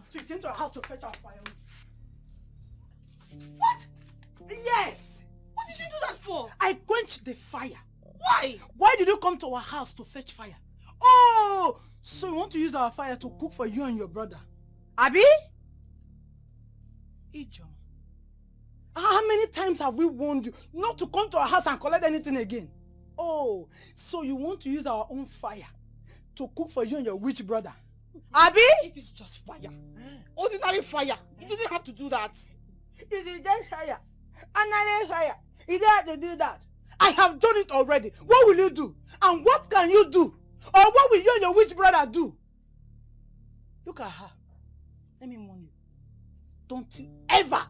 So you came to our house to fetch our firewood? What? Yes! What did you do that for? I quenched the fire. Why? Why did you come to our house to fetch fire? Oh! So you want to use our fire to cook for you and your brother? Abi? Ijoma, how many times have we warned you not to come to our house and collect anything again? Oh, so you want to use our own fire to cook for you and your witch brother? Abi? It is just fire. Ordinary fire. You didn't have to do that. It is just fire. Ordinary fire. You don't have to do that. I have done it already. What will you do? And what can you do? Or what will you and your witch brother do? Look at her. Let me warn you. Don't you ever,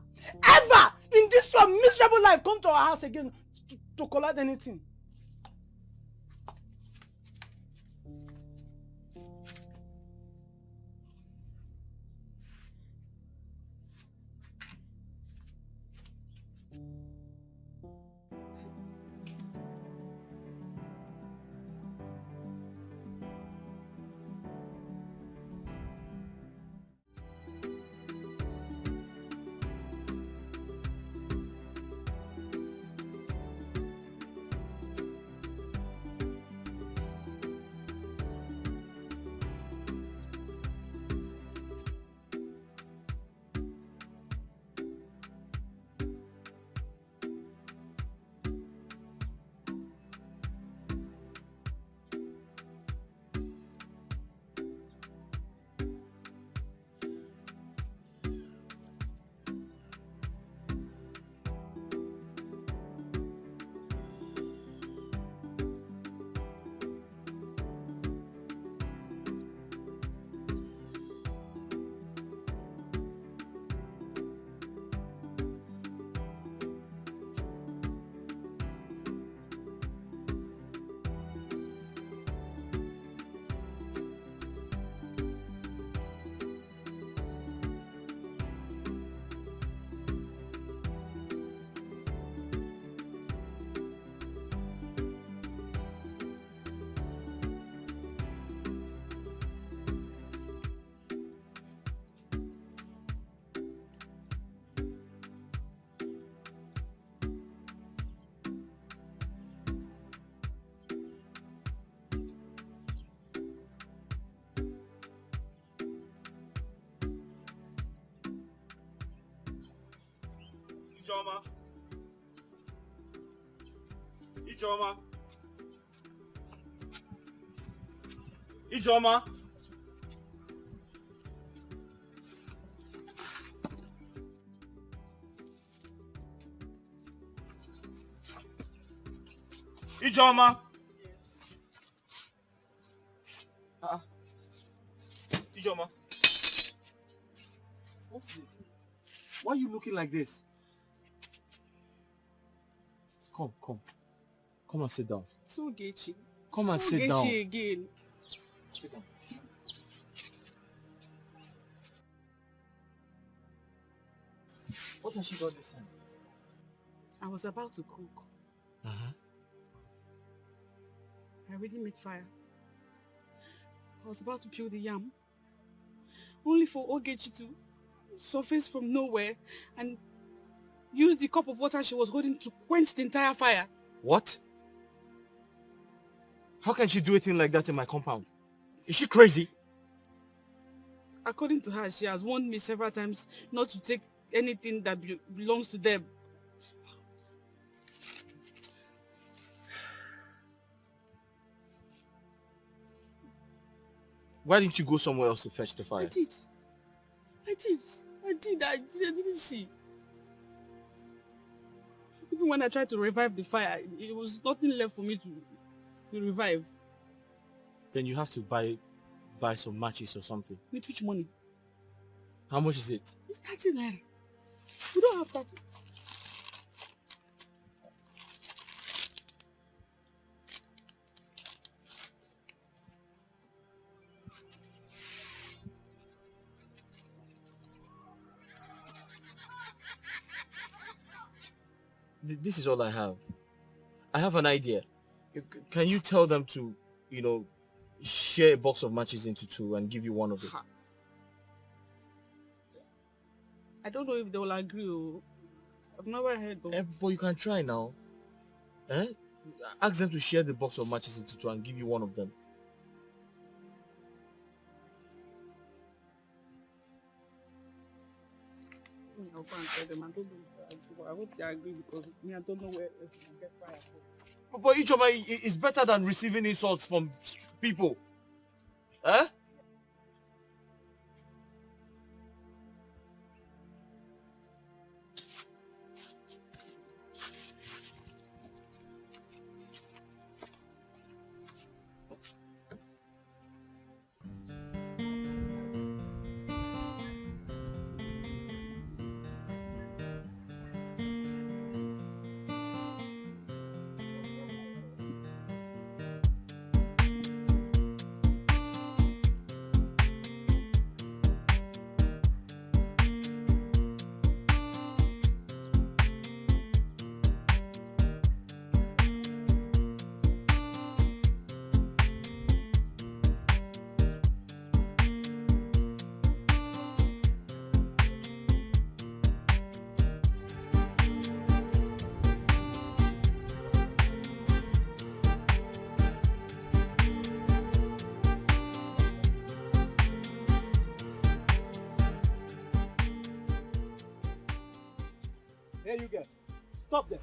ever in this your miserable life come to our house again to collect anything. Ijoma. Ijoma. Ijoma. Ijoma. Yes. Ijoma. What is it? Why are you looking like this? Come. Come and sit down. So Gechi. Come and sit down. Gechi again. Sit down. What has she done this time? I was about to cook. I already made fire. I was about to peel the yam. Only for Ogechi to surface from nowhere and use the cup of water she was holding to quench the entire fire. What? How can she do a thing like that in my compound? Is she crazy? According to her, she has warned me several times not to take anything that belongs to them. Why didn't you go somewhere else to fetch the fire? I did. I didn't see. Even when I tried to revive the fire, it was nothing left for me to revive. Then you have to buy some matches or something. With which money? How much is it? It's 30 naira. We don't have 30. This is all I have. I have an idea. Can you tell them to, share a box of matches into two and give you one of them? I don't know if they will agree. Oh. I've never heard of. But you can try now. Eh? Ask them to share the box of matches into two and give you one of them. I'll go and tell them. I don't know if they agree, but I hope they agree because me, I don't know where else to get fire from. But Ijoma, it's better than receiving insults from people. Eh? Here you get. Stop there.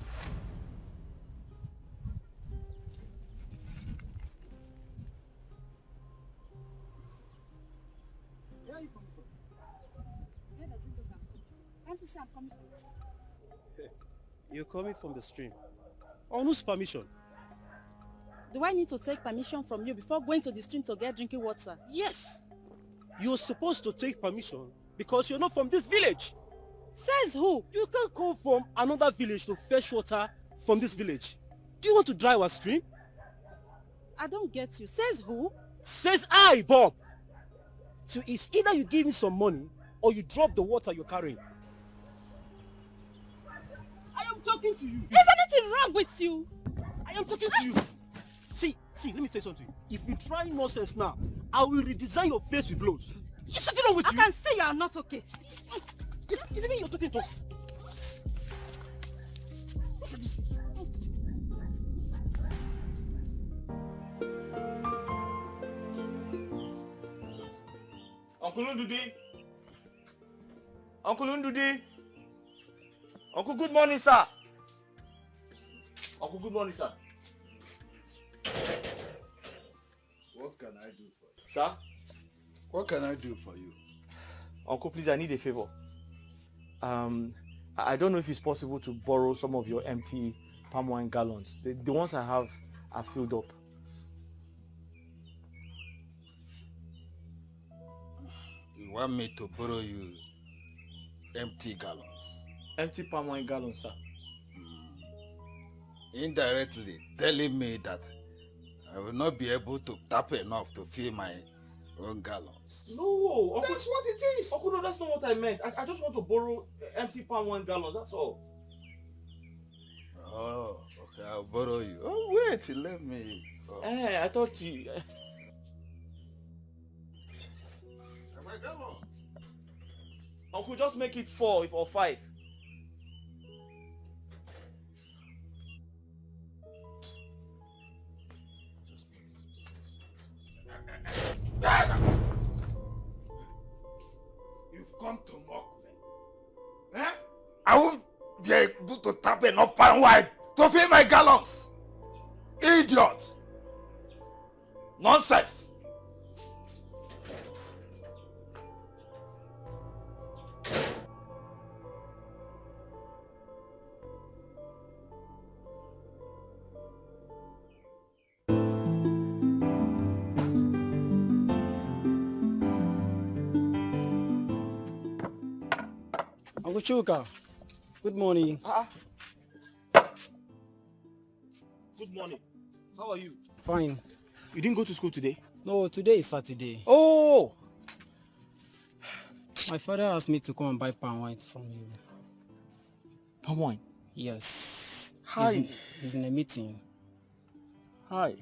Where are you coming from? Where does it go down? Can't you see I'm coming from this? You're coming from the stream. On whose permission? Do I need to take permission from you before going to the stream to get drinking water? Yes. You're supposed to take permission because you're not from this village. Says who? You can't come from another village to fetch water from this village. Do you want to dry our stream? I don't get you. Says who? Says I, Bob. So it's either you give me some money or you drop the water you're carrying. I am talking to you. Is anything wrong with you? I am talking to you. See, let me tell you something. If you try nonsense now, I will redesign your face with blows. Is something wrong with you? I can see you are not okay. Is it me you're talking to? Uncle Ndudi. Uncle Ndudi. Uncle, good morning, sir. Uncle, good morning, sir. What can I do for you? Sir? What can I do for you? Uncle, please, I need a favor. I don't know if it's possible to borrow some of your empty palm wine gallons. The ones I have are filled up. You want me to borrow you empty gallons? Empty palm wine gallons, sir. Indirectly telling me that I will not be able to tap enough to fill my own gallons. No, Uncle, That's what it is. Uncle, no, that's not what I meant. I just want to borrow empty palm wine gallons, that's all. Oh, okay, I'll borrow you. Oh, wait, let me... Oh. I thought you... My gallon. Uncle, just make it 4 or 5. You've come to mock me. Eh? I won't be able to tap enough palm wine to fill my gallons. Idiot. Nonsense. Uncle Chuka, good morning. Good morning. How are you? Fine. You didn't go to school today? No, today is Saturday. Oh! My father asked me to come and buy palm wine from you. Palm wine? Yes. Hi. He's in a meeting. Hi.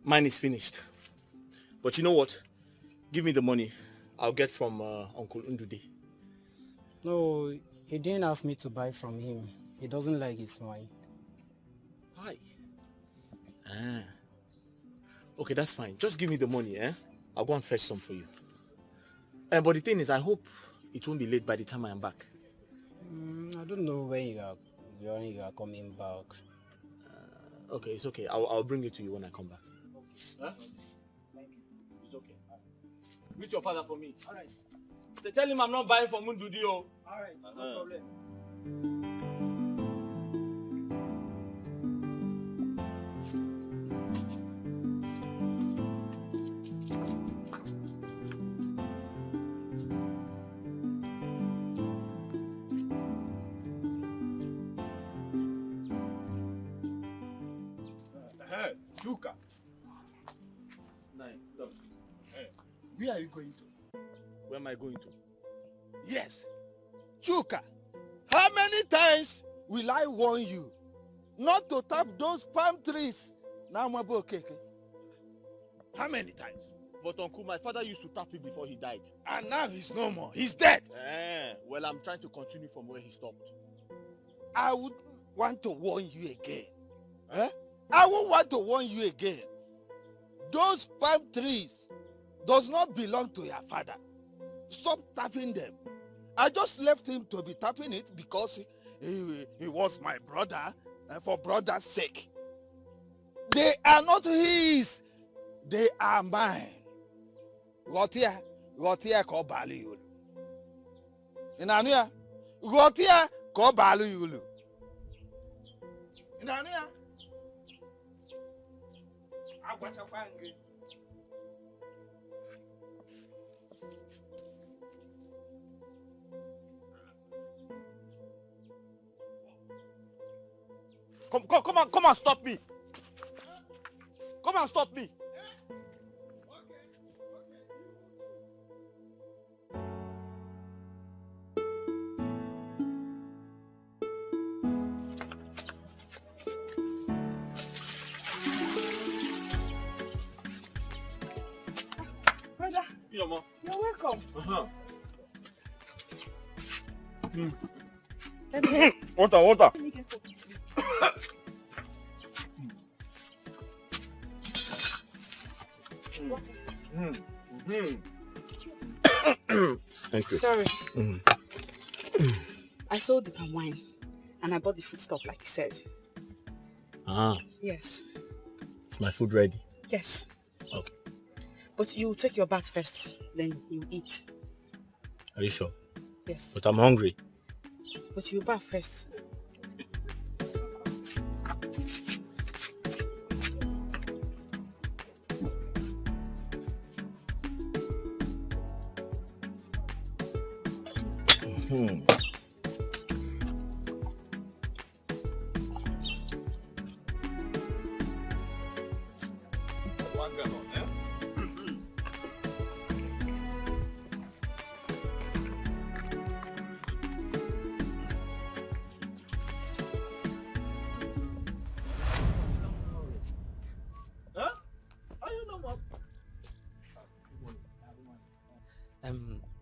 Mine is finished. But you know what? Give me the money. I'll get from Uncle Ndude. No, he didn't ask me to buy from him. He doesn't like his wine. Why? Ah. Okay, that's fine. Just give me the money, eh? I'll go and fetch some for you. But the thing is, I hope it won't be late by the time I am back. I don't know when you are coming back. Okay, it's okay. I'll bring it to you when I come back. Huh? It's okay. Meet your father for me. Alright. So tell him I'm not buying from Mundudio. Alright, no problem. Chuka. Where are you going to? Where am I going to? Yes. Chuka, how many times will I warn you not to tap those palm trees? Now I'm okay. How many times? But Uncle, my father used to tap it before he died. And now he's no more. He's dead. Well, I'm trying to continue from where he stopped. I would want to warn you again. I won't want to warn you again. Those palm trees does not belong to your father. Stop tapping them. I just left him to be tapping it because he was my brother, and for brother's sake. They are not his. They are mine. Gotia ko bali yulu. Inanuya, Gotia ko bali yulu. Inanuya. Come and stop me. Come and stop me. Brother, You're welcome. Water. Let me get water. Thank you. Sorry. I sold the palm wine and I bought the food stuff like you said. Ah. Yes. Is my food ready? Yes. Okay. But you take your bath first, then you eat. Are you sure? Yes. But I'm hungry. But you bath first.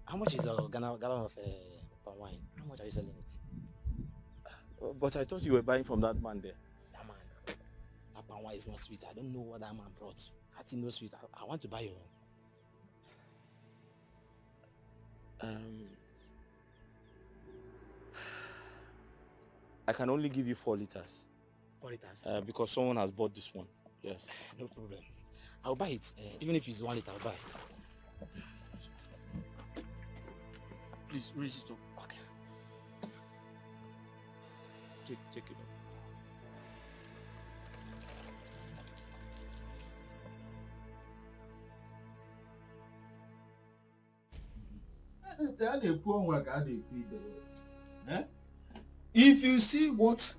How much is a gallon of palm wine? How much are you selling it? But I thought you were buying from that man there. That man, that palm wine is not sweet. I don't know what that man brought. That thing no sweet. I want to buy your own. I can only give you 4 liters. 4 liters? Because someone has bought this one. Yes. No problem. I'll buy it. Even if it's 1 liter, I'll buy. Please raise it up. Okay. Take it up. If you see what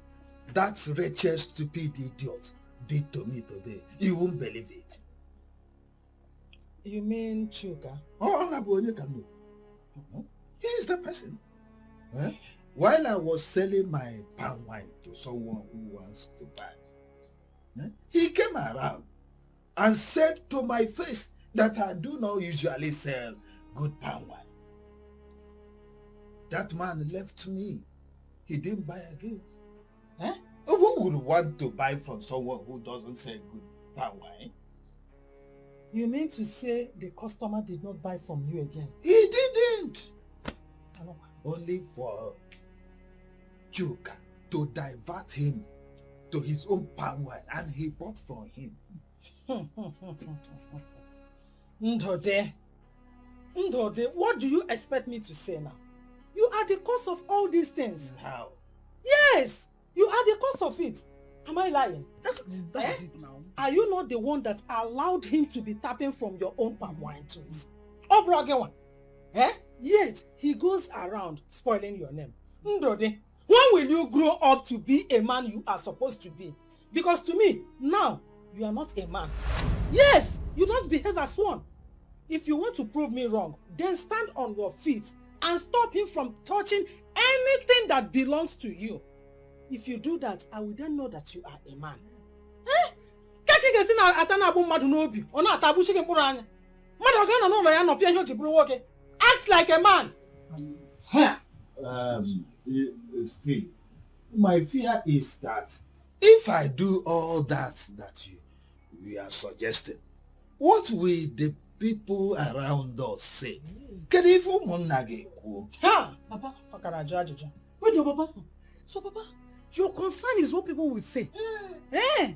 that wretched, stupid idiot did to me today, you won't believe it. You mean Chuka? He is the person. While I was selling my palm wine to someone who wants to buy, he came around and said to my face that I do not usually sell good palm wine. That man left me. He didn't buy again. Eh? Who would want to buy from someone who doesn't sell good palm wine? You mean to say the customer did not buy from you again? He didn't. Hello. Only for Chuka to divert him to his own palm wine, and he bought from him. Ndode, what do you expect me to say now? You are the cause of all these things. How? Yes, you are the cause of it. Am I lying? That's it now. Are you not the one that allowed him to be tapping from your own palm wine too? Oh, brother, eh? Yet he goes around spoiling your name. Ndode, when will you grow up to be a man you are supposed to be? Because to me, now, you are not a man. Yes, you don't behave as one. If you want to prove me wrong, then stand on your feet and stop him from touching anything that belongs to you. If you do that, I will then know that you are a man. Eh? Kaki gesi na atana abu madu n'obi, ona atabu chike mkpụrụ anya. Madu aga na n'ụlọ ya nọpịa ihe o ji bụrụ nwoke. Act like a man. Still, my fear is that if I do all that we are suggesting, what will the people around us say? Ha! Papa, wait, Papa. So, Papa, your concern is what people will say. Eh?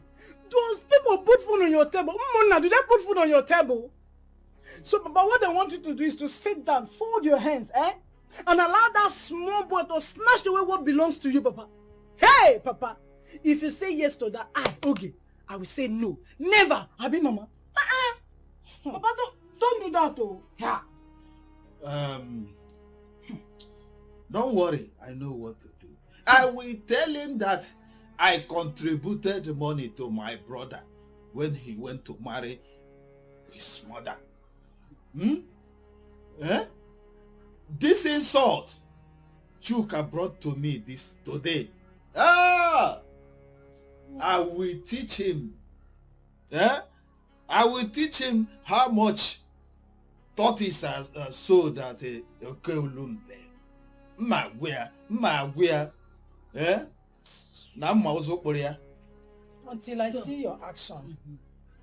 Those people put food on your table. Do they put food on your table? So, Papa, what they want you to do is to sit down, fold your hands, and allow that small boy to snatch away what belongs to you, Papa. Hey, Papa, if you say yes to that, okay, I will say no. Never. Abi, Mama. Papa, don't do that, oh. Yeah. Don't worry, I know what to do. I will tell him that I contributed money to my brother when he went to marry his mother. This insult Chuka brought to me today. I will teach him. I will teach him how much tortoise has sold at a Keulumbe. Until I see your action.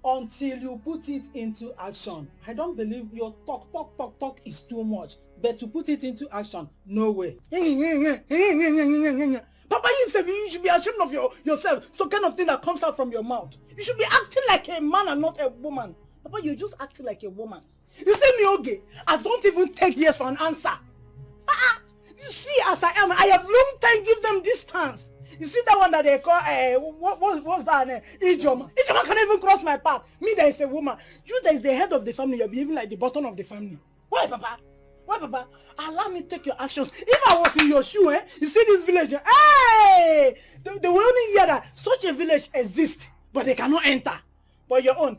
Until you put it into action. I don't believe your talk is too much. But to put it into action, no way. Papa, you should be ashamed of yourself. So kind of thing that comes out from your mouth. You should be acting like a man and not a woman. Papa, you're just acting like a woman. You say me okay? I don't even take yes for an answer. You see, as I am, I have long time give them distance. You see that one that they call, what's that? Ijoma. Ijoma can't even cross my path. Me, there is a woman. You, there is the head of the family. You're behaving like the bottom of the family. Why, Papa? Why, Papa? Allow me to take your actions. If I was in your shoe, you see this village, hey! They will only hear that such a village exists, but they cannot enter. But your own,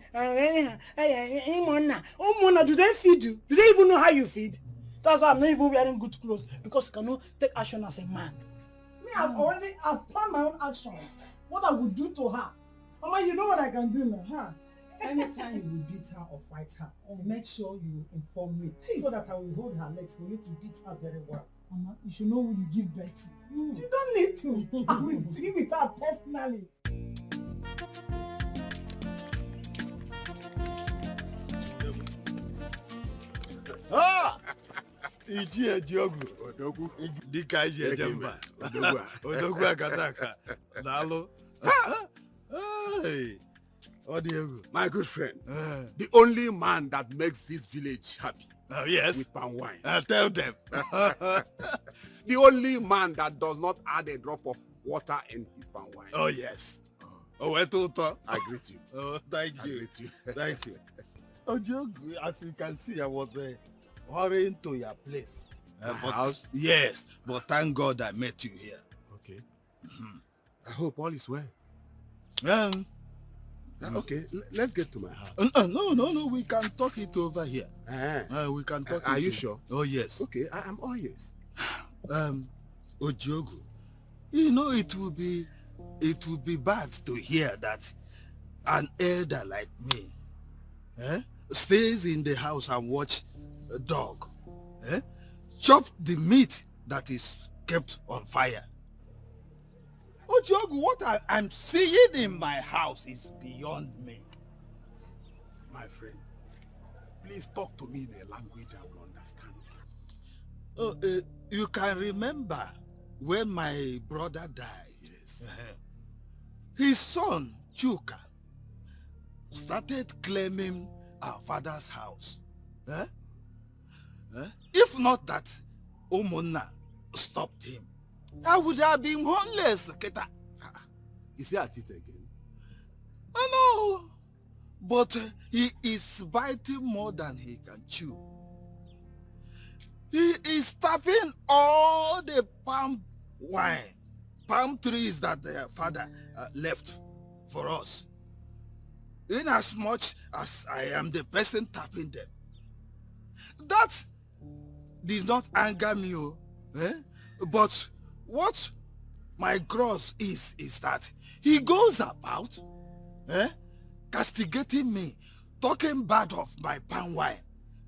do they feed you? Do they even know how you feed? That's why I'm not even wearing good clothes, because you cannot take action as a man. Me, I've planned my own actions. What I would do to her. Mama, you know what I can do now, huh? Anytime you will beat her or fight her, make sure you inform me so that I will hold her legs for you to beat her very well. Mama, you should know when you give birth to. You don't need to. I will deal with her personally. Iji Ejogu, Dikeh Ejemba, Odogwu Akataka, Nalo. Hey, my good friend, the only man that makes this village happy. Yes, with palm wine. Tell them. The only man that does not add a drop of water in his palm wine. Oh yes. I greet you. Oh, thank you. I greet you. Thank you. Ojogu, as you can see, I was hurrying to your place. House? Yes, but thank God I met you here. Okay. I hope all is well. Okay, let's get to my house. No, we can talk it over here. We can talk it. Are you sure? Oh, yes. Okay, I'm all yes. Ojogu, you know it will be bad to hear that an elder like me stays in the house and watch a dog, chop the meat that is kept on fire. Ojogu, what I'm seeing in my house is beyond me. My friend, please talk to me in a language I will understand. You can remember when my brother died. Yes. His son, Chuka, started claiming our father's house. If not that Omona stopped him, I would have been homeless. Is he at it again? I know, but he is biting more than he can chew. He is tapping all the palm trees that their father left for us. In as much as I am the person tapping them. That did not anger me, but what my gross is that he goes about castigating me, talking bad of my palm wine.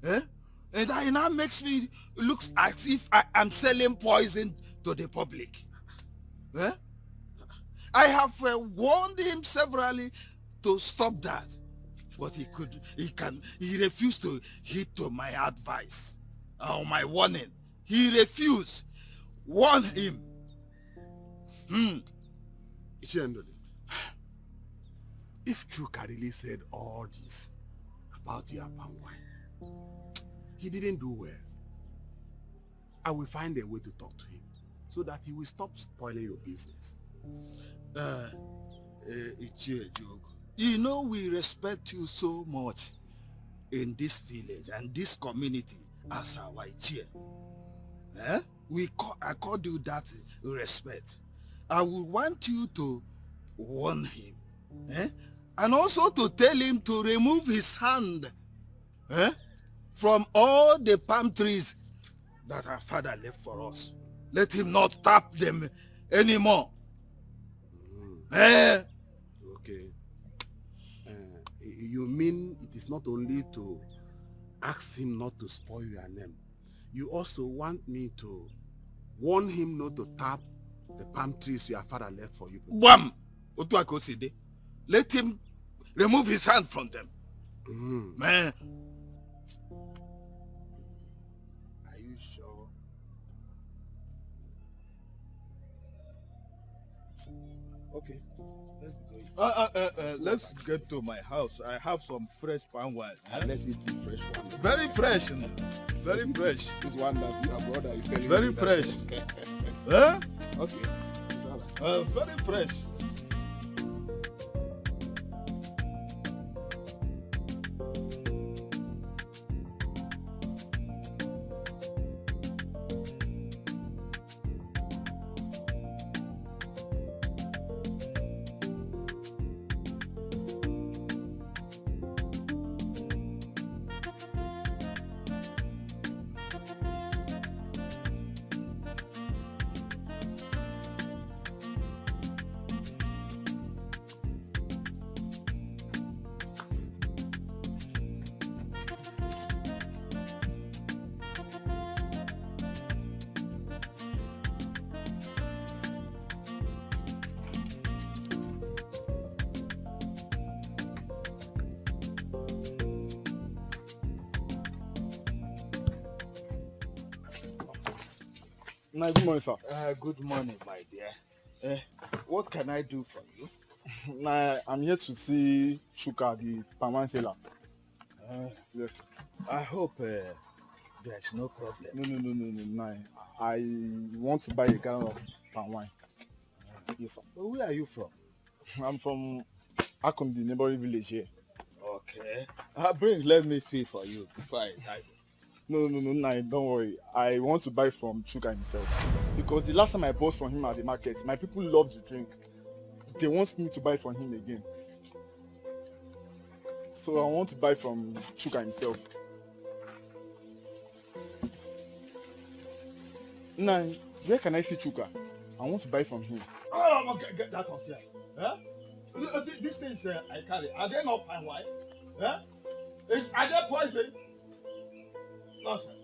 And that now makes me look as if I am selling poison to the public. I have warned him severally to stop that, but he refused to heed to my advice or my warning. He refused. Warn him. If Chuka really said all this about your palm wine, he didn't do well. I will find a way to talk to him so that he will stop spoiling your business. You know we respect you so much in this village and this community as our Ichie. I called you that respect. I would want you to warn him. And also to tell him to remove his hand from all the palm trees that our father left for us. Let him not tap them anymore. Okay. You mean it is not only to ask him not to spoil your name, you also want me to warn him not to tap the palm trees your father left for you? Bam! Let him remove his hand from them. Man. Are you sure? Okay, let's go. Let's get to my house. I have some fresh palm wine. Let me do fresh one. Very fresh. Very fresh. This one that your brother is telling very me. Fresh. Okay. Very fresh. Good morning, sir. Good morning, my dear. What can I do for you? I'm here to see Chuka, the palm wine seller. Yes. I hope there's no problem. No. I want to buy a gallon of palm wine. Yes, sir. Where are you from? I'm from Afican, the neighboring village here. Okay. Let me feel for you before I die. No, don't worry. I want to buy from Chuka himself. Because the last time I bought from him at the market, my people loved the drink. They want me to buy from him again. So I want to buy from Chuka himself. Now, where can I see Chuka? I want to buy from him. Oh, okay, get that off here. These things I carry, are they not palm wine? Are they poison? Nonsense.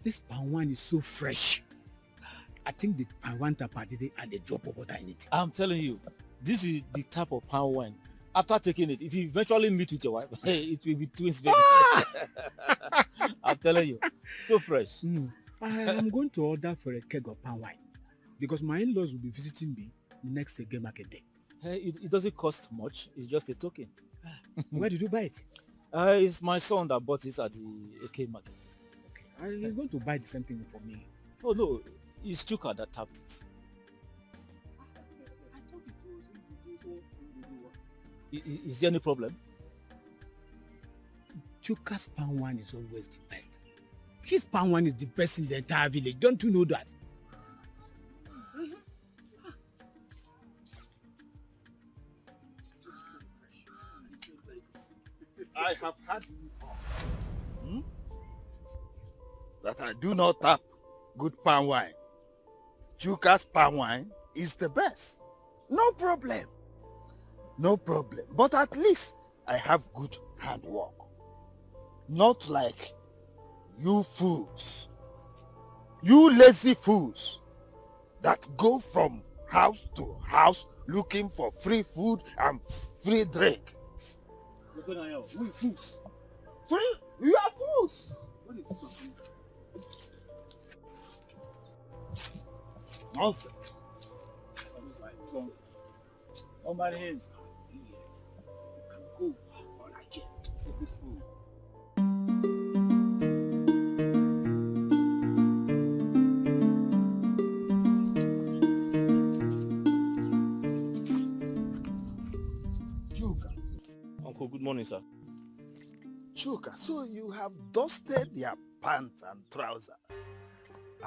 This palm wine is so fresh. I think the palm wine tapa did add a drop of water in it. I'm telling you, this is the type of palm wine. After taking it, if you eventually meet with your wife, it will be twins, baby. I'm telling you, so fresh. I am going to order for a keg of palm wine because my in-laws will be visiting me next Ege market day. It doesn't cost much. It's just a token. Where did you buy it? It's my son that bought it at the AK market. Okay. He's going to buy the same thing for me. Oh no, it's Chuka that tapped it. I thought it was. Is there any problem? Chuka's palm wine is always the best. His palm wine is the best in the entire village. Don't you know that? I have had that I do not tap good palm wine. Chuka's palm wine is the best. No problem. No problem. But at least I have good handwork. Not like you fools. You lazy fools that go from house to house looking for free food and free drink. We fools. Free? You are fools. What is this? Nonsense. On my hands. Yes. You can go. All I care. It's a good food. Uncle, good morning, sir. Chuka, so you have dusted your pants and trousers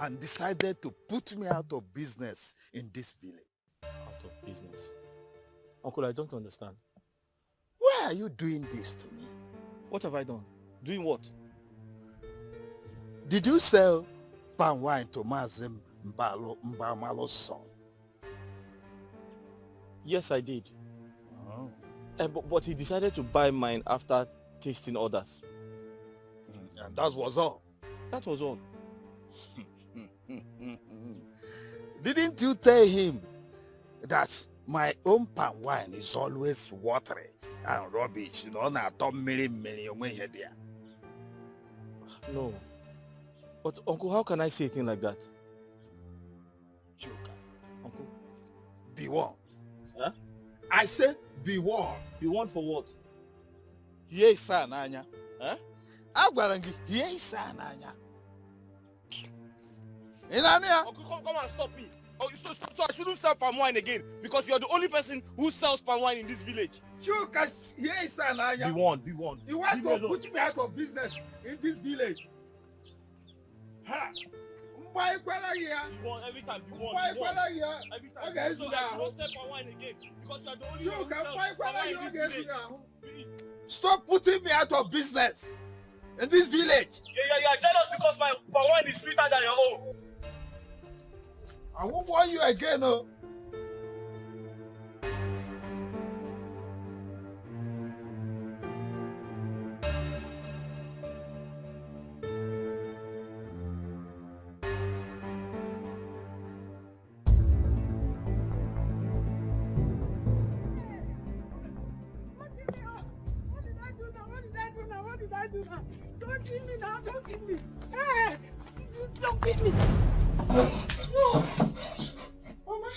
and decided to put me out of business in this village. Out of business? Uncle, I don't understand. Why are you doing this to me? What have I done? Doing what? Did you sell palm wine to Mazim Mbamalo's son? Yes, I did. Oh. But he decided to buy mine after tasting others. And that was all? That was all. Didn't you tell him that my own palm wine is always watery and rubbish? You know, No. But Uncle, how can I say a thing like that? Chuka, Uncle? Be warned. Huh? I say be warned. Be warned for what? Yes, sir, Nanya. Huh? Agwarangi, yes, sir, Nanya. Inania? Uncle, come and stop me. Oh, so I shouldn't sell palm wine again because you are the only person who sells palm wine in this village. Chuka, yes, sir, Nanya. Be warned, be warned. You want to put me out of business in this village? Ha! Why be warned every time. Be warned. Why every time. Okay, so I shouldn't sell palm wine again because you are the only one who sells palm wine in this village. Stop putting me out of business in this village. Yeah, you are jealous because my palm wine is sweeter than your own. I won't warn you again, oh. Don't kill me now, don't kill me. Hey, don't kill me. No. Mama.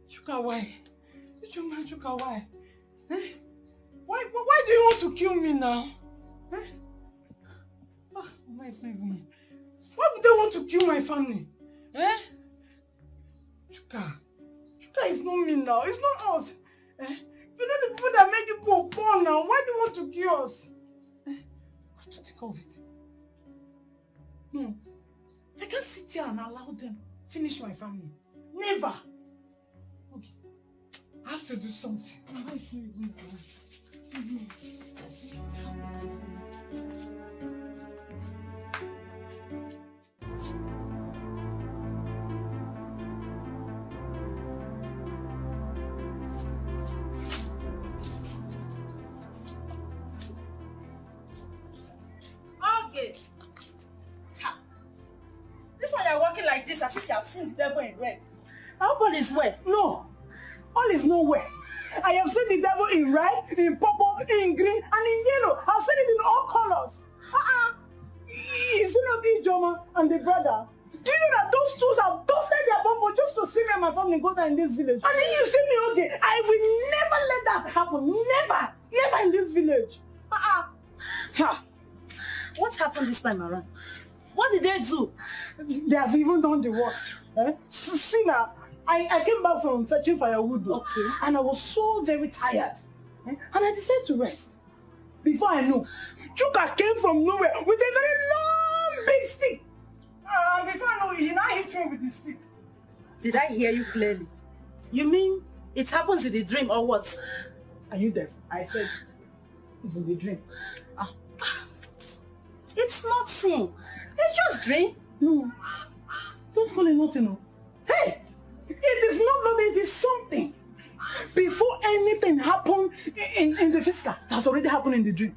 Chuka, why? Chuka, why? Eh? Why do you want to kill me now? Eh? Mama is not even. Why would they want to kill my family? Eh? Chuka is not me now. It's not us. Eh? You know the people that make you go born now. Why do you want to kill us? Eh? What do you think of it? No. I can't sit here and allow them finish my family. Never. Okay. I have to do something. Mama is not even alive. Okay. Ha. This one you're walking like this as if you have seen the devil in red. I hope all is well. No. All is nowhere. I have seen the devil in red, in purple, in green, and in yellow. I've seen it in all colors. Is it not Ijoma and the brother? Do you know that those two have dusted their bumble just to see me and my family go down in this village? And then you see me, okay? I will never let that happen. Never. Never in this village. Ha. What happened this time around? What did they do? They have even done the worst. Eh? See now, I came back from fetching firewood, okay, and I was so very tired. Eh? And I decided to rest. Before I knew, Chuka came from nowhere with a very long big stick. Before I know, he now hit me with the stick. Did I hear you clearly? You mean it happens in the dream or what? Are you deaf? I said it's in the dream. It's nothing. It's just dream. No. Don't call it nothing. No. Hey! It is not nothing, it is something. Before anything happened in the physical, that's already happened in the dream.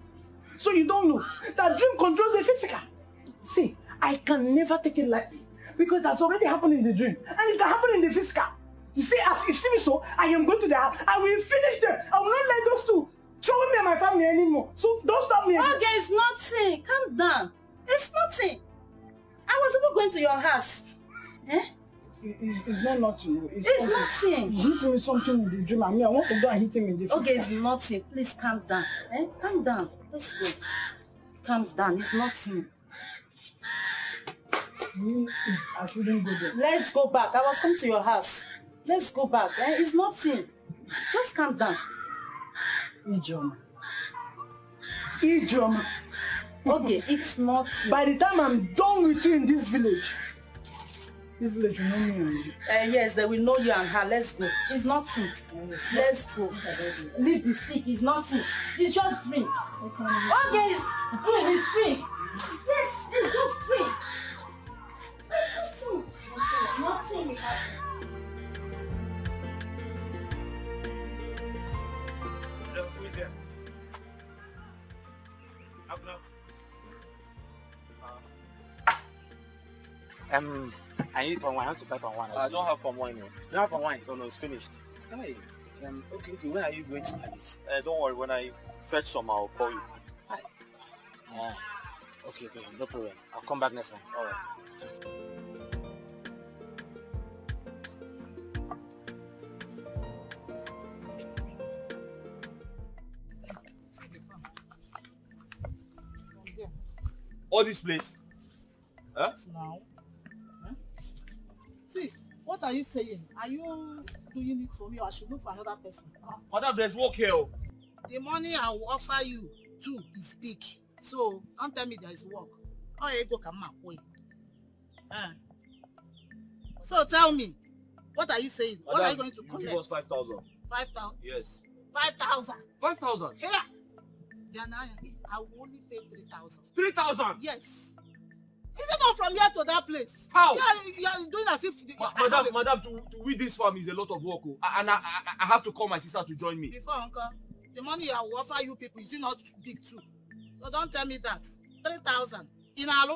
So you don't know that dream controls the physical. See, I can never take it lightly because that's already happened in the dream. And it can happen in the physical. You see, as you see me so, I am going to the house. I will finish them. I will not let those two trouble me and my family anymore. So don't stop me. Okay, it's nothing. Calm down. It's nothing. I was even going to your house. Eh? It's not nothing. It's nothing. He hit me something in the dream. I mean, I want to go and hit him in the physical. Okay, it's nothing. Please calm down. Eh? Calm down. Let's go. Calm down. It's nothing. I shouldn't go there. Let's go back. I was coming to your house. Let's go back. Eh? It's nothing. Just calm down. Ijoma. Okay, it's not. By the time I'm done with you in this village will know me and you. Yes, they will know you and her. Let's go. It's nothing. Let's go. Leave the stick. It's nothing. It's just drink. Okay, it's drink. It's drink. Yes, it's just drink. It's nothing. Nothing. Who is here? I need palm wine. I want to buy palm wine. I don't have palm wine. You don't have palm wine? No, it's finished. Hey, okay. When are you going to have it? Don't worry. When I fetch some, I'll call you. Hi. Okay, no problem. I'll come back next time. All right. All this place? Huh? Now. Huh? See, what are you saying? Are you doing it for me or I should look for another person? Madam, there's work here. The money I will offer you too is big. So don't tell me there is work. Oh, you go come up way. So tell me, what are you saying? Madam, what are you going to collect? Give us 5,000. 5,000? Yes. 5,000. 5,000? Here. I will only pay 3,000. 3,000? Yes. Is it not from here to that place? How? You are doing as if... Madam, to weed this farm is a lot of work. And I have to call my sister to join me. Before, uncle, the money I will offer you people is not big too. So don't tell me that. 3,000.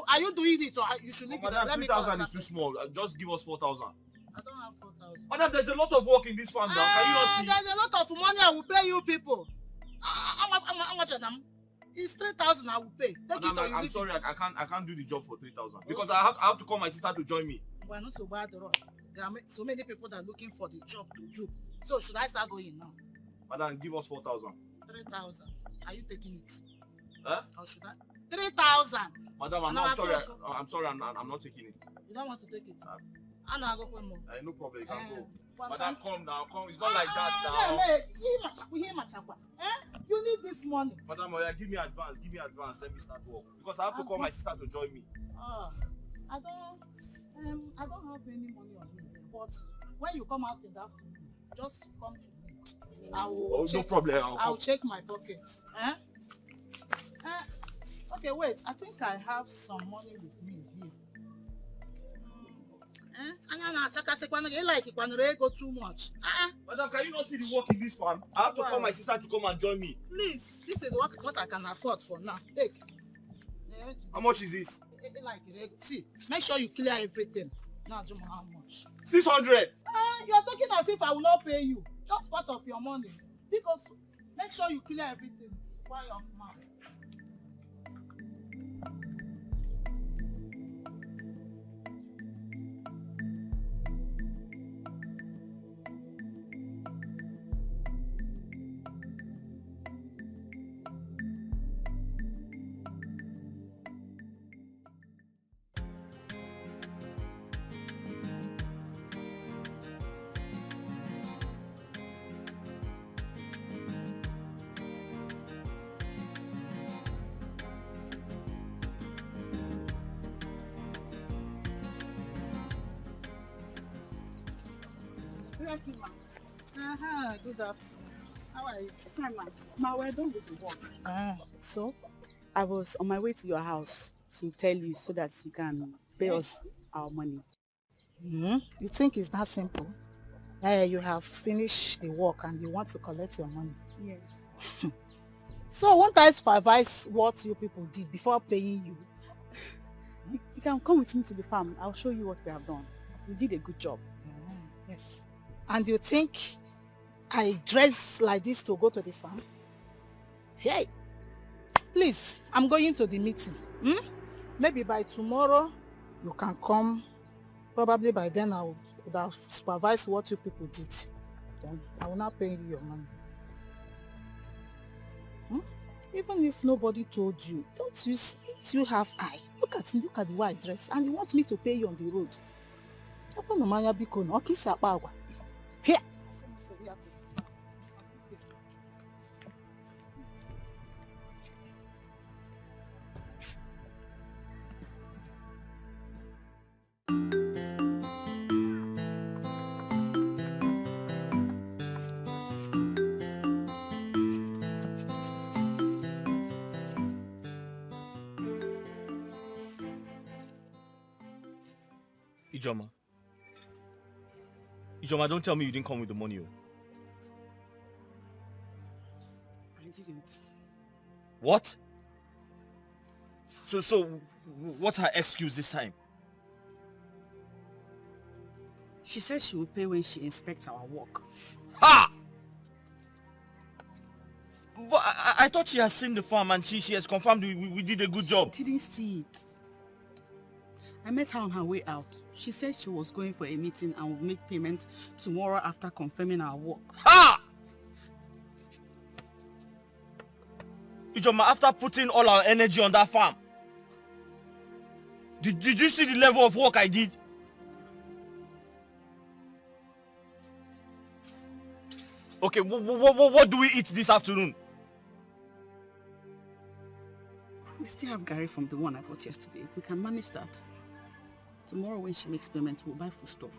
Are you doing it or you should leave it? Madam, 3,000 is too small. Just give us 4,000. I don't have 4,000. Madam, there's a lot of work in this farm now. Can you not see? There's a lot of money I will pay you people. How much of them? It's 3,000 I will pay. Madam, I'm sorry, I can't do the job for 3,000 because I have to call my sister to join me. We're not so bad at all. There are so many people that are looking for the job to do. So should I start going now? Madam, give us 4,000. 3,000. Are you taking it? Huh? Or should I? 3,000. Madam, I'm sorry, I'm not taking it. You don't want to take it? I'm not going to go. No problem, you can go. Madam, come now, come. It's not like that now. You need this money. Madam, give me advance, let me start work. Because I have to call my sister to join me. I don't have any money on me. But when you come out in the afternoon, just come to me. No problem. I'll check my pockets. Okay, wait. I think I have some money with me here. Go too much. Madam, can you not see the work in this farm? I have to call my sister to come and join me. Please, this is what I can afford for now. Take. How much is this? See, make sure you clear everything. Now, how much? 600. You're talking as if I will not pay you. Just part of your money. Because make sure you clear everything. Why off now? Good afternoon. How are you? Fine, ma'am. Ma, we're done with the work. So? I was on my way to your house to tell you so that you can pay us our money. You think it's that simple? You have finished the work and you want to collect your money? Yes. So won't I supervise what you people did before paying you? You can come with me to the farm. I'll show you what we have done. We did a good job. Yes. And you think I dress like this to go to the farm? Hey, please, I'm going to the meeting. Maybe by tomorrow you can come. Probably by then I would have supervised what you people did. Then I will not pay you your money. Even if nobody told you, don't you have eye? Look at the way I dress, and you want me to pay you on the road. Here. Ijoma, don't tell me you didn't come with the money. I didn't. What? So what's her excuse this time? She said she will pay when she inspects our work. Ha! But I thought she has seen the farm and she has confirmed we did a good job. I didn't see it. I met her on her way out. She said she was going for a meeting and will make payment tomorrow after confirming our work. Ha! Ijoma, after putting all our energy on that farm, did you see the level of work I did? Okay, what do we eat this afternoon? We still have Gary from the one I bought yesterday. We can manage that. Tomorrow when she makes payment, we'll buy food stuff.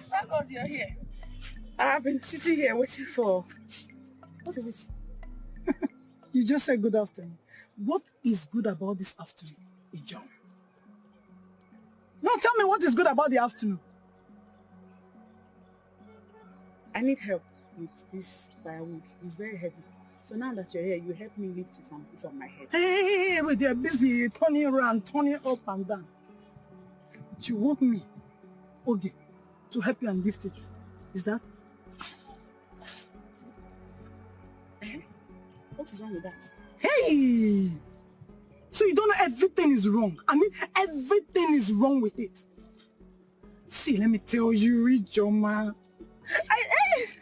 Thank God you're here. I have been sitting here waiting for... What is it? You just said good afternoon. What is good about this afternoon, Ijo? No, tell me what is good about the afternoon. I need help with this firewood. It's very heavy. So now that you're here, you help me lift it and put it on my head. Hey, but they're busy turning around, turning up and down. You want me, okay, to help you and lift it? Is that? What is wrong with that? Hey! So you don't know everything is wrong. I mean, everything is wrong with it. See, let me tell you, Ijoma.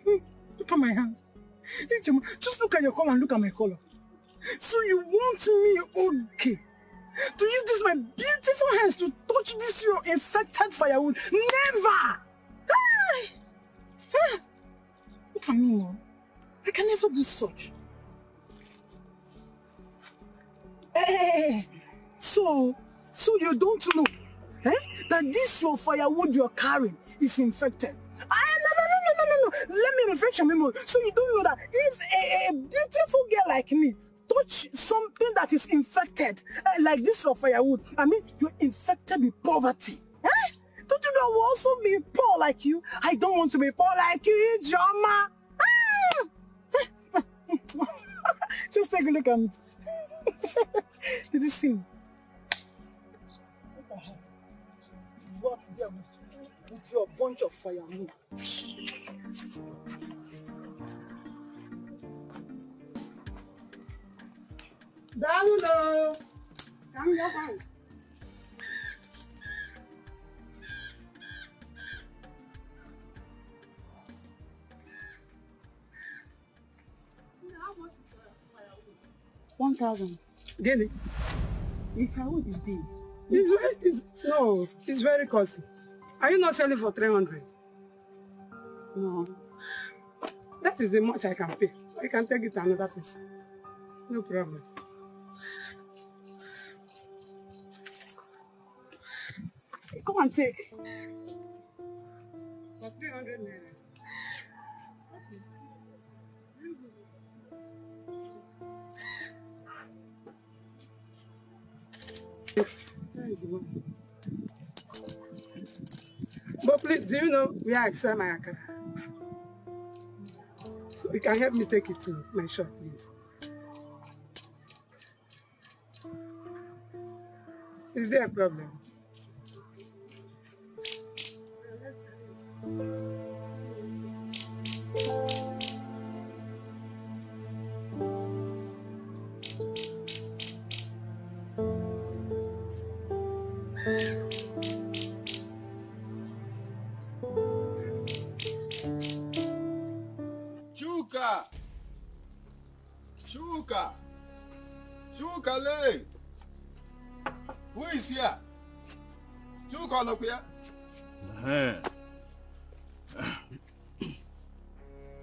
Look at my hands. Ijoma, just look at your color and look at my color. So you want me, okay, to use this my beautiful hands to touch this your infected firewood? Never! Look at me now. I can never do such. Hey, so you don't know that this your firewood you're carrying is infected? No. Let me refresh your memory. So you don't know that if a beautiful girl like me touch something that is infected, like this your firewood, I mean, you're infected with poverty. Don't you know I will also be poor like you? I don't want to be poor like you, Ijoma. Just take a look at me. Did you see me? What the hell? What there with your bunch of firewood? Daluno! Come here, fine. How much is firewood? 1,000. Get it? The firewood is big. It's very costly. Are you not selling for 300? No. That is the much I can pay. I can take it to another place. No problem. Come and take. For 300 naira. But please, do you know where I sell my akara? So you can help me take it to my shop, please. Is there a problem? Chuka le. Who is here? Chuka no here.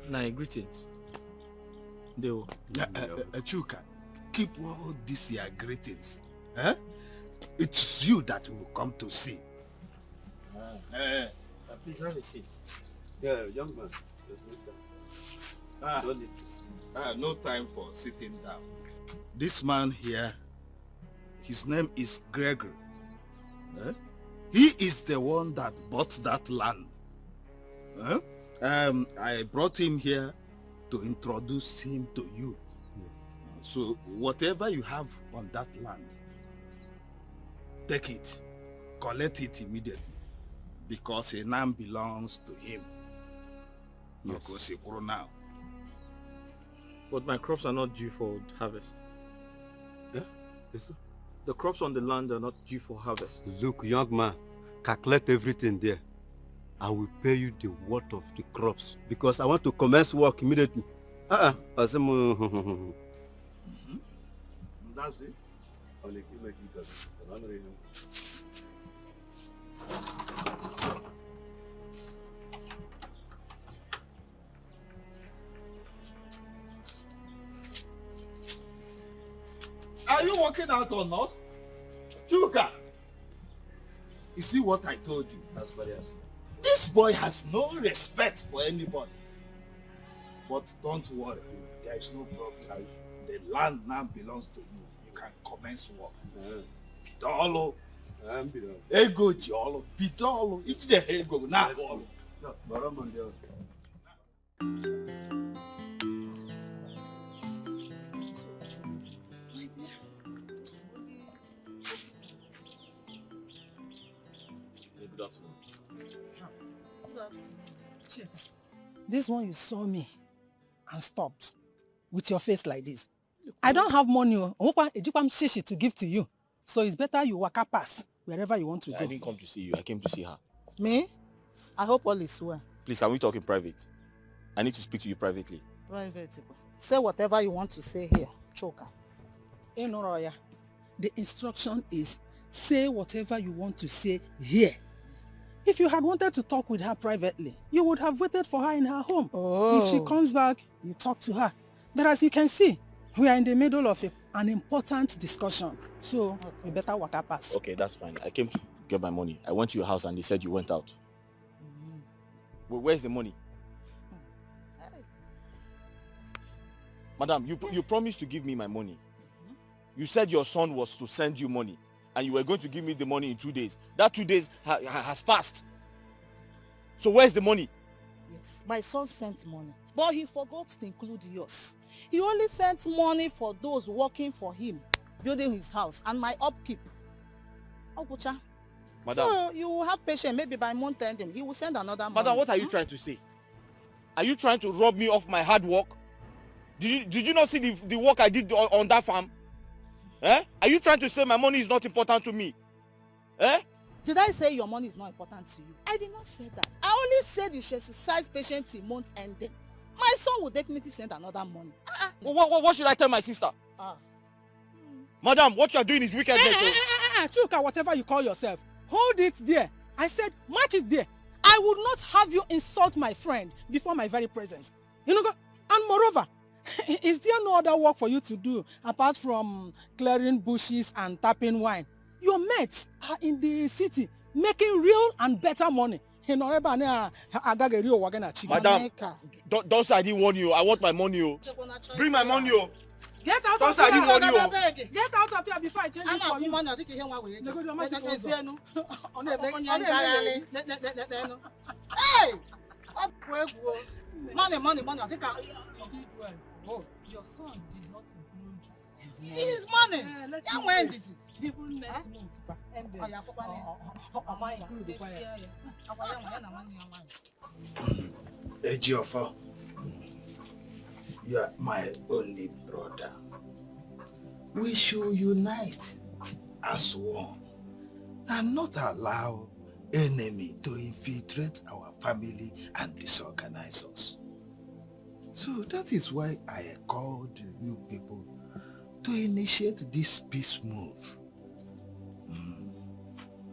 Nah, greetings. Deo. Chuka, keep all these here greetings. It's you that will come to see. Please have a seat. Yeah, young man. There's no time. Don't need to sit. No time for sitting down. This man here, his name is Gregory. He is the one that bought that land. I brought him here to introduce him to you. Yes. So whatever you have on that land, take it, collect it immediately, because it now belongs to him. Yes. Now. But my crops are not due for harvest. Yeah? Yes, sir. The crops on the land are not due for harvest. Look, young man, calculate everything there. I will pay you the worth of the crops because I want to commence work immediately. That's it. Are you working out on us? Chuka! You see what I told you? That's what he has. This boy has no respect for anybody. But don't worry, there is no problem. The land now belongs to you. You can commence work. Bidolo. Ego Jolo. Bidolo. It's the ego. Now. Good afternoon. This one you saw me and stopped with your face like this. I don't have money to give to you. So it's better you waka pass wherever you want to go. I didn't come to see you. I came to see her. Me? I hope all is well. Please, can we talk in private? I need to speak to you privately. Private. Say whatever you want to say here. Choker. The instruction is say whatever you want to say here. If you had wanted to talk with her privately, you would have waited for her in her home. If she comes back, you talk to her. But as you can see, we are in the middle of an important discussion. So, we better walk up pass. Okay, that's fine. I came to get my money. I went to your house and they said you went out. Well, where's the money? Madam, you promised to give me my money. You said your son was to send you money and you were going to give me the money in 2 days. That 2 days has passed. So where's the money? Yes, my son sent money, but he forgot to include yours. He only sent money for those working for him, building his house, and my upkeep. Okucha. Madam. So you will have patience, maybe by month ending, he will send another money. Madam, what are you trying to say? Are you trying to rob me of my hard work? Did you not see the work I did on that farm? Eh? Are you trying to say my money is not important to me? Eh? Did I say your money is not important to you? I did not say that. I only said you should exercise patience till month ending. My son will definitely send another money. What should I tell my sister? Madam, what you are doing is wickedness. Chuka, whatever you call yourself, hold it there. I said, match it there. I would not have you insult my friend before my very presence. You know, and moreover, is there no other work for you to do apart from clearing bushes and tapping wine? Your mates are in the city making real and better money. Madam, don't say I didn't warn you. I want my money. Bring my money. Get out of here. Get out of here before I change it for you. Hey! Money. Oh, your son did not include his money. When did he? Even next month. Ejiofor, you are my only brother. We should unite as one and not allow enemy to infiltrate our family and disorganize us. So that is why I called you people to initiate this peace move.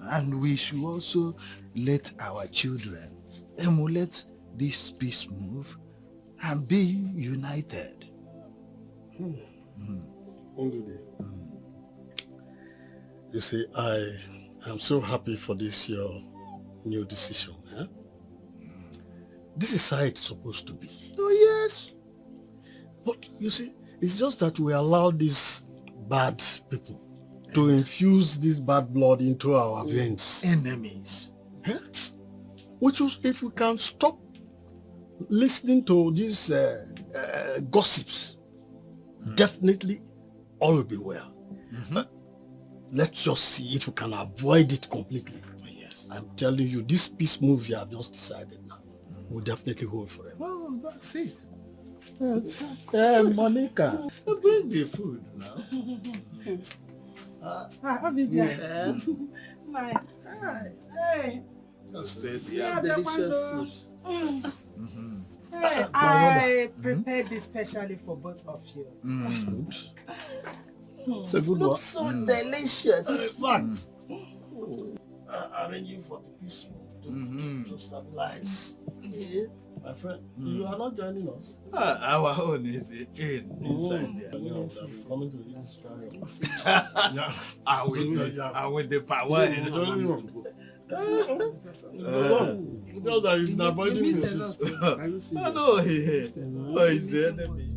And we should also let our children emulate this peace move and be united. You see, I am so happy for this your new decision. Eh? This is how it's supposed to be. Oh yes. But you see, it's just that we allow these bad people to infuse this bad blood into our veins. Enemies. Eh? Which is, if we can stop listening to these gossips, definitely all will be well. Let's just see if we can avoid it completely. Yes. I'm telling you, this peace move you have just decided now will definitely hold forever. Well, that's it. Monica, bring the food now. Hey. Delicious food. I prepared this specially for both of you. It's a good one. So delicious. In fact, arranging for the peace move to stabilize. My friend, you are not joining us. Our own is inside there. Coming to this I with the power. Because that is not avoiding me. I know he is the enemy.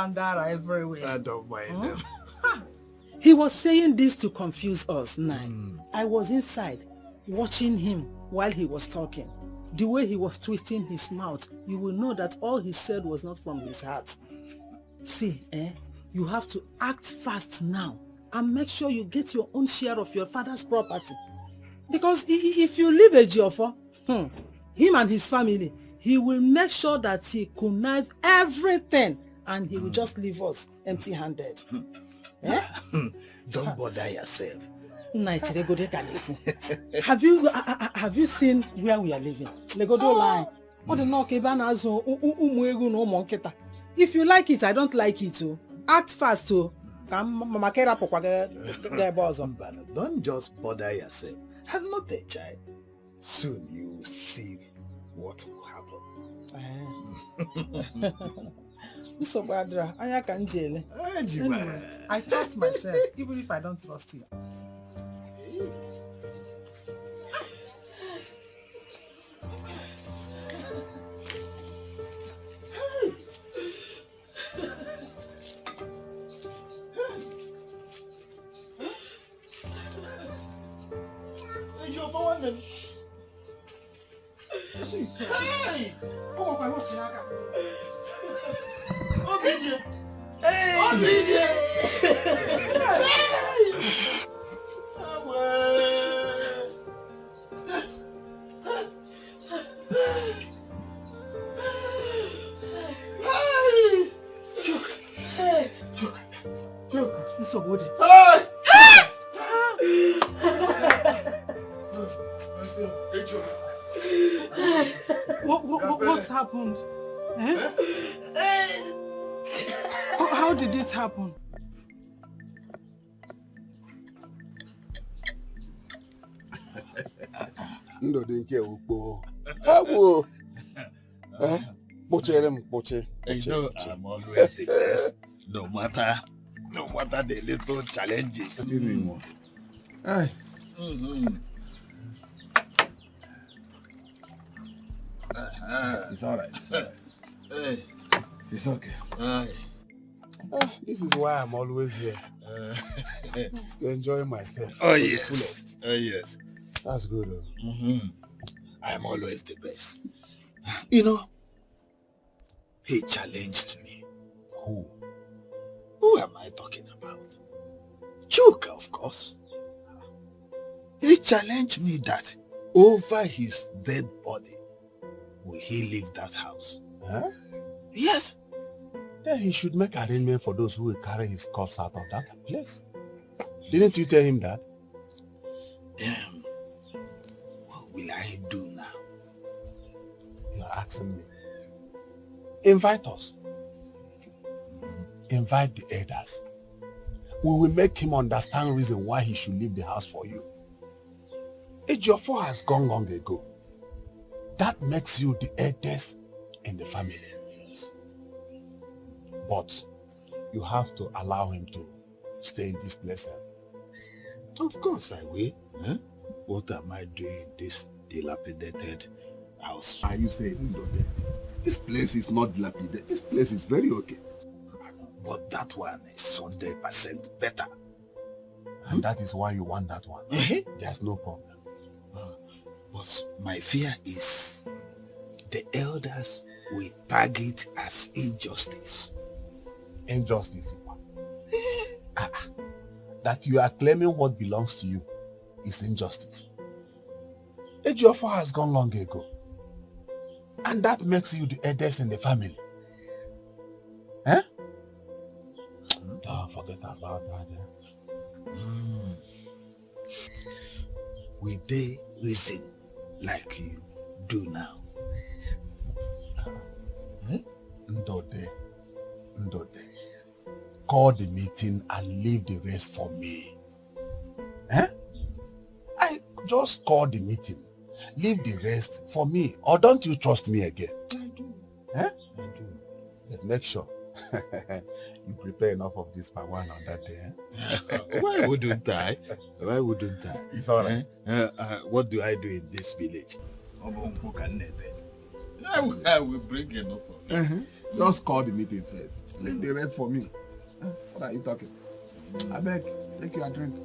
Ndara everywhere. I don't mind them. He was saying this to confuse us, I was inside watching him while he was talking. The way he was twisting his mouth, you will know that all he said was not from his heart. See, you have to act fast now and make sure you get your own share of your father's property. Because if you leave a Ejiofor, him and his family, he will make sure that he connive everything and he will just leave us empty-handed. Don't bother yourself. Have you seen where we are living? If you like it, I don't like it too. Act fast too. Don't just bother yourself. I'm not a child. Soon you will see what will happen. Anyway, I trust myself, even if I don't trust you. Hey! What's happened? How did it happen? Ndo dinke ukpo. Awo. You know, I'm always the best, no matter the little challenges. Aye. It's all right. Hey. It's okay. Aye. This is why I'm always here. To enjoy myself. Oh yes. Oh yes. That's good. I'm always the best. You know, he challenged me. Who? Who am I talking about? Chuka, of course. He challenged me that over his dead body, will he leave that house? Huh? Yes. Then he should make arrangement for those who will carry his corpse out of that place. Didn't you tell him that? What will I do now? You're asking me. Invite us. Invite the elders. We will make him understand reason why he should leave the house for you. Ejiofor has gone long ago. That makes you the eldest in the family. But you have to allow him to stay in this place. Of course I will. Huh? What am I doing in this dilapidated house? Are you saying, this place is not dilapidated. This place is very okay. But that one is 100% better. And that is why you want that one. There's no problem. But my fear is the elders will tag it as injustice. Injustice? That you are claiming what belongs to you is injustice. Ejiofor has gone long ago. And that makes you the eldest in the family. Eh? Don't forget about that. Will they reason like you do now? Ndode. Call the meeting and leave the rest for me. I just call the meeting. Leave the rest for me. Or don't you trust me again? I do. I do. But make sure you prepare enough of this for one on that day. Why wouldn't I? Why wouldn't I? It's all right. What do I do in this village? I will bring enough of it. Just call the meeting first. Leave the rest for me. What are you talking? I beg, take your drink.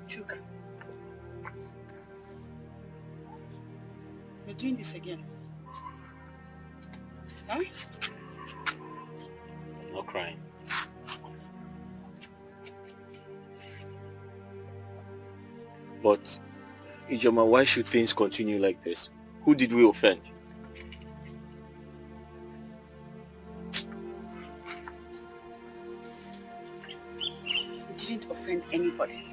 Chuka, you're doing this again. Huh? I'm not crying. But, Ijoma, why should things continue like this? Who did we offend? You didn't offend anybody.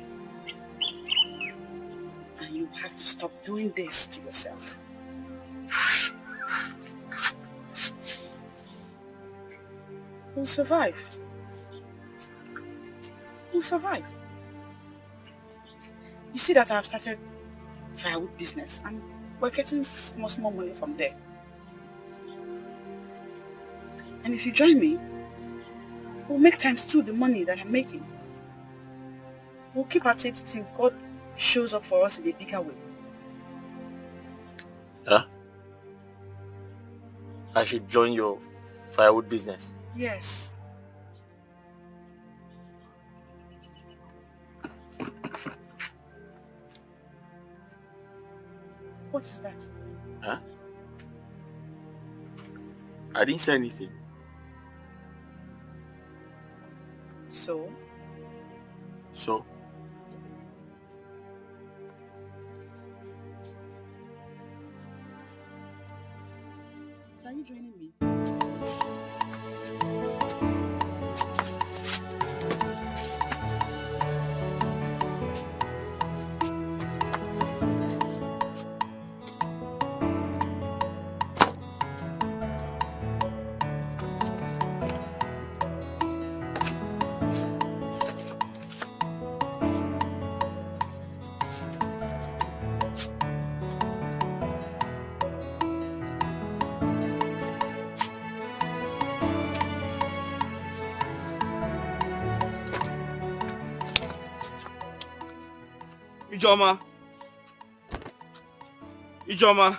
And you have to stop doing this to yourself. We'll survive. We'll survive. You see that I've started firewood business and we're getting small money from there. And if you join me, we'll make times 2 the money that I'm making. We'll keep at it till God shows up for us in a bigger way. Huh? I should join your firewood business? Yes. What is that? Huh? I didn't say anything. So? So? So are you joining me? Ijoma.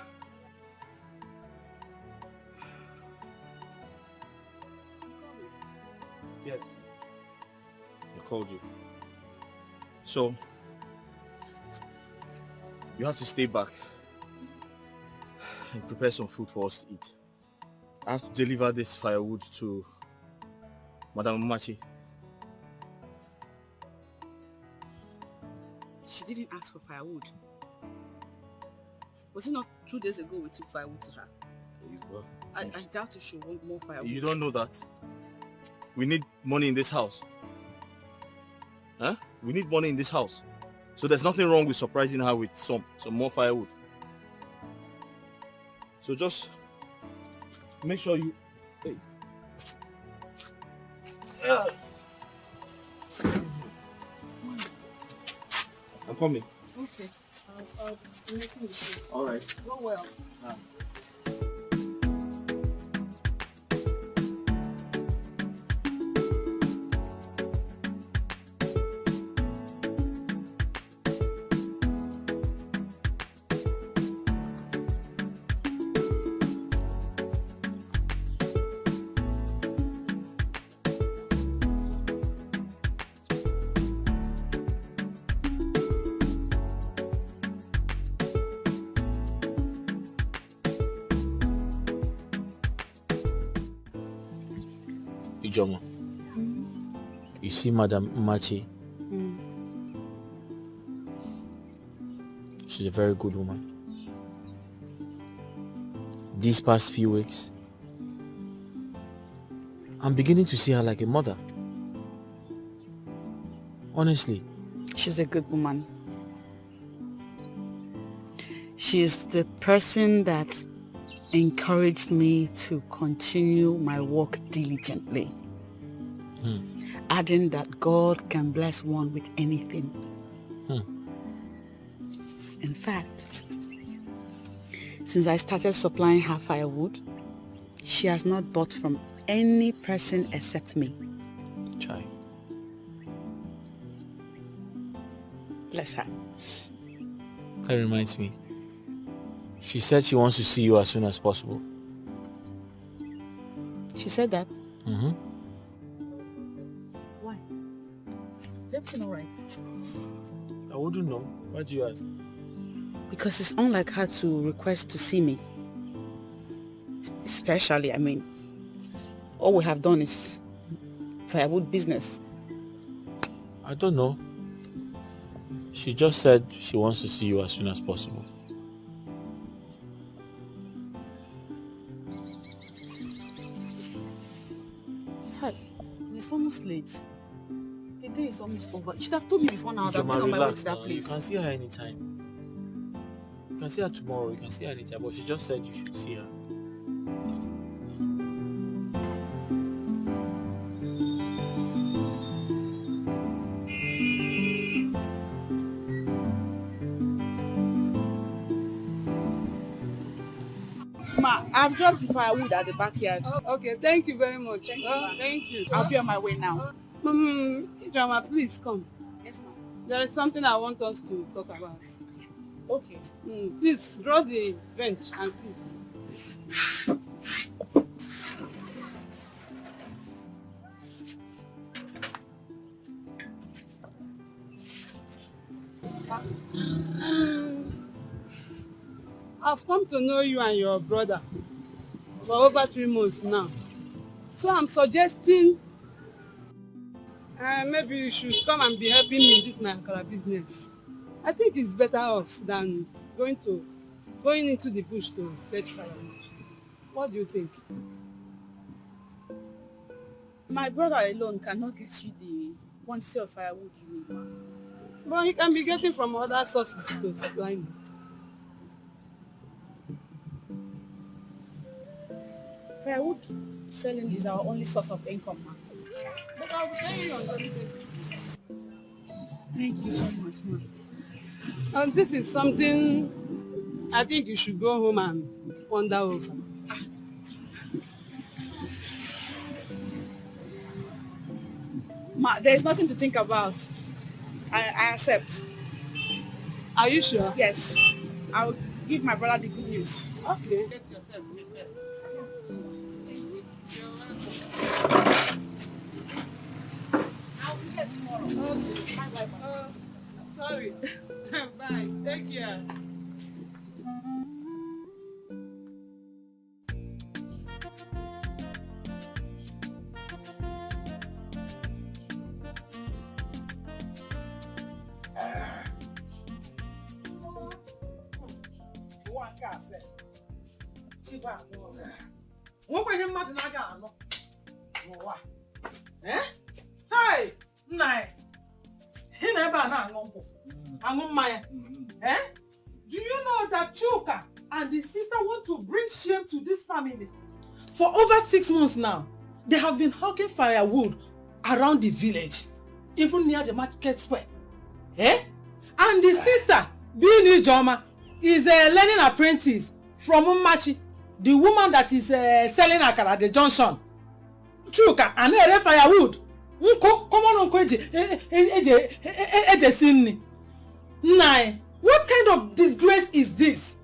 Yes. I called you. So, you have to stay back and prepare some food for us to eat. I have to deliver this firewood to Madam Machi. She didn't ask for firewood. Was it not 2 days ago we took firewood to her? I doubt if she want more firewood. You don't know that. We need money in this house. Huh? We need money in this house. So there's nothing wrong with surprising her with some more firewood. So just make sure you... Hey. I'm coming. Okay. I'll be making the food. All right. Go well. Ijeoma, you see Madam Machi? She's a very good woman. These past few weeks, I'm beginning to see her like a mother. Honestly. She's a good woman. She's the person that encouraged me to continue my work diligently. Adding that God can bless one with anything. In fact, since I started supplying her firewood, she has not bought from any person except me. Chai. Bless her. That reminds me. She said she wants to see you as soon as possible. She said that? Why? Is everything alright? I wouldn't know. Why do you ask? Because it's unlike her to request to see me. Especially, I mean, all we have done is firewood business. I don't know. She just said she wants to see you as soon as possible. Hi, it's almost late. The day is almost over. You should have told me before now that I'm Ijeoma, on my way relax to that now. place. You can see her anytime. You can see her tomorrow, you can see her anytime, but she just said you should see her. Ma, I've dropped the firewood at the backyard. Okay, thank you very much. Thank you. I'll be on my way now. Ijeoma, please come. Yes, ma'am. There is something I want us to talk about. Okay. Please draw the bench and sit. I've come to know you and your brother for over 3 months now. So I'm suggesting maybe you should come and be helping me in this my Akara business. I think it's better off than going into the bush to fetch firewood. What do you think? My brother alone cannot get you the quantity of firewood you need, ma. But he can be getting from other sources to supply me. Firewood selling is our only source of income, ma. But I'll be paying you on everything. Thank you so much, ma. And this is something I think you should go home and ponder over. Ma, there's nothing to think about. I accept. Are you sure? Yes. I'll give my brother the good news. Okay. Get yourself prepared. I'll be here tomorrow. Okay. Bye. Sorry. Bye. Take care. Nwoke ihe mmadụ na-aga anọ n'ụwa. Hai, nna ị na ebe a na-aṅụ nkwụ. Angumaya. Eh? Do you know that Chuka and the sister want to bring shame to this family? For over 6 months now, they have been hawking firewood around the village, even near the market square. Eh? And the sister, Ini Edo, is a learning apprentice from Umachi, the woman that is selling akara at the junction. Chuka and ere firewood. Nko, come on, Nko eje sinni. Nai, what kind of disgrace is this?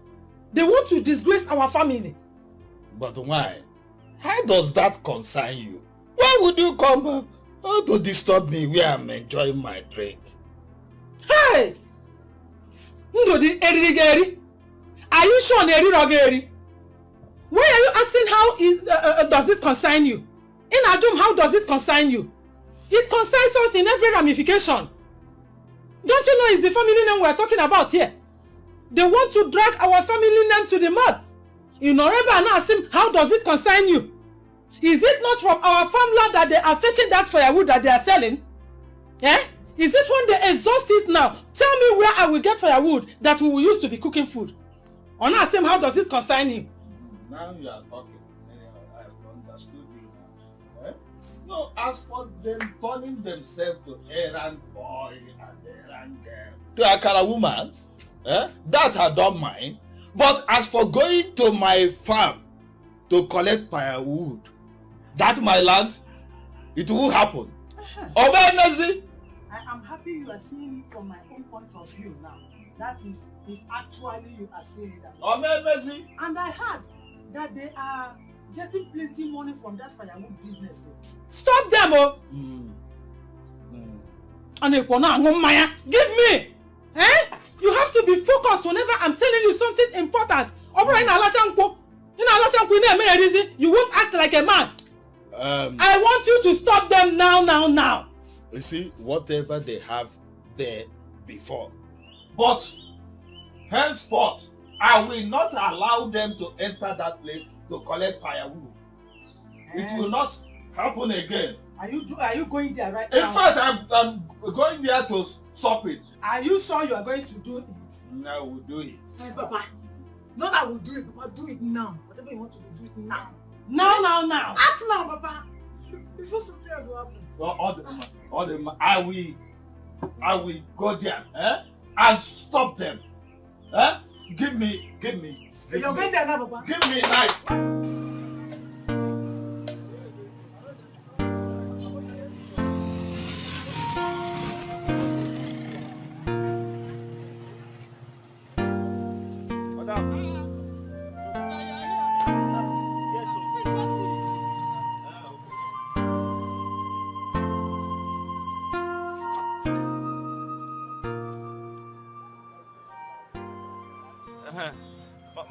They want to disgrace our family. But why? How does that concern you? Why would you come to disturb me where I'm enjoying my drink? Hey! Ndodi erigeri. Are you sure nerirogeri? Why are you asking how does it concern you? In Ajum, how does it concern you? It concerns us in every ramification. Don't you know it's the family name we're talking about here? They want to drag our family name to the mud. In Oreba and ask him, how does it concern you? Is it not from our farmland that they are fetching that firewood that they are selling? Eh? Is this when they exhaust it now? Tell me where I will get firewood that we will use to be cooking food. On ask him, how does it concern you? Now you are talking. I have understood you now. Eh? No, as for them turning themselves to errand boy and errand girl, to Akara woman, that I don't mind. But as for going to my farm to collect firewood, that's my land, it will happen. Obey, I am happy you are seeing it from my own point of view now. That is, if actually you are seeing it that way. And I heard that they are getting plenty money from that firewood business. Stop them, oh! Give me! Eh? You have to be focused whenever I'm telling you something important. You won't act like a man. I want you to stop them now. You see, whatever they have there before. But henceforth, I will not allow them to enter that place to collect firewood. It will not happen again. Are you going there right now? In fact, I'm going there to stop it. Are you sure you are going to do it? No, we'll do it. Hey, Papa. Not that we'll do it, Papa. Do it now. Whatever you want to do it now. Now. Act now, Papa. Before something else will happen. Well, I will go there, and stop them. Give me. You're going there now, Papa. Give me a knife.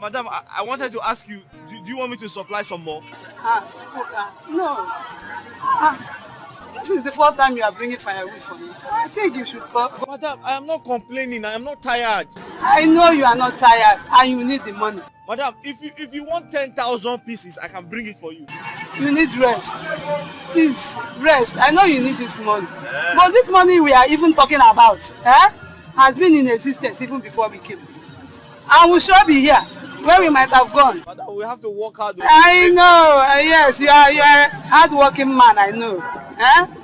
Madam, I wanted to ask you, do you want me to supply some more? No. This is the fourth time you are bringing firewood for me. I think you should come. Madam, I am not complaining. I am not tired. I know you are not tired and you need the money. Madam, if you want 10,000 pieces, I can bring it for you. You need rest. Please, rest. I know you need this money. But this money we are even talking about has been in existence even before we came. And we shall be here where we might have gone. Madam, we have to work hard. I know. Yes, you are a hard-working man, I know.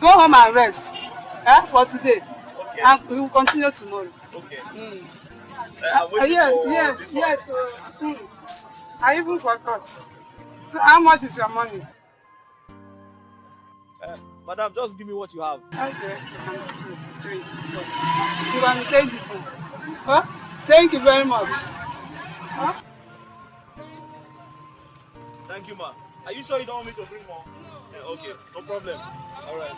Go home and rest for today. Okay. And we will continue tomorrow. Okay. Yes. I even forgot. So how much is your money? Madam, just give me what you have. Okay. You want to take this one? Huh? Thank you very much. Huh? Thank you, ma. Are you sure you don't want me to bring more? Yeah, okay, no problem. All right.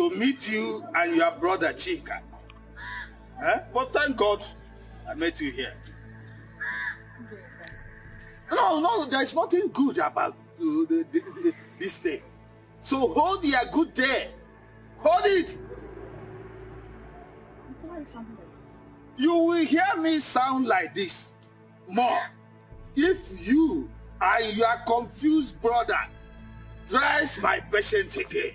to meet you and your brother Chika. But thank God I met you here. No, there's nothing good about this day. So hold your good day. Hold it. You will hear me sound like this more if you and your confused brother tries my patience again.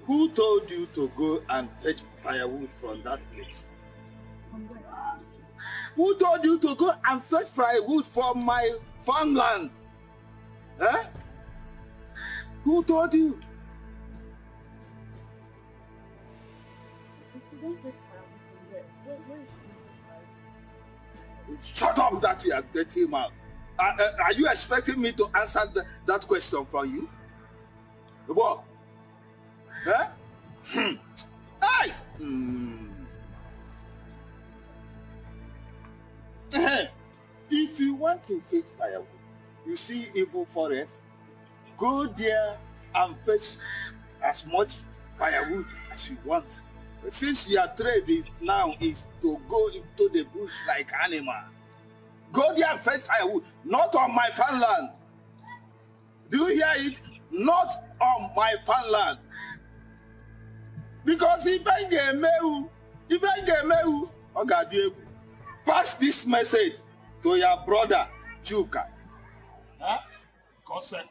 Who told you to go and fetch firewood from that place? Who told you to go and fetch firewood from my farmland? Who told you? Shut up that you are getting out. Are you expecting me to answer that question for you? What? Hey! If you want to fetch firewood, you see evil forest, go there and fetch as much firewood as you want. But since your trade now is to go into the bush like animal, go there and fetch firewood, not on my farmland. Do you hear it? Not on my farmland. Because if I get me, pass this message to your brother Chuka. Consent.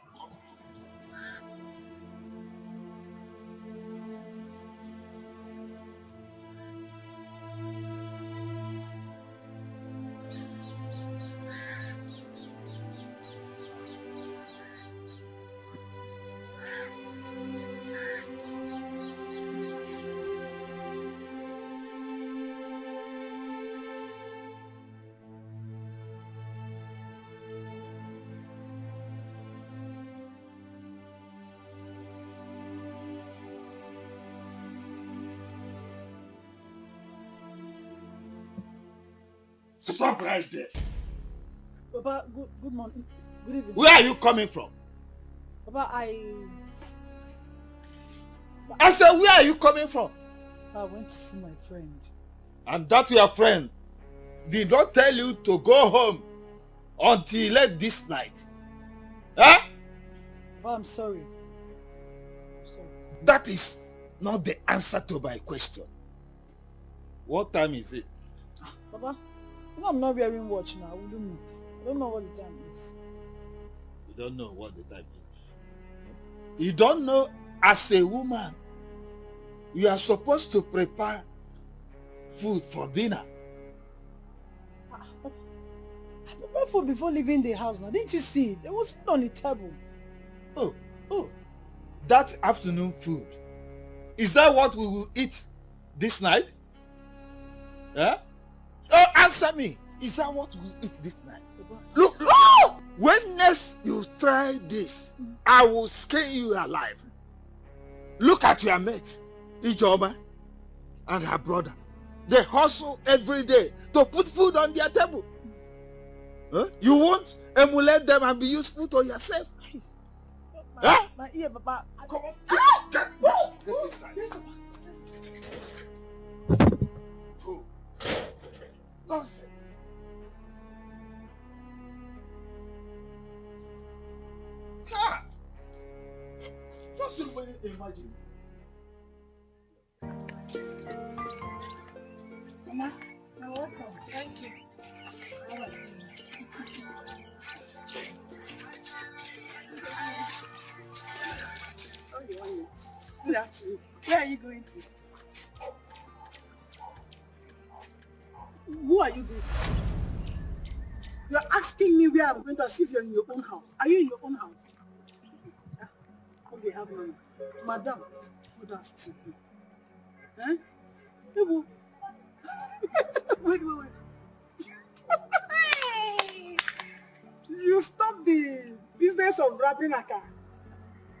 Stop right there. Papa, good morning. Good evening. Where are you coming from? Papa, I said, where are you coming from? I went to see my friend. And that your friend did not tell you to go home until late this night. Huh? Oh, I'm sorry. That is not the answer to my question. What time is it? Papa, you know I'm not wearing watch now. I wouldn't know. I don't know what the time is. You don't know what the time is. You don't know, as a woman, you are supposed to prepare food for dinner. I prepared food before leaving the house now. Didn't you see it? There was food on the table. Oh. That afternoon food. Is that what we will eat this night? Huh? Oh, answer me. Is that what we eat this night? Look, when next you try this, I will scare you alive. Look at your mate, Ijoma, and her brother. They hustle every day to put food on their table. Huh? You won't emulate them and be useful to yourself? My ear, Papa. Come on. Get inside. Fool. Nonsense. Just imagine. Mama, you're welcome. Thank you. Good afternoon. Where are you going to? Who are you going to? You're asking me where I'm going to, as if you're in your own house. Are you in your own house? Okay, have money. Madam, good afternoon. Huh? Wait. You stop the business of wrapping a car.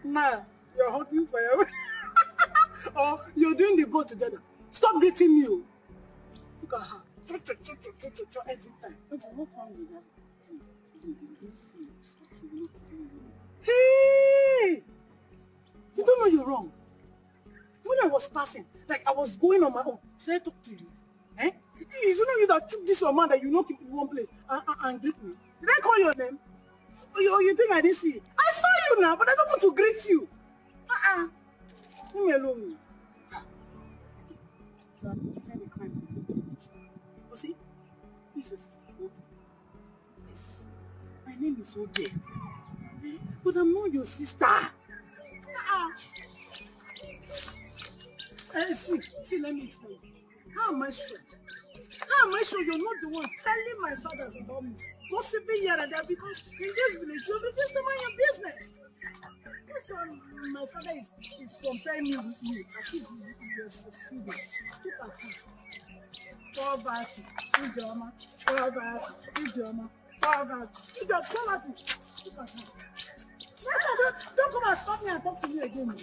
Now, you're hugging forever. Or you're doing the both together. Stop greeting me. Look at her. Every time. Okay, what's wrong with that? Hey! You don't know you're wrong. When I was passing, like I was going on my own, should I talk to you? Eh? Is it not you that took this your man that you know keep in one place and greet me? Did I call your name? You think I didn't see? I saw you now, but I don't want to greet you. Leave me alone. So I'm going to tell the crime. You see? This is yes. My name is Oge. But I'm not your sister. See, let me explain. How am I sure? How am I sure you're not the one telling my fathers about me? Gossiping here and there because in this village you refuse to mind your business. That's why my father is comparing me with you as if you're succeeding. Look at you. Poverty, Ijoma, poverty, Ijoma, poverty, Ijoma, poverty. Look at you. Don't come and stop me and talk to me again.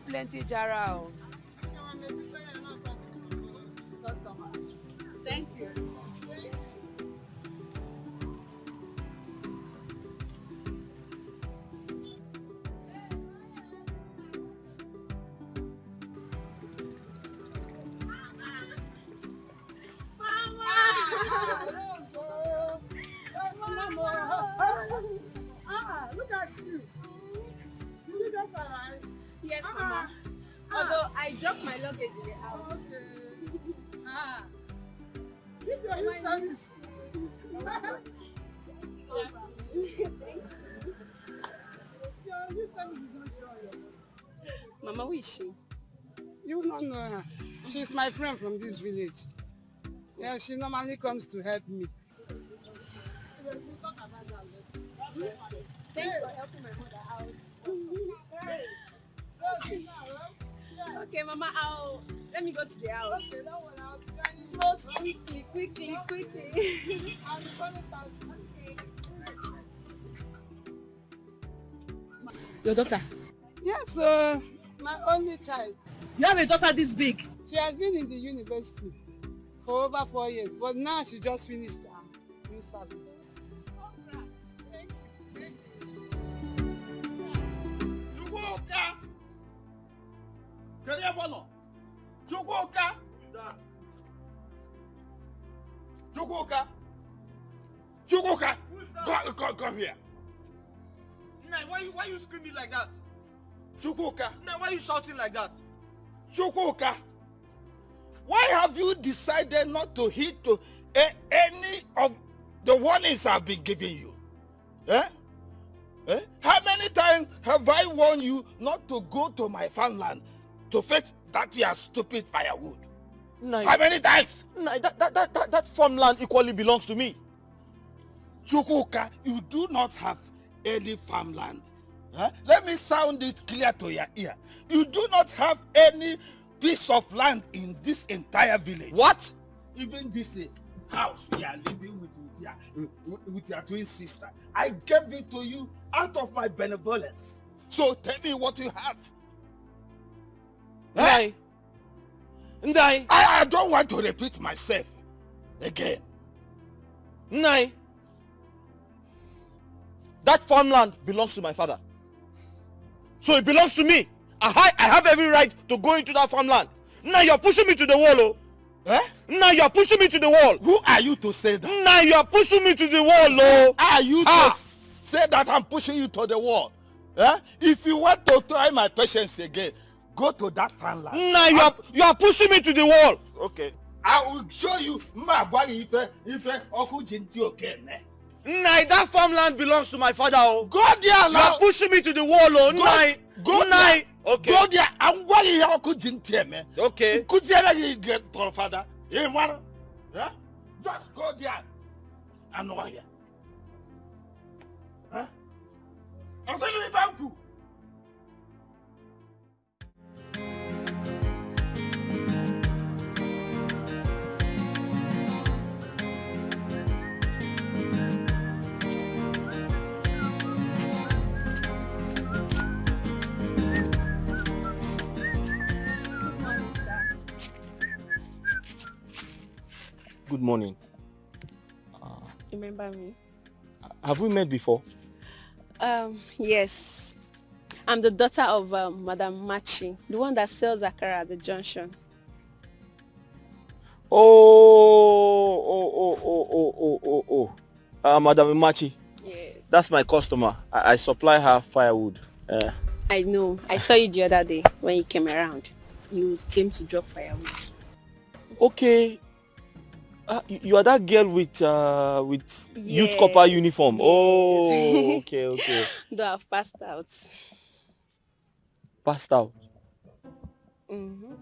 Plenty jara. Thank you. Look at you. You just arrived. Yes, Mama. Although I dropped my luggage in the house. Okay. This is your service. Mama, who is she? You don't know her. She's my friend from this village. Yeah, she normally comes to help me. Thanks for helping my mother out. Okay, Mama, let me go to the house. Okay, don't worry, I'll be joining you. Close quickly. I'll be coming fast. Your daughter? Yes, my only child. You have a daughter this big? She has been in the university for over 4 years, but now she just finished her new service. Chukwuka, come here. Nah, why you screaming like that? Chukwuka. Nah, why you shouting like that? Chukwuka, why have you decided not to heed to any of the warnings I've been giving you? How many times have I warned you not to go to my farmland to fetch that your stupid firewood? Nah, how many times? Nah, that farmland equally belongs to me. Chukwuka, you do not have any farmland. Let me sound it clear to your ear. You do not have any piece of land in this entire village. What? Even this house we are living with your twin sister, I gave it to you out of my benevolence. So tell me what you have. Ndai. I don't want to repeat myself again. Nai. That farmland belongs to my father. So it belongs to me. I have every right to go into that farmland. Now you're pushing me to the wall, Now you're pushing me to the wall. Who are you to say that? Now you're pushing me to the wall, Are you to say that I'm pushing you to the wall? If you want to try my patience again, go to that farmland. Nah, you are pushing me to the wall. Okay. I will show you if Oku Jinti okay, man. Nah, that farmland belongs to my father. Oh. Go there, you are pushing me to the wall. Oh, go there. Okay. Go there. I'm going to Oku Jinti, man. Okay. Could you get to father? Yeah? Just go there. I know here. Huh? I'm going to be back. Good morning. Remember me? Have we met before? Yes. I'm the daughter of Madam Machi, the one that sells akara at the junction. Madam Machi. Yes. That's my customer. I supply her firewood. I know. I saw you the other day when you came around. You came to drop firewood. Okay. You are that girl with yes. youth copper uniform. Yes. Oh, okay. Though I've passed out. Passed out? Mm-hmm.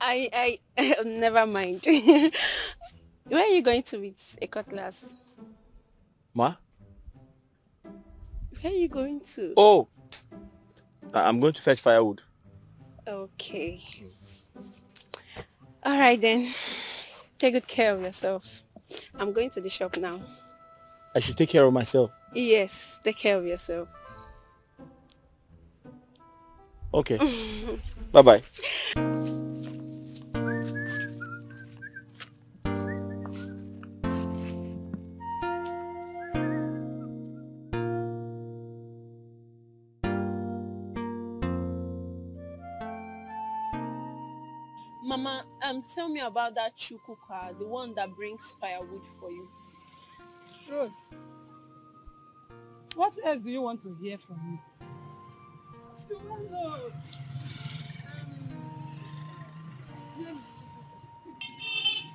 I never mind. Where are you going to with a cutlass? Ma? Where are you going to? Oh, I'm going to fetch firewood. Okay. All right then. Take good care of yourself. I'm going to the shop now. I should take care of myself. Yes, take care of yourself. Okay. Bye-bye. Mama, tell me about that chukuka, the one that brings firewood for you. Rose, what else do you want to hear from me?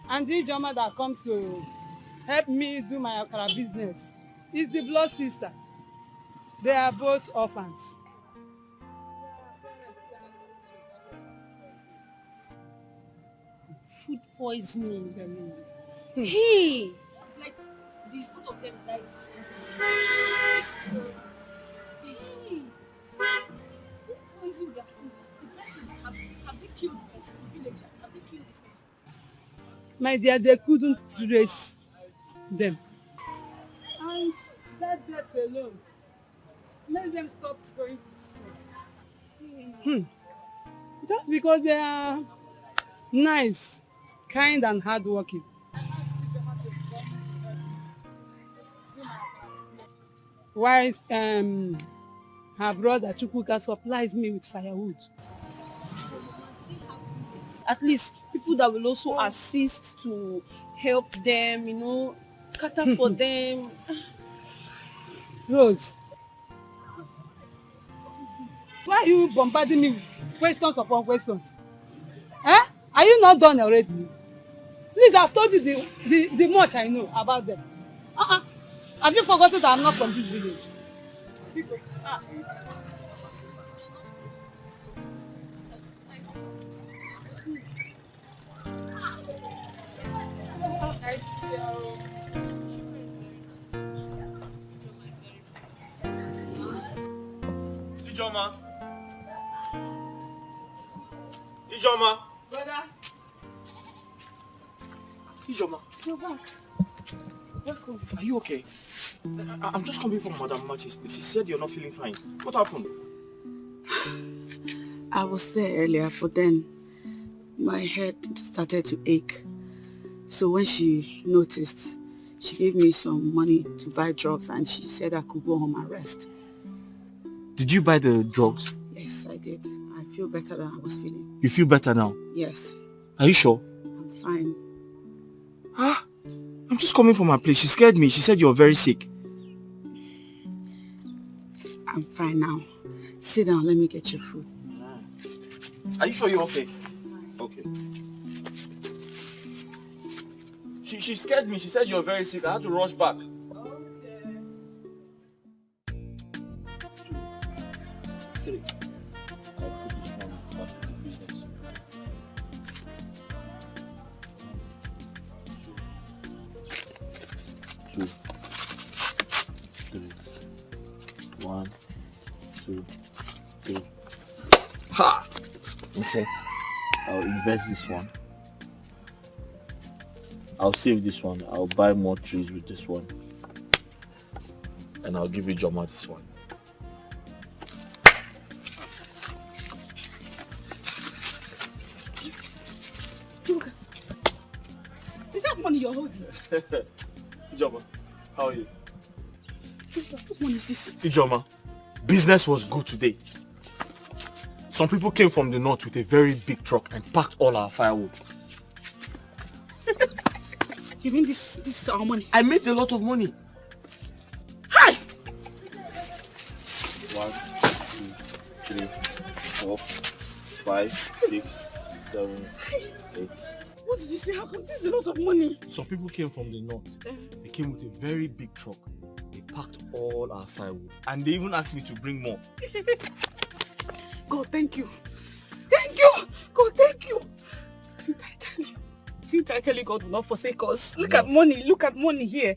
And the Joma that comes to help me do my akara business is the blood sister. They are both orphans. Food poisoning. Hey! Like, the both of them died. Hey! Who poisoned their food? The person, have they killed the person? The villagers, have they killed the person? My dear, they couldn't trace them. And that death alone made them stop going to school. Just because they are nice, kind and hardworking. Whilst her brother Chukwuka supplies me with firewood. At least people that will also assist to help them, cater for them. Rose, why are you bombarding me with questions upon questions? Eh? Are you not done already? Please, I've told you the much I know about them. Have you forgotten that I'm not from this village? Ijoma. Brother. Ijoma. You're back. Welcome. Are you okay? I'm just coming from Madam Machi's place. She said you're not feeling fine. What happened? I was there earlier, but then my head started to ache. So when she noticed, she gave me some money to buy drugs and she said I could go home and rest. Did you buy the drugs? Yes, I did. I feel better than I was feeling. You feel better now? Yes. Are you sure? I'm fine. Huh? I'm just coming from her place. She scared me. She said you're very sick. I'm fine now. Sit down, let me get your food. Are you sure you're okay? Okay. She scared me. She said you're very sick. I had to rush back. Three. I'll put this one back to the business. 2, 3. 1, 2, 3. Ha! Okay. I'll invest this one. I'll save this one. I'll buy more trees with this one. And I'll give you Joma this one. Joker, is that money you're holding? Ijoma, how are you? What money is this? Ijoma, business was good today. Some people came from the north with a very big truck and packed all our firewood. You mean this is our money? I made a lot of money. Hi! 1, 2, 3, 4, 5, 6, 7, 8. What did you say happened? This is a lot of money. Some people came from the north. They came with a very big truck. They packed all our firewood. And they even asked me to bring more. God, thank you. Thank you! God, thank you! Didn't I tell you God will not forsake us? Look at money here.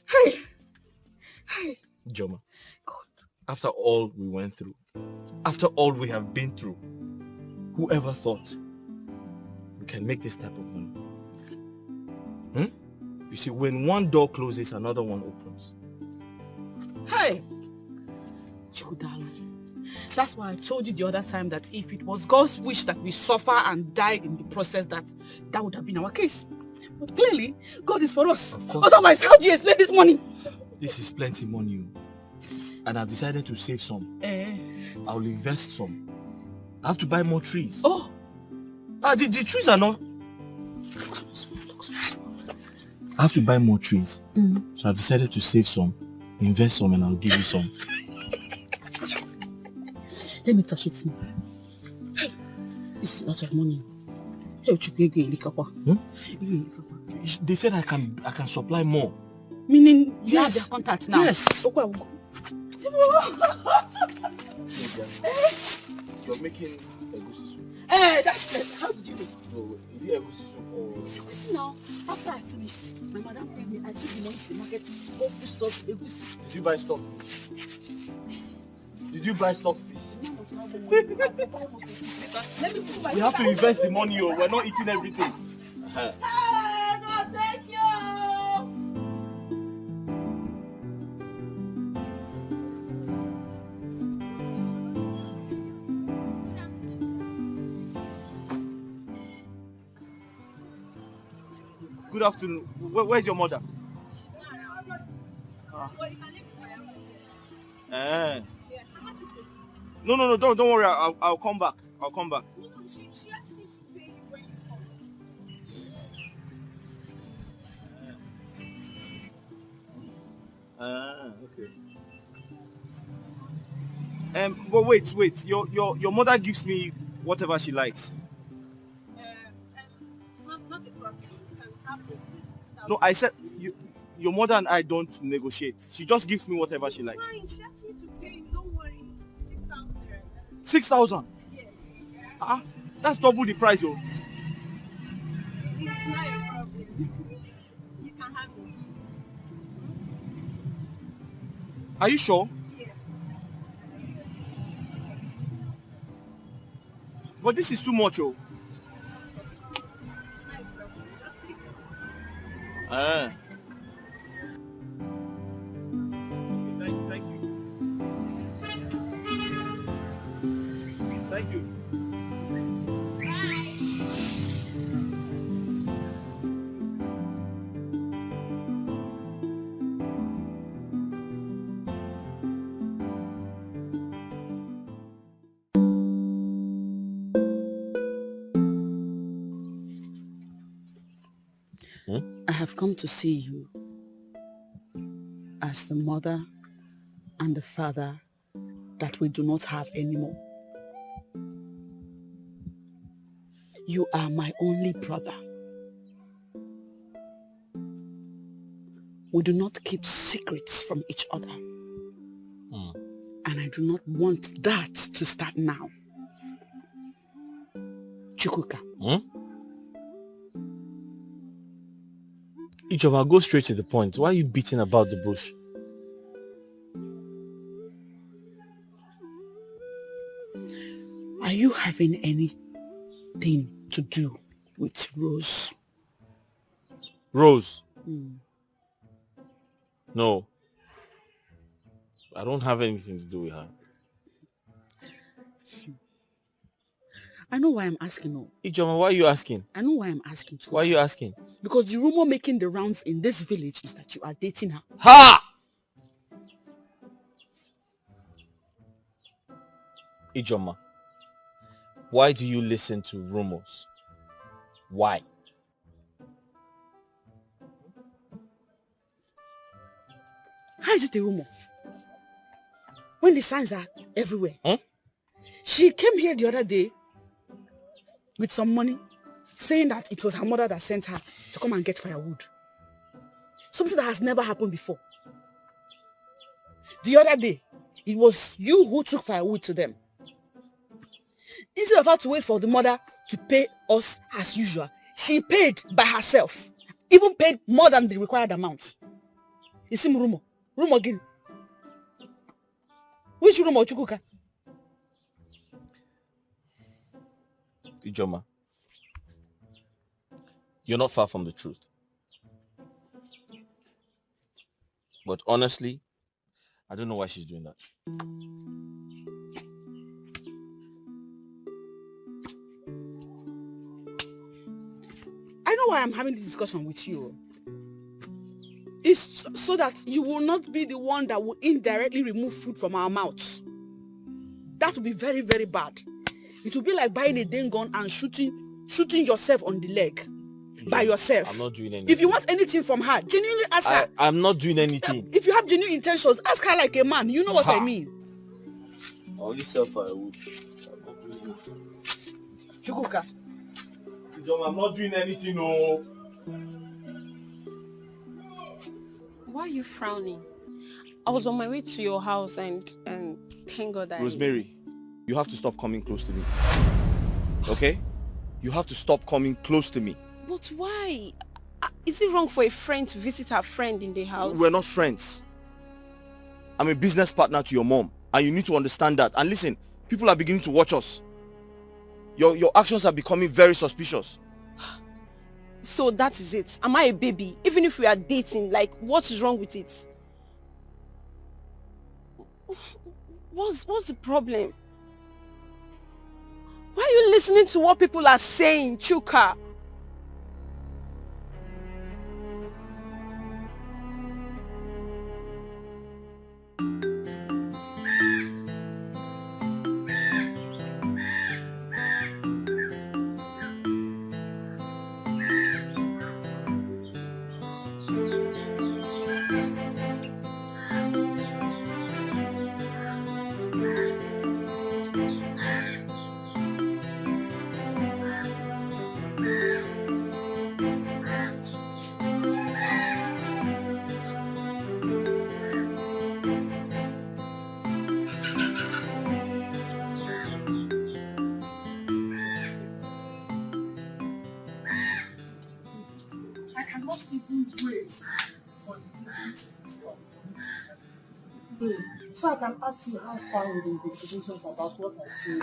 Hey! Hey! Joma, after all we went through, after all we have been through, whoever thought we can make this type of money? You see, when one door closes, another one opens. Hey! Chikudalo. That's why I told you the other time that if it was God's wish that we suffer and die in the process, that would have been our case. But clearly, God is for us. Of course. Otherwise, how do you explain this money? This is plenty money. And I've decided to save some. I'll invest some. I have to buy more trees. Oh! The trees are not... I have to buy more trees. So I've decided to save some, invest some, and I'll give you some. Let me touch it small. Hey, this is a lot of money. Hey, They said I can supply more. Meaning you have their contacts now? Yes. Okay, I will go. You're making egusi soup. Hey, that's it. How did you know? No, is it egusi soup or... It's egusi now. After I finish, my madam paid me. I took the money to the market, go fish stock, egusi. Did you buy stock? Did you buy stock fish? We have to invest the money, or we're not eating everything. Hey, God, thank you! Good afternoon. Where's your mother? No, don't worry. I'll come back. I'll come back. No, she asked me to pay you when you come. Okay. But wait. Your mother gives me whatever she likes. Not the problem. You can have the 6,000. No, I said your mother and I don't negotiate. She just gives me whatever she likes. Fine, she asked me to pay you. Don't worry. 6,000. 6,000? Yes. That's double the price, though. It's not your problem. You can have it. Are you sure? Yes. But this is too much, oh. It's not your problem. Just leave it. Thank you. Thank you. I have come to see you as the mother and the father that we do not have anymore. You are my only brother. We do not keep secrets from each other. And I do not want that to start now. Chukwuka. Ijoma, go straight to the point. Why are you beating about the bush? Are you having anything to do with Rose? Rose? No. I don't have anything to do with her. I know why I'm asking. No. Ijoma, why are you asking? I know why I'm asking too. Why are you asking? Because the rumor making the rounds in this village is that you are dating her. Ha! Ijoma, why do you listen to rumors? Why? How is it a rumor? When the signs are everywhere. Huh? She came here the other day with some money, saying that it was her mother that sent her to come and get firewood. Something that has never happened before. The other day, it was you who took firewood to them. Instead of her to wait for the mother to pay us as usual, she paid by herself. Even paid more than the required amount. You see rumor. Rumor again. Which rumor, Chukwuka? Ijoma, you're not far from the truth. But honestly, I don't know why she's doing that. I know why I'm having this discussion with you. It's so that you will not be the one that will indirectly remove food from our mouths. That would be very, very bad. It will be like buying a dang gun and shooting yourself on the leg by yourself. I'm not doing anything. If you want anything from her, genuinely ask her. I'm not doing anything. If you have genuine intentions, ask her like a man. You know what I mean. I only sell firewood. I'm not doing anything. Chukwuka. Ijoma, I'm not doing anything, no. Why are you frowning? I was on my way to your house and thank God I... Rosemary, you have to stop coming close to me. Okay? You have to stop coming close to me. But why? Is it wrong for a friend to visit her friend in the house? We're not friends. I'm a business partner to your mom, and you need to understand that. And listen, people are beginning to watch us. Your actions are becoming very suspicious. So that is it. Am I a baby? Even if we are dating, like, what is wrong with it? What's the problem? Why are you listening to what people are saying, Chuka? So I can ask you how far with the investigations about what I told you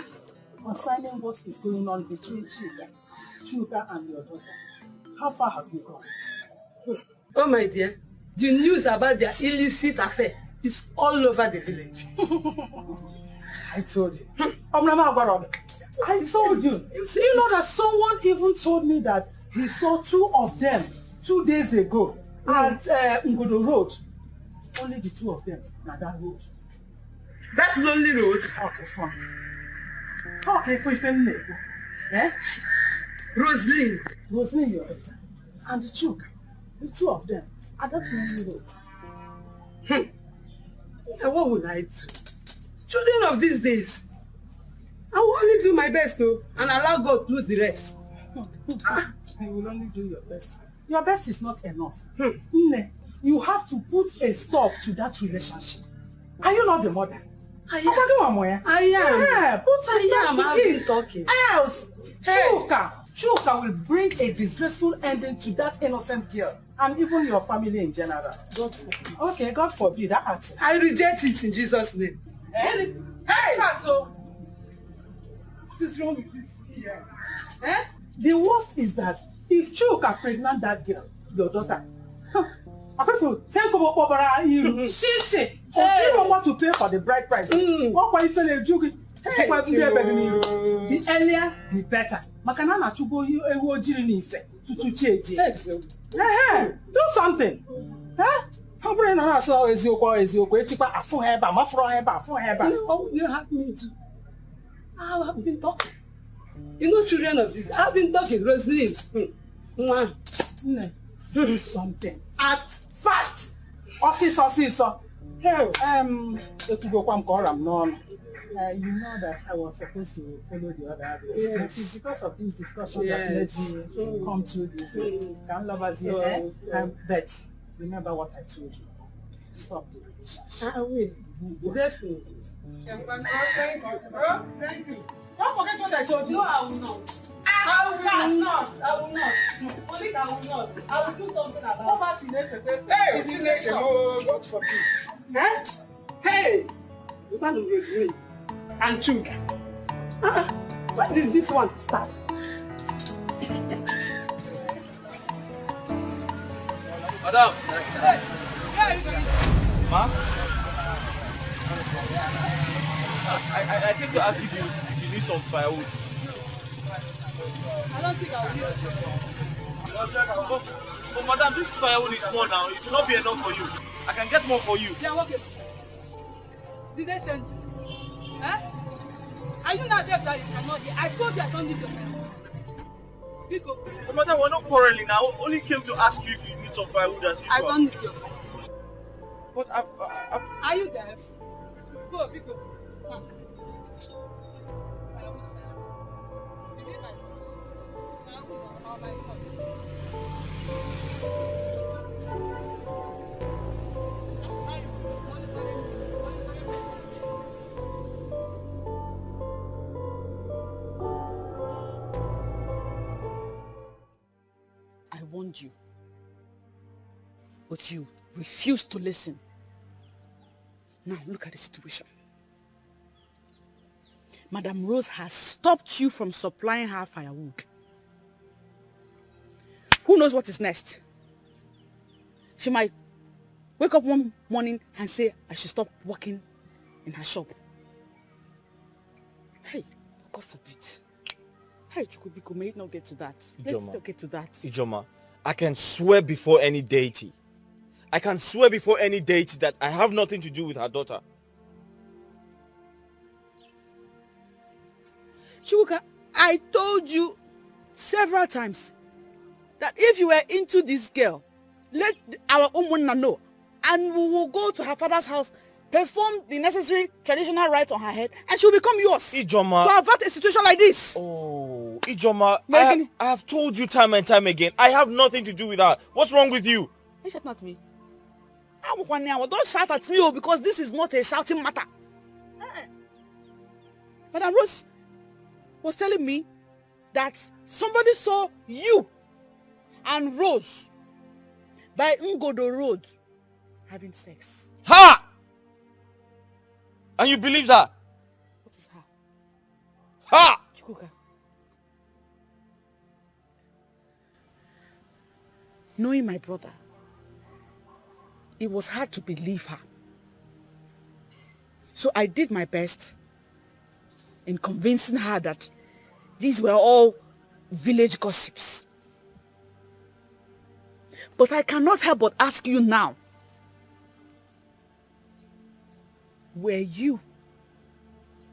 concerning what is going on between Chuka and your daughter. How far have you gone? Oh my dear, the news about their illicit affair is all over the village. I told you. I told you. You know that someone even told me that he saw two of them 2 days ago at Ngodo Road. Only the two of them na that road. That lonely road? Okay, fine. Okay, for you, eh? Rosaline, your daughter. And the Chuka, the two of them at that lonely road. Now what would I do? Children of these days. I will only do my best and allow God to do the rest. I will only do your best. Your best is not enough. Nne, you have to put a stop to that relationship. Are you not the mother? I am. Yeah, put a stop to I've it. been talking. Else, Chuka will bring a disgraceful ending to that innocent girl and even your family in general. God forbid. Okay, God forbid that. I reject it in Jesus' name. Hey! So, what is wrong with this here? The worst is that if Chuka pregnant that girl, your daughter, I will tell you about you. She. You don't want to pay for the bride price. What can you say? The earlier, the better. Makana na chugo you ewo jiri ni ife tutu cheji. Do something. How bring na so eziokwu echikwa afu heba mafro heba. You have me to. I have been talking. You know, children of this. I've been talking, Rosaline. Do something. Act fast. Officer. Hey, you know that I was supposed to follow the other way. Yes. It's because of this discussion that made me come through this. Can lovers here? But remember what I told you. Stop the relationship. I will. Definitely. Thank you. Don't forget what I told you. No, I will not. I will not. Only I will not. I will do something about it. Hey, God forbid. Hey! You can't raise me. And Chuka. When did this one start? Madam! Hey! Where are you going? Ma? I came to ask if you need some firewood. I don't think I will need it. But madam, this firewood is small now. It will not be enough for you. I can get more for you. They are working. Did they send you? Are you not deaf that you cannot hear? I told you I don't need your firewood for now. Because But madam, we're not quarreling now. I only came to ask you if you need some firewood as usual. I don't need your firewood. But Are you deaf? Go, Pico. Come. Is it my fault? Or my fault? I warned you, but you refused to listen. Now look at the situation. Madam Rose has stopped you from supplying her firewood. Who knows what is next? She might wake up one morning and say I should stop working in her shop. Hey, God forbid. Hey, Chukubiko, may it not get to that. Let's not get to that. Ijoma, I can swear before any deity. I can swear before any deity that I have nothing to do with her daughter. Chuka, I told you several times that if you were into this girl, let our Umunna know and we will go to her father's house, perform the necessary traditional rites on her head, and she will become yours. Ijoma. To avert a situation like this. Oh, Ijoma, I have told you time and time again, I have nothing to do with her. What's wrong with you? Don't shout at me. Don't shout at me because this is not a shouting matter. Madam Rose was telling me that somebody saw you and Rose by Ngodo Road having sex. Ha! And you believe that? What is her? Ha! Chukuka. Knowing my brother, it was hard to believe her. So I did my best in convincing her that these were all village gossips. But I cannot help but ask you now, were you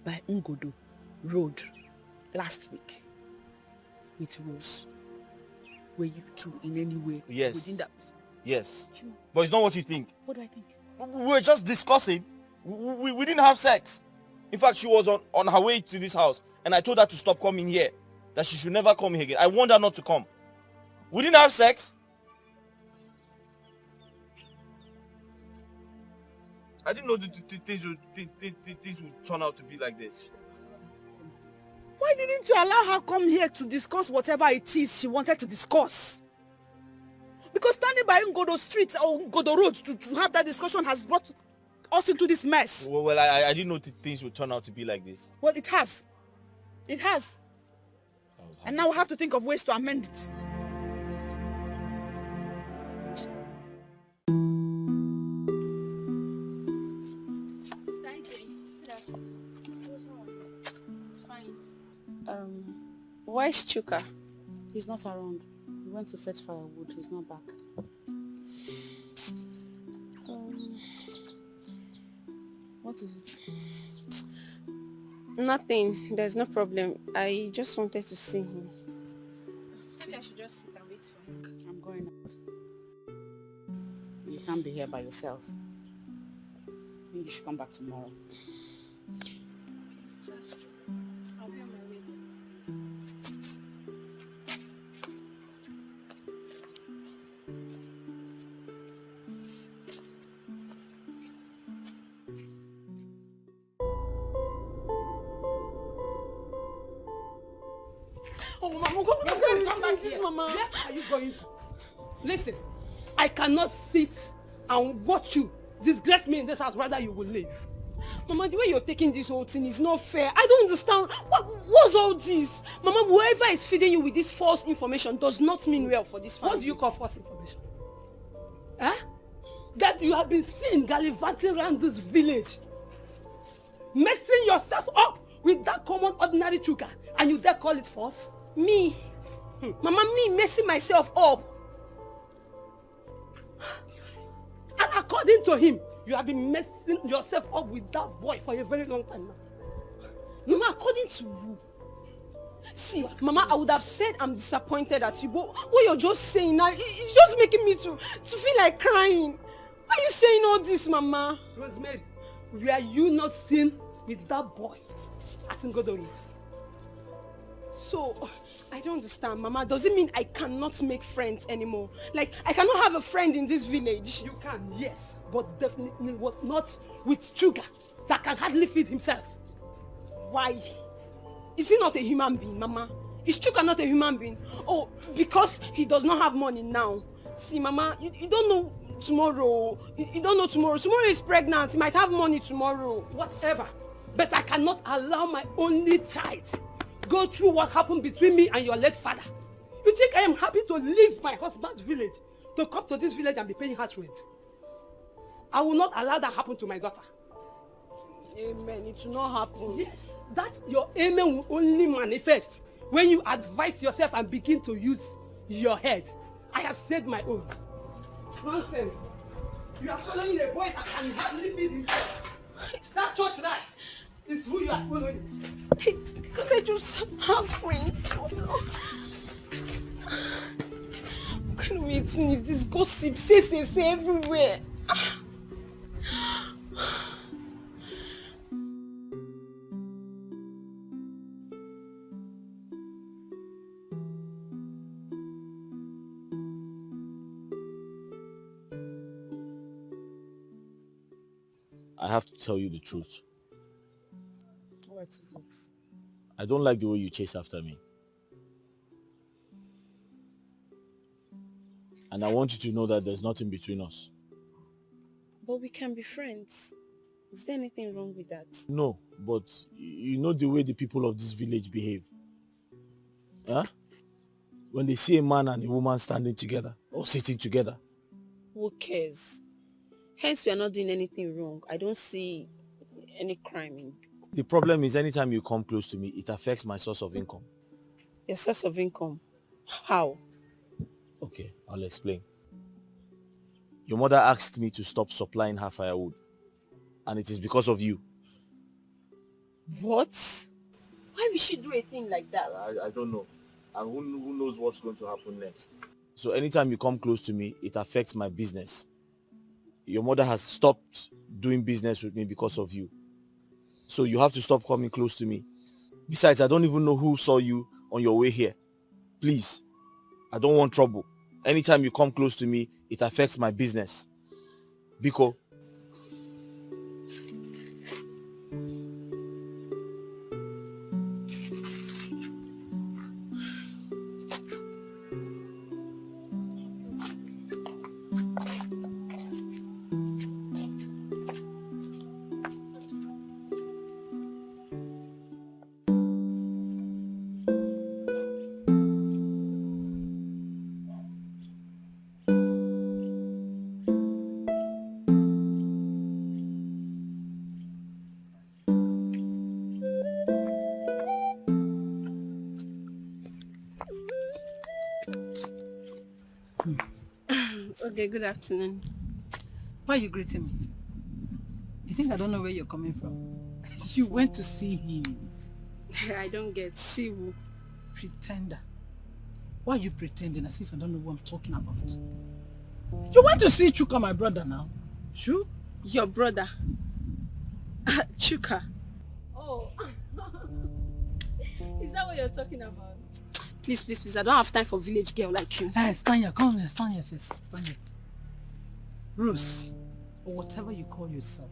by Ngodo Road last week with Rose? Were you two in any way within that? Yes. But it's not what you think. What do I think? We were just discussing. We didn't have sex. In fact, she was on her way to this house, and I told her to stop coming here, that she should never come here again. I warned her not to come. We didn't have sex. I didn't know things would turn out to be like this. Why didn't you allow her come here to discuss whatever it is she wanted to discuss? Because standing by Ngodo Street or Ngodo Road to have that discussion has brought us into this mess. Well, I didn't know things would turn out to be like this. Well, it has. It has. And now we have to think of ways to amend it. Why is Chuka? He's not around. He went to fetch firewood. He's not back. What is it? Nothing. There's no problem. I just wanted to see him. Maybe I should just sit and wait for him. I'm going out. You can't be here by yourself. I think you should come back tomorrow. I'll be on my way. Oh, Mama, come back here. Mama. Where are you going to? Listen, I cannot sit and watch you disgrace me in this house. Rather, you will leave. Mama, the way you're taking this whole thing is not fair. I don't understand. What's all this? Mama, whoever is feeding you with this false information does not mean well for this family. What do you call false information? Huh? That you have been seen gallivanting around this village, messing yourself up with that common ordinary Chuka, and you dare call it false? Me? Mama, me messing myself up. And according to him, you have been messing yourself up with that boy for a very long time now. Mama, according to who? See, Mama, I would have said I'm disappointed at you, but what you're just saying now, it's just making me to feel like crying. Why are you saying all this, Mama? Rosemary, were you not seen with that boy at Ngodo Road? So, I don't understand, Mama. Does it mean I cannot make friends anymore? Like, I cannot have a friend in this village? You can, yes, but definitely not with Chuka that can hardly feed himself. Why? Is he not a human being, Mama? Is Chuka not a human being? Oh, because he does not have money now. See, Mama, you don't know tomorrow. You don't know tomorrow. Tomorrow is pregnant. He might have money tomorrow. Whatever. But I cannot allow my only child go through what happened between me and your late father. You think I am happy to leave my husband's village to come to this village and be paying house rent? I will not allow that happen to my daughter. Amen. It will not happen. Yes, that your amen will only manifest when you advise yourself and begin to use your head. I have said my own. Nonsense. You are following a boy that can hardly feed himself. That church rat is who you are following. Can't I just have friends? What kind of meeting is this? Gossip, say everywhere. I have to tell you the truth. What is it? I don't like the way you chase after me. And I want you to know that there's nothing between us. But we can be friends. Is there anything wrong with that? No, but you know the way the people of this village behave. Huh? When they see a man and a woman standing together or sitting together. Who cares? Hence, we are not doing anything wrong. I don't see any crime in. The problem is anytime you come close to me, it affects my source of income. Your source of income? How? Okay, I'll explain. Your mother asked me to stop supplying her firewood. And it is because of you. What? Why would she do a thing like that? I don't know. And who knows what's going to happen next. So anytime you come close to me, it affects my business. Your mother has stopped doing business with me because of you. So you have to stop coming close to me. Besides, I don't even know who saw you on your way here. Please, I don't want trouble. Anytime you come close to me, it affects my business. Biko. Okay, good afternoon. Why are you greeting me? You think I don't know where you're coming from? You went to see him. I don't get. See who? Pretender. Why are you pretending as if I don't know what I'm talking about? You went to see Chuka, my brother now. Sure? Your brother? Chuka. Oh. Is that what you're talking about? Please, please, please. I don't have time for village girl like you. Hey, stand here. Come here. Stand here first. Stand here. Rose, or whatever you call yourself.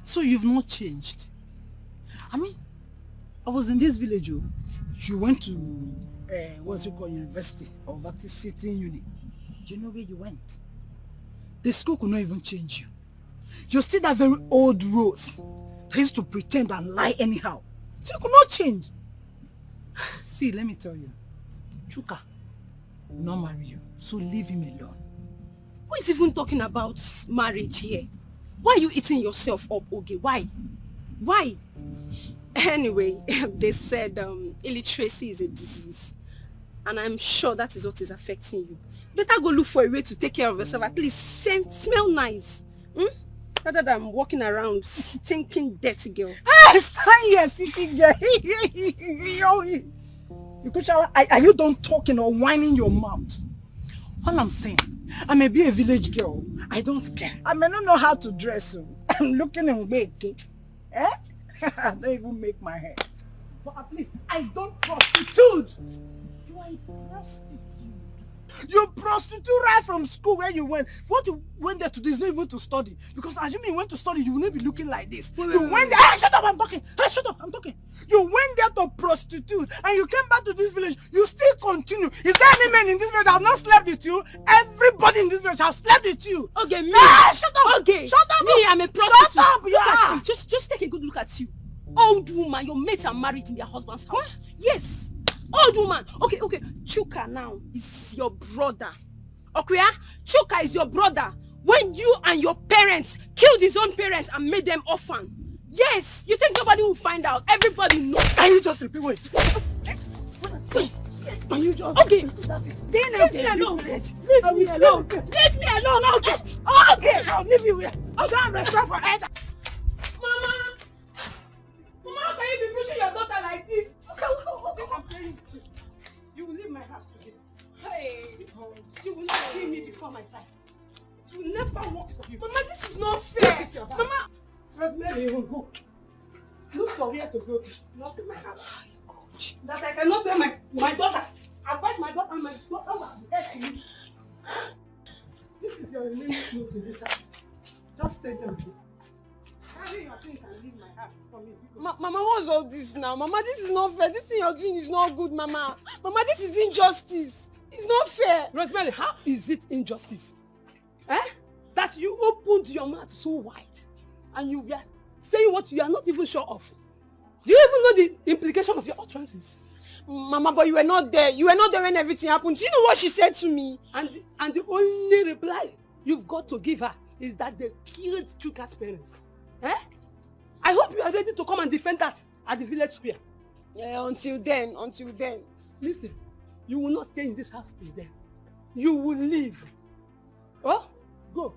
So you've not changed. I mean, I was in this village. You went to, what's it called, university or City Uni. Do you know where you went? The school could not even change you. You're still that very old Rose that used to pretend and lie anyhow. So you could not change. See, let me tell you, Chuka will not marry you, so leave him alone. Who is even talking about marriage here? Why are you eating yourself up, Oge? Why? Why? Anyway, they said illiteracy is a disease. And I'm sure that is what is affecting you. Better go look for a way to take care of yourself. At least smell nice. Rather than walking around stinking dirty girl. Hey, stand here, stinking girl. You could shower. Are you done talking or whining your mouth? All I'm saying, I may be a village girl. I don't care. I may not know how to dress. So I'm looking in wake. Eh? I don't even make my hair. But at least I don't prostitute. You are a prostitute. You prostitute right from school where you went. What you went there to do is not even to study. Because assuming you went to study, you will not be looking like this. You went there. Hey, shut up, I'm talking. Hey, shut up, I'm talking. You went there to prostitute and you came back to this village. You still continue. Is there any man in this village that have not slept with you? Everybody in this village has slept with you. Okay, me. Hey, shut up. Okay. Shut up. Me, I'm a prostitute. Shut up, Look at you. Just take a good look at you. Old woman, your mates are married in their husband's house. What? Yes. Old woman. Okay. Chuka now is your brother. Okay, Chuka is your brother. When you and your parents killed his own parents and made them orphan. Yes, you think nobody will find out? Everybody knows. Can you just repeat what you said? Can you just... Okay. Leave me alone. Leave me alone. Leave me alone. Okay. Okay, I'll leave you here. I'll go and restore for Eda. Mama, how can you be pushing your daughter like this? Okay. You will leave my house today. Hey, you will not kill me before my time. You will never work for you. Mama, this is not fair. This is your Mama, Rosemary, go. Look for where to go. Not in my house. That I cannot tell my daughter. I fight my daughter and my daughter will be to me. This is your remaining note in this house. Just stay there with me. Carry your things and leave my house for me. Mama, what's all this now? Mama, this is not fair. This thing you're doing is not good, Mama. Mama, this is injustice. It's not fair. Rosemary, how is it injustice? That you opened your mouth so wide and you were saying what you are not even sure of. Do you even know the implication of your utterances? Mama, but you were not there. You were not there when everything happened. Do you know what she said to me? And the only reply you've got to give her is that they killed Chuka's parents. I hope you are ready to come and defend that at the village square. Yeah, until then. Listen, you will not stay in this house till then. You will leave. Oh, go.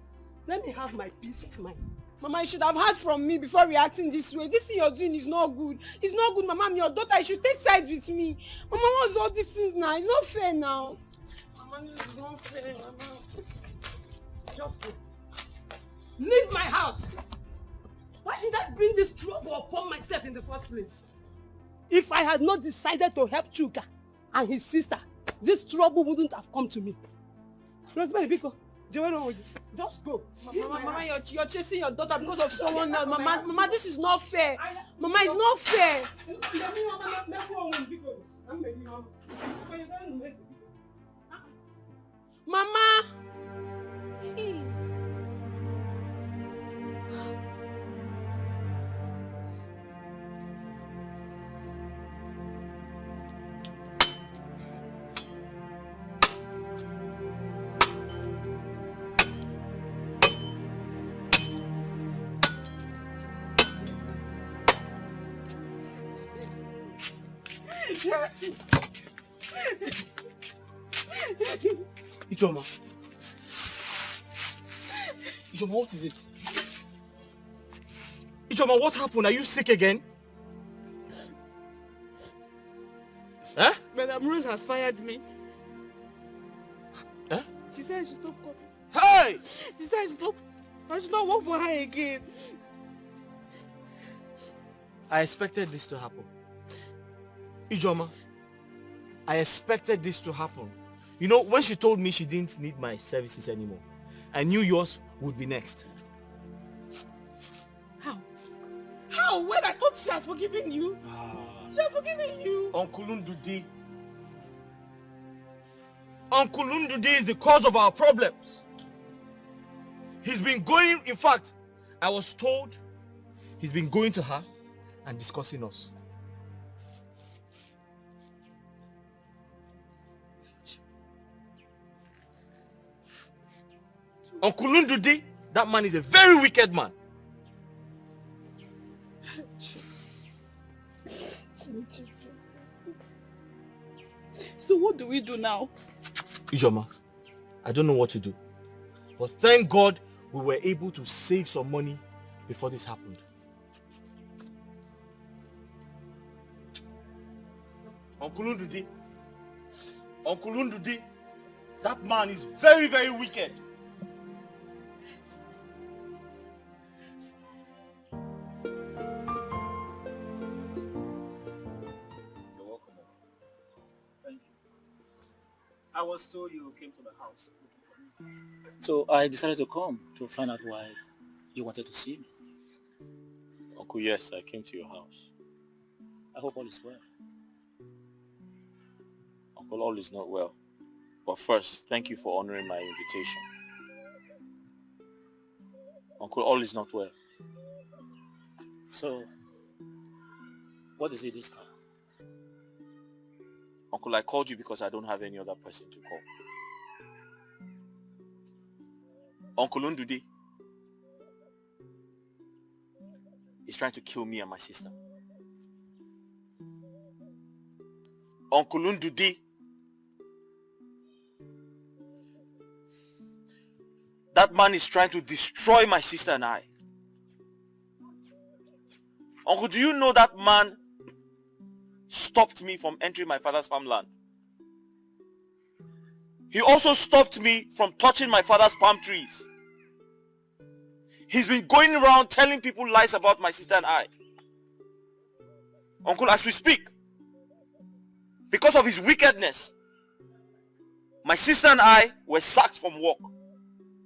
Let me have my peace of mind. Mama, you should have heard from me before reacting this way. This thing you're doing is not good. It's not good, Mama. I'm your daughter. You should take sides with me. Mama, what's all these things now? It's not fair now. Mama, this is not fair, Mama. Just go. Leave my house. Why did I bring this trouble upon myself in the first place? If I had not decided to help Chuka and his sister, this trouble wouldn't have come to me. Rosemary, Biko, just go. Mama, you're chasing your daughter because of someone else. Mama, this is not fair. Mama, it's not fair. Mama! Hey. Ijoma, what is it? Ijoma, what happened? Are you sick again? Huh? Madam Rose has fired me. Huh? She said I should stop coming. Hey! She said I should not work for her again. I expected this to happen. Ijoma, I expected this to happen. You know, when she told me she didn't need my services anymore, I knew yours would be next. How? How? When I thought she has forgiven you? She has forgiven you. Uncle Ndude. Uncle Ndude is the cause of our problems. He's been going, in fact, I was told he's been going to her and discussing us. Uncle Ndude, that man is a very wicked man. So what do we do now? Ijoma, I don't know what to do. But thank God we were able to save some money before this happened. Uncle Ndude, that man is very, very wicked. I was told you came to the house looking for me. So I decided to come to find out why you wanted to see me. Uncle, yes, I came to your house. I hope all is well. Uncle, all is not well. But first, thank you for honoring my invitation. Uncle, all is not well. So, what is it this time? Uncle, I called you because I don't have any other person to call. Uncle Ndude is trying to kill me and my sister. Uncle Ndude, that man is trying to destroy my sister and I. Uncle, do you know that man stopped me from entering my father's farmland? He also stopped me from touching my father's palm trees. He's been going around telling people lies about my sister and I. Uncle, as we speak, because of his wickedness, my sister and I were sacked from work.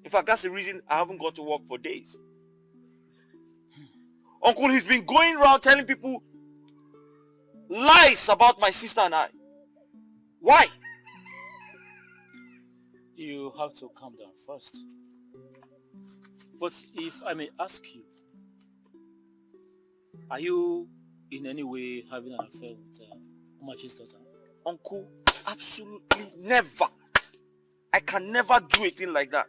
In fact, that's the reason I haven't gone to work for days. Uncle, he's been going around telling people lies about my sister and I. Why? You have to calm down first. But if I may ask you, are you in any way having an affair with Umachi's daughter? Uncle, absolutely never. I can never do a thing like that.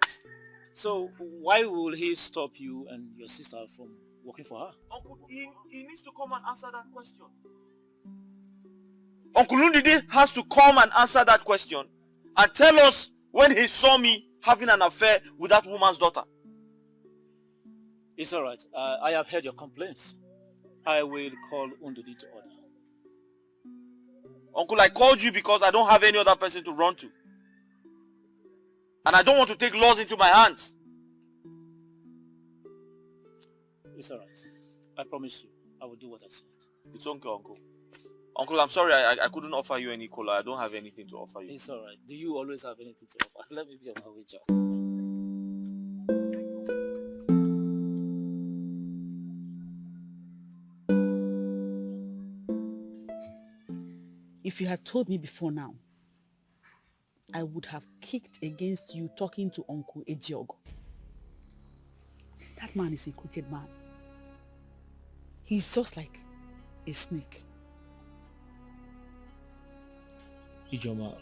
So why will he stop you and your sister from working for her? Uncle, he needs to come and answer that question. Uncle Ndude has to come and answer that question and tell us when he saw me having an affair with that woman's daughter. It's alright. I have heard your complaints. I will call Ndude to order. Uncle, I called you because I don't have any other person to run to. And I don't want to take laws into my hands. It's alright. I promise you, I will do what I said. It's okay, Uncle. Uncle, I'm sorry I couldn't offer you any cola. I don't have anything to offer you. It's alright. Do you always have anything to offer? Let me be on my way, John. If you had told me before now, I would have kicked against you talking to Uncle Ejiogo. That man is a crooked man. He's just like a snake. Ijoma,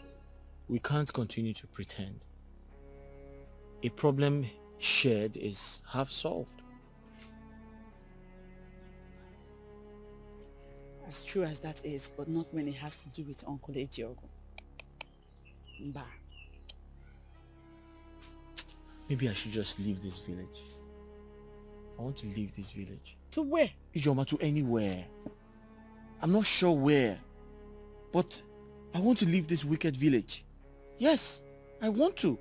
we can't continue to pretend. A problem shared is half solved. As true as that is, but not when it has to do with Uncle Ejiogo. Mba. Maybe I should just leave this village. I want to leave this village. To where? Ijoma, to anywhere. I'm not sure where, but I want to leave this wicked village. Yes, I want to.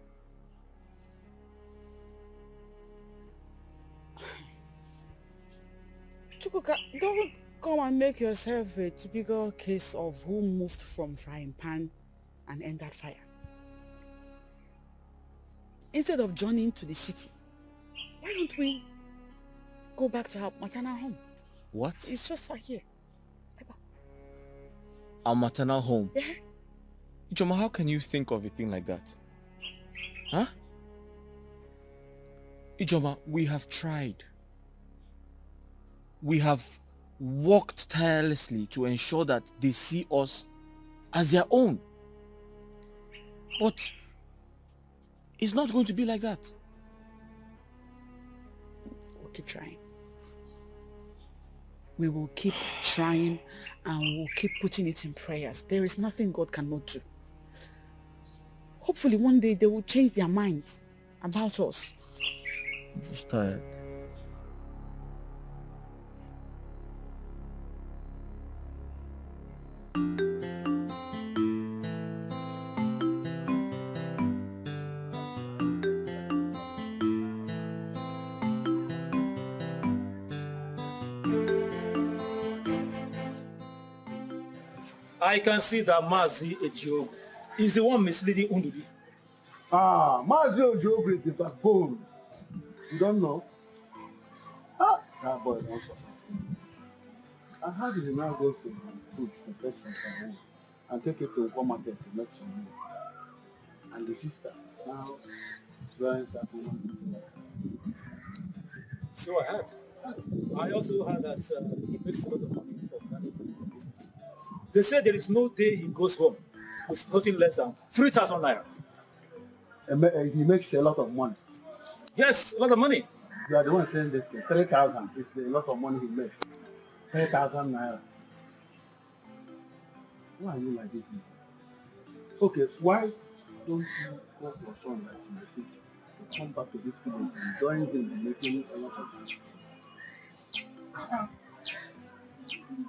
Chukwuka, don't come and make yourself a typical case of who moved from frying pan and entered fire. Instead of journeying to the city, why don't we go back to our maternal home? What? It's just right here. Our maternal home? Yeah. Ijoma, how can you think of a thing like that? Huh? Ijoma, we have tried. We have worked tirelessly to ensure that they see us as their own. But it's not going to be like that. We'll keep trying. We will keep trying and we'll keep putting it in prayers. There is nothing God cannot do. Hopefully one day they will change their mind about us. I'm just tired. I can see that Mazi Ejiogo is the one misleading Undudi. Ah, Mazi Ejiogo is the backbone. You don't know? Ah, that boy don't suffer. And how did he now go to the bush to fetch some firewood and take it to one market to make some money? And the sister now joins that woman. So I have. I also heard that he makes a lot of money from that business. They say there is no day he goes home with nothing less than 3,000 naira. He makes a lot of money. Yes, a lot of money. You are the one saying this. 3,000 is a lot of money he makes. 3,000 naira. Why are you like this? Okay, why don't you call your son like you to come back to this village and join him in making a lot of money?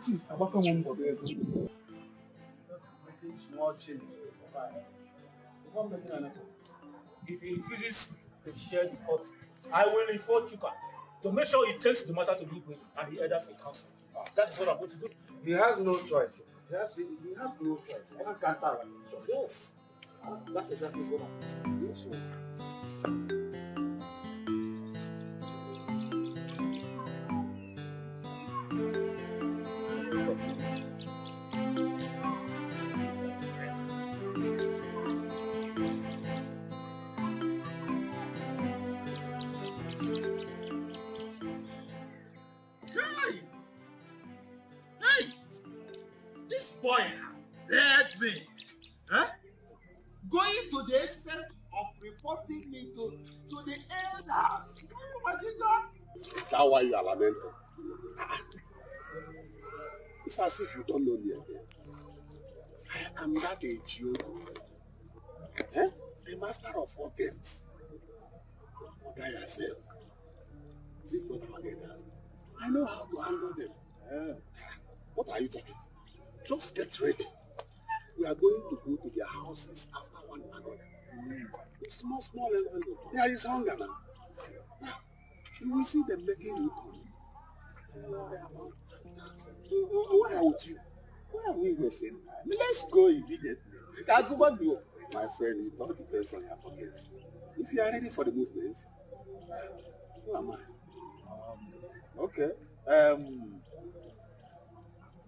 See, about making small change to survive. If he refuses to share the pot, I will inform Chuka to make sure he takes the matter to the people and the elders in council. That is what I'm going to do. He has no choice. He has no choice. I can't counter his choice. Yes. That's exactly what I'm going to do. Boy, let me. Huh? Going to the extent of reporting me to the elders. Can you imagine that? Is that why you are lamenting? It's as if you don't know me again. I am that Ejiogo. Eh? The master of all games. Order yourself. Think what our elders. I know how to handle them. What are you talking? Just get ready. We are going to go to their houses after one another. It's small envelope. There is hunger now. You will see them making you come. Why would you? Why are we wasting time? Let's go immediately. That's what you. My friend, it all depends on your pocket. If you are ready for the movement, who am I? Okay.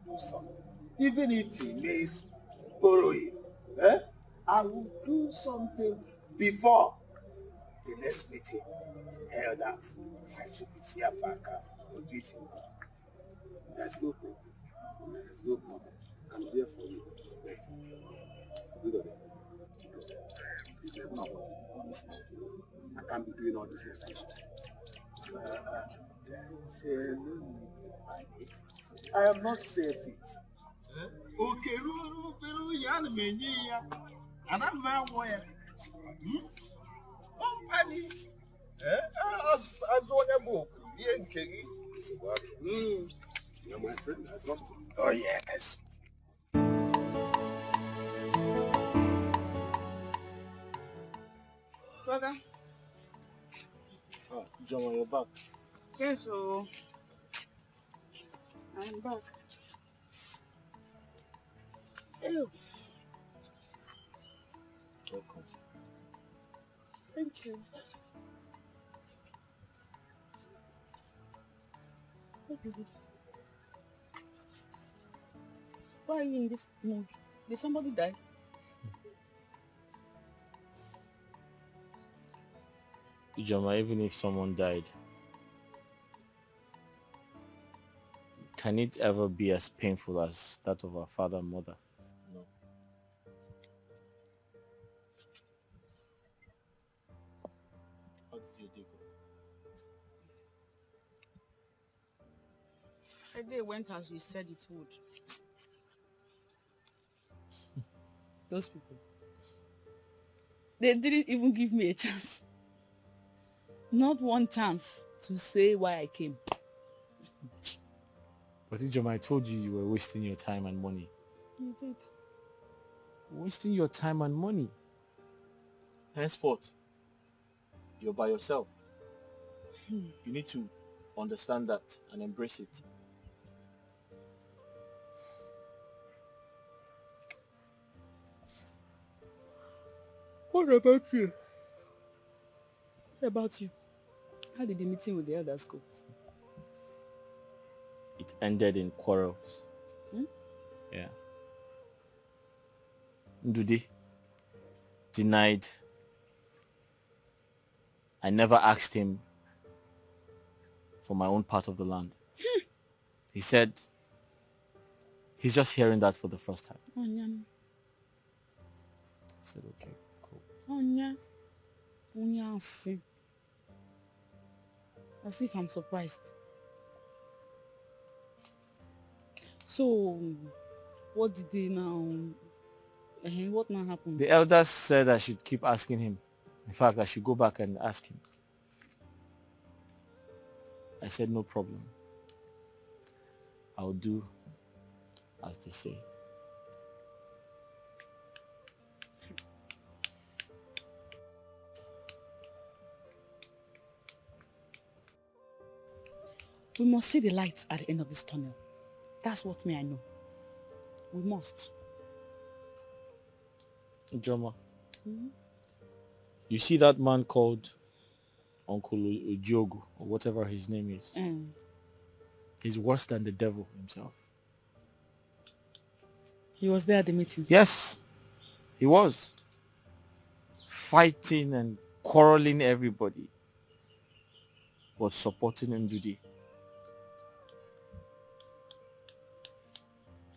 Do something. Even if he may borrow it, I will do something before the next meeting. Elders, I should be see Afican. There's no problem. There's no problem. I'm here for you. Wait. Look at that. Please, let me know. Listen. I can't be doing all this next time. I am not selfish. Okay, Peru, Yan Menia, and I'm my way. Company. As on a book, Yan King. You're my friend, I trust you. Oh, yes. Brother. Oh, John, you're back. Yes, so I'm back. Ew. Welcome. Thank you. What is it? Why are you in this mood? Did somebody die? Ijoma, even if someone died, can it ever be as painful as that of our father and mother? No. How did your day go? The day went as you said it would. Those people. They didn't even give me a chance. Not one chance to say why I came. But Ijoma, I told you were wasting your time and money. You did. Wasting your time and money. Henceforth, you're by yourself. You need to understand that and embrace it. What about you? What about you? How did the meeting with the elders go? It ended in quarrels. Yeah. Ndudi denied. I never asked him for my own part of the land. He said he's just hearing that for the first time. Onya. I said, okay, cool. Onya. Onya, see. As if I'm surprised. So, what did they now... what now happened? The elders said I should keep asking him. In fact, I should go back and ask him. I said, no problem. I'll do as they say. We must see the lights at the end of this tunnel. That's what I know. We must. Ijoma, you see that man called Uncle Ojogo, or whatever his name is? He's worse than the devil himself. He was there at the meeting? Yes, he was. Fighting and quarreling everybody, but supporting Ndudi.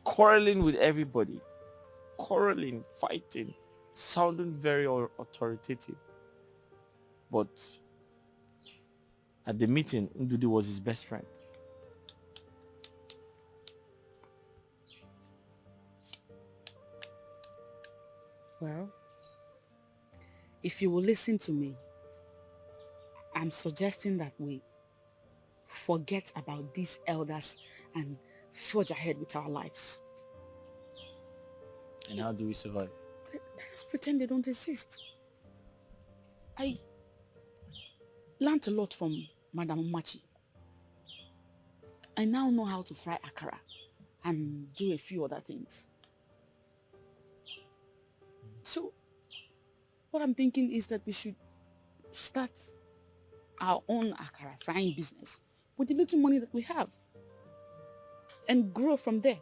Quarreling with everybody. Quarreling, fighting, sounding very authoritative. But at the meeting, Ndudi was his best friend. Well, if you will listen to me, I'm suggesting that we forget about these elders and forge ahead with our lives. And how do we survive? Let's pretend they don't exist. I learned a lot from Madam Machi. I now know how to fry akara and do a few other things. So, what I'm thinking is that we should start our own akara frying business with the little money that we have and grow from there.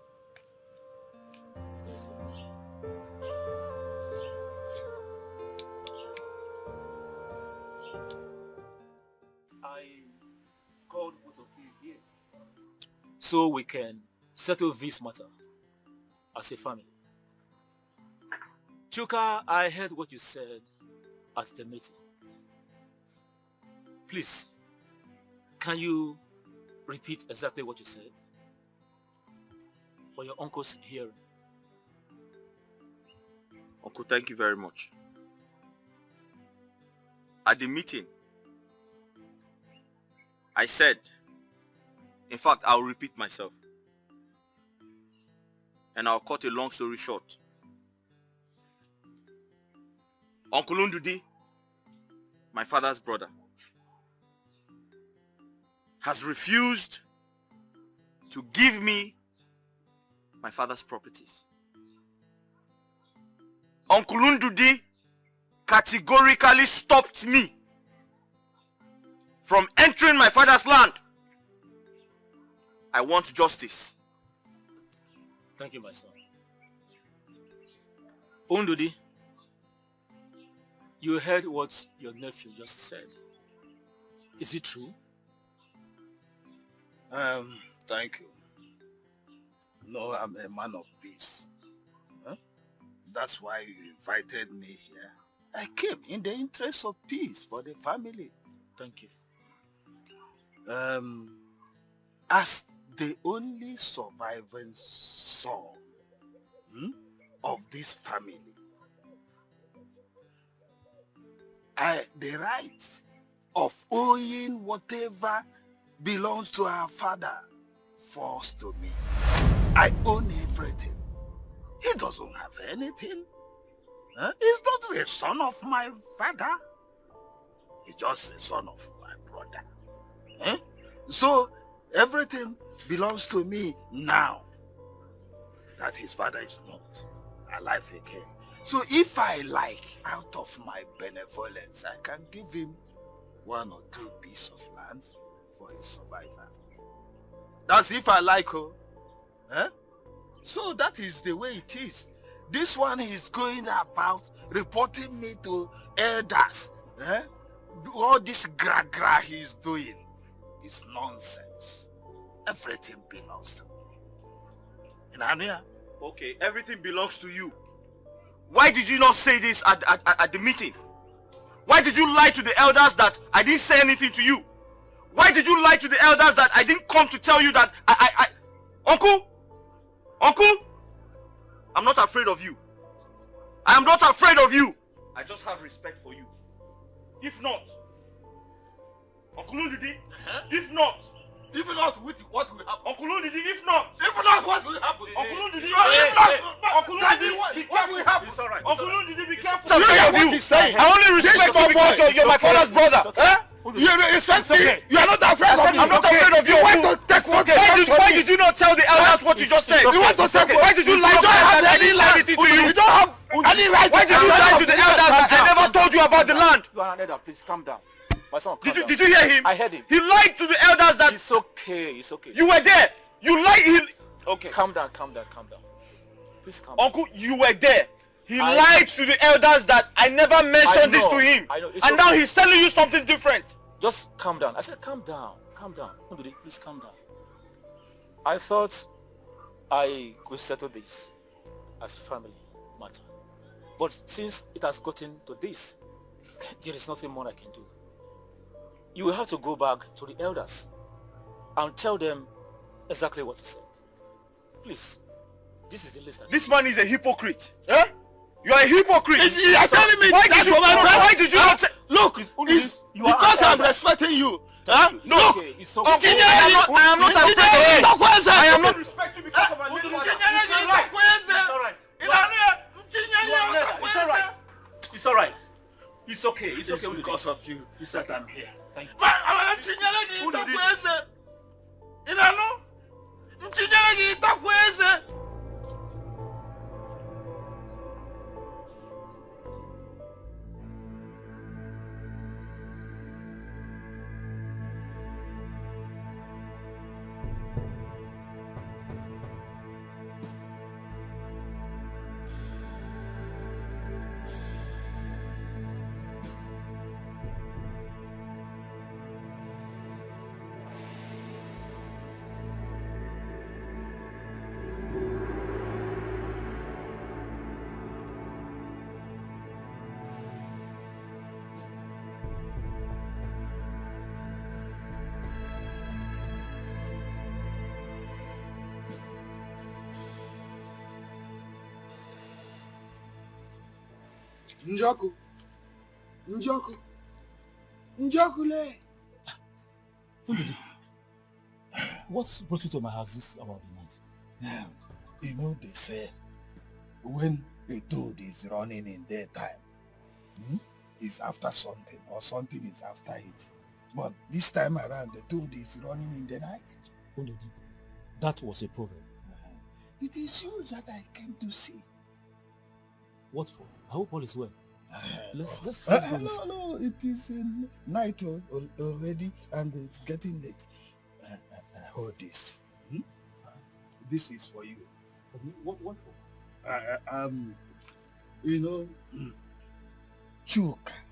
I called both of you here so we can settle this matter as a family. Chuka, I heard what you said at the meeting. Please, can you repeat exactly what you said for your uncle's hearing? Uncle, thank you very much. At the meeting, I said, in fact, I'll repeat myself. And I'll cut a long story short. Uncle Ndudi, my father's brother, has refused to give me my father's properties. Uncle Ndudi categorically stopped me from entering my father's land. I want justice. Thank you, my son. Ndudi, you heard what your nephew just said. Is it true? Thank you. No, I'm a man of peace. Huh? That's why you invited me here. I came in the interest of peace for the family. Thank you. As the only surviving son of this family, the right of owing whatever belongs to our father falls to me. I own everything. He doesn't have anything. He's not a son of my father. He's just a son of my brother. So everything belongs to me now that his father is not alive again. So if I like, out of my benevolence, I can give him 1 or 2 pieces of land for his survival. That's if I like, So that is the way it is. This one is going about reporting me to elders. All this gra-gra he's doing is nonsense. Everything belongs to me. Okay, everything belongs to you. Why did you not say this at the meeting? Why did you lie to the elders that I didn't say anything to you? Why did you lie to the elders that I didn't come to tell you that Uncle, I'm not afraid of you. I am not afraid of you. I just have respect for you. If not, Uncle Ndudi, if not, what will happen? Uncle Ndudi, if not, what will happen? Uncle Ndudi, Uncle Ndudi, what will happen? It's alright. Uncle Ndudi, be careful. I only respect you because you're my father's brother. You respect me? You are not afraid of me. I'm not afraid of you. Why did you not tell the elders what you just said? You want to say? Why did you lie to them that I didn't say anything to you? You don't have any right. Why did you lie to the elders that I never told you about the land? You are an elder. Please calm down. My son, did you hear him? I heard him. He lied to the elders that... It's okay, it's okay. You were there. You lied. Okay. Calm down. Please calm down. Uncle, you were there. He lied to the elders that I never mentioned this to him. I know. And now he's telling you something different. Just calm down. I said calm down. Please calm down. I thought I could settle this as a family matter. But since it has gotten to this, there is nothing more I can do. You will have to go back to the elders and tell them exactly what you said. Please, this is the list. This man is a hypocrite. You are a hypocrite. You are telling me why did you not look, because I'm respecting you. No, it's okay. I am not afraid of you. I am not respecting you because of my little brother. It's alright. It's okay. It's because of you that I'm here. Thank you. Nchinyere gị ịtakwa eze. Njoku. Njoku. Njoku le. What brought you to my house this about the night? You know, they said when a toad is running in daytime, it's after something, or something is after it. But this time around, the toad is running in the night. That was a proverb. It is you that I came to see. What for? I hope all is well. Let's go. No, it is night already, and it's getting late. Hold this. This is for you. What for? You know, Chukwuka,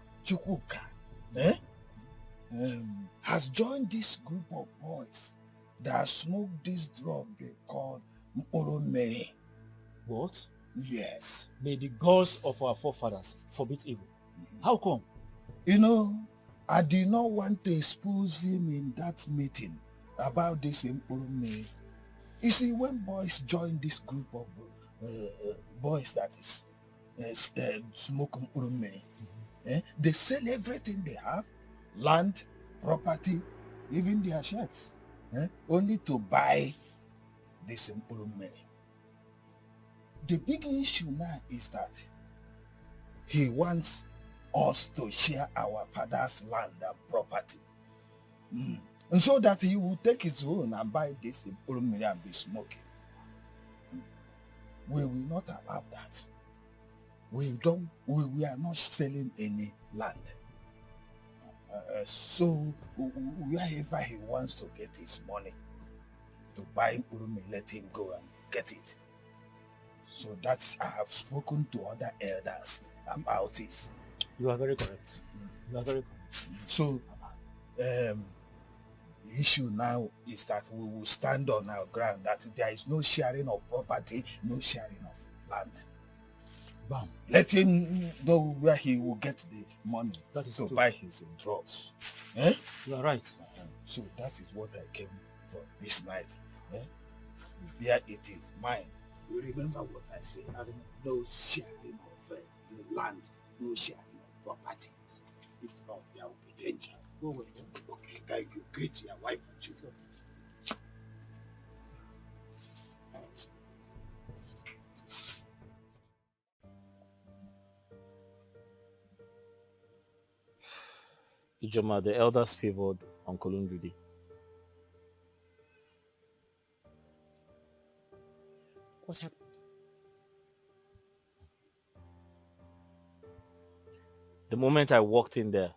has joined this group of boys that smoke this drug they call Mporomere. What? Yes. May the gods of our forefathers forbid evil. How come? You know, I did not want to expose him in that meeting about this Mporomere. You see, when boys join this group of boys that is smoke Mporomere, they sell everything they have, land, property, even their shirts, only to buy this Mporomere. The big issue now is that he wants us to share our father's land and property. And so that he will take his own and buy this Mporomere and be smoking. We will not allow that. We are not selling any land. So wherever he wants to get his money to buy Mporomere, let him go and get it. So that's, I have spoken to other elders about it. You are very correct. You are very correct. So the issue now is that we will stand on our ground, that there is no sharing of property, no sharing of land. Bam. Let him know where he will get the money to buy his drugs. You are right. So that is what I came for this night. There it is, mine. You remember what I said? No sharing of the land, no sharing of property. If not, there will be danger. Okay, thank you. Greet your wife and children. Ijoma, the elders favored Uncle Ndudi. What happened? The moment I walked in there,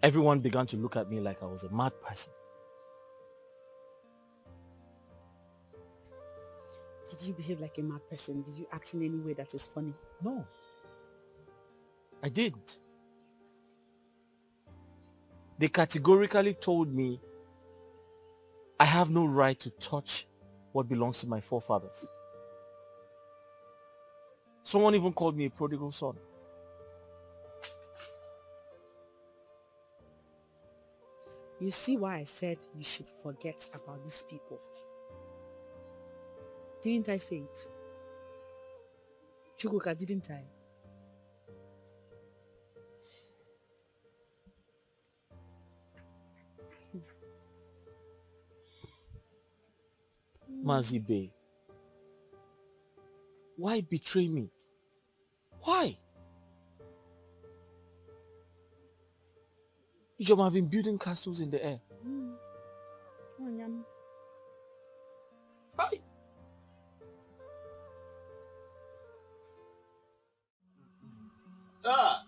everyone began to look at me like I was a mad person. Did you behave like a mad person? Did you act in any way that is funny? No. I didn't. They categorically told me I have no right to touch what belongs to my forefathers. Someone even called me a prodigal son. You see why I said you should forget about these people. Didn't I say it? Chukwuka, didn't I? Mazibe, why betray me? Why? Ijoma have been building castles in the air. Hi. Ah.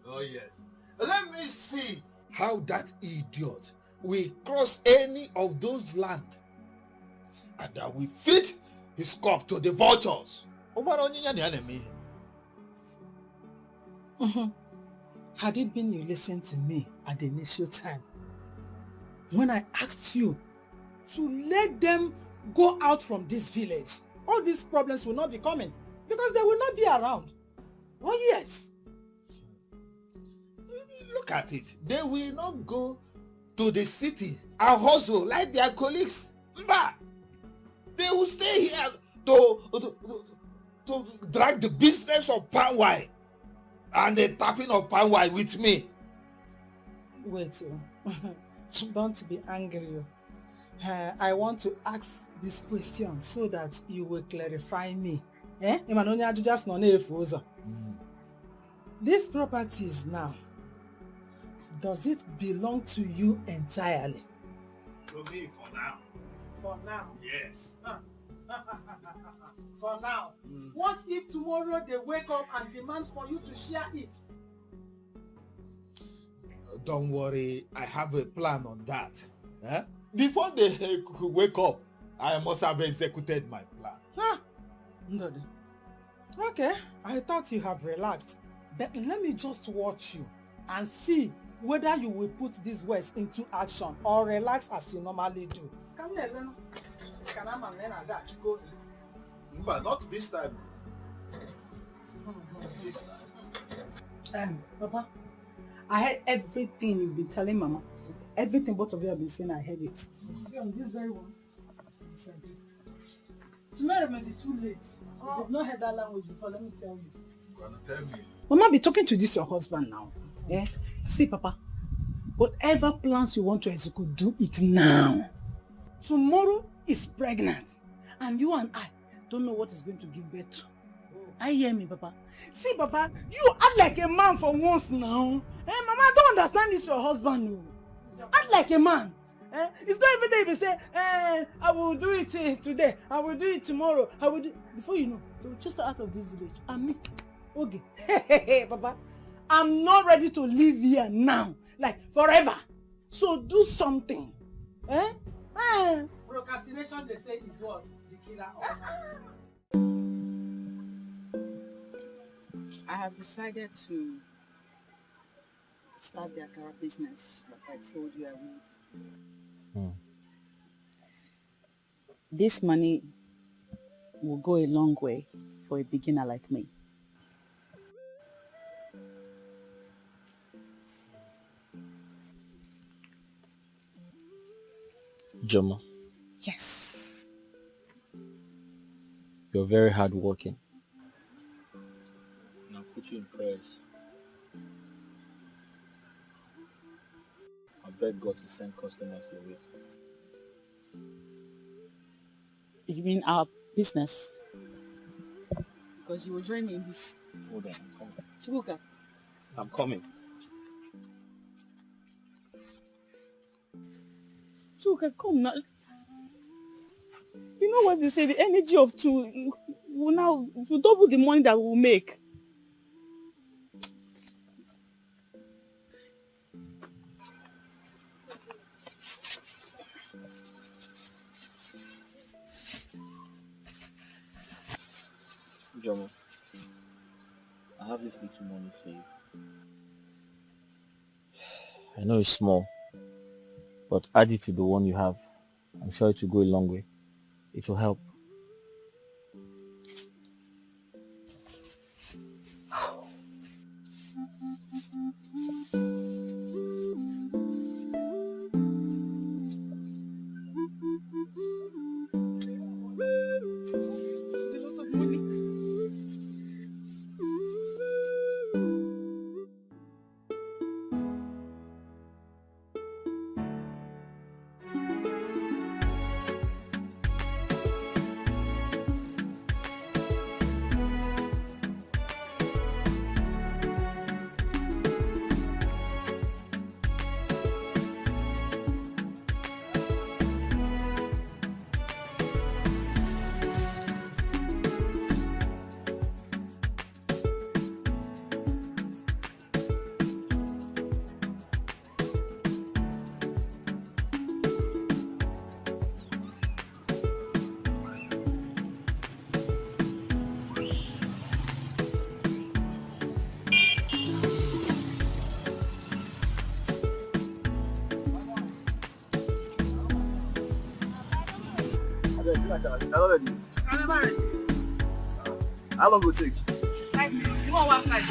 Oh yes. Let me see how that idiot will cross any of those land, and that will feed his cup to the vultures. Had it been you listened to me at the initial time, when I asked you to let them go out from this village, all these problems will not be coming because they will not be around. Oh yes. Look at it. They will not go to the city and hustle like their colleagues. Mba! They will stay here to drag the business of palm wine and the tapping of palm wine with me. Wait, don't be angry. I want to ask this question so that you will clarify me. These properties now, does it belong to you entirely? To me for now. For now? Yes. For now. What if tomorrow they wake up and demand for you to share it? Don't worry, I have a plan on that. Eh? Before they wake up, I must have executed my plan. Huh? Ndodi. Okay, I thought you have relaxed. But let me just watch you and see whether you will put these words into action or relax as you normally do. Come here, Leno. But not this time. This time. Papa, I heard everything you've been telling Mama. Everything both of you have been saying, I heard it. See, on this very one, tomorrow may be too late. If you've not heard that language before, let me tell you. You're gonna tell me. Mama, be talking to this your husband now. Yeah? See, Papa, whatever plans you want to execute, do it now. Tomorrow is pregnant, and you and I don't know what is going to give birth to. I hear me, Papa. See, Papa, you act like a man for once now. Eh, Mama, I don't understand this your husband. No. Act like a man. Eh? It's not every day they say, I will do it today, I will do it tomorrow, I will do. Before you know, they will just out of this village. And me, okay. Hey, Papa, I'm not ready to live here now, like forever. So do something. Eh? Procrastination, they say, is what? The killer of I have decided to start the Akara business like I told you I would. This money will go a long way for a beginner like me. Joma. Yes. You're very hardworking. And I'll put you in prayers. I beg God to send customers your way. You mean our business? Because you will join me in this. Hold on, I'm coming. Chubuka. I'm coming. Chubuka, come now. You know what they say, the energy of two will now double the money that we'll make. Jomo, I have this little money saved. I know it's small, but add it to the one you have. I'm sure it will go a long way. It will help. How long will it take? 5 minutes. You want 1 flight?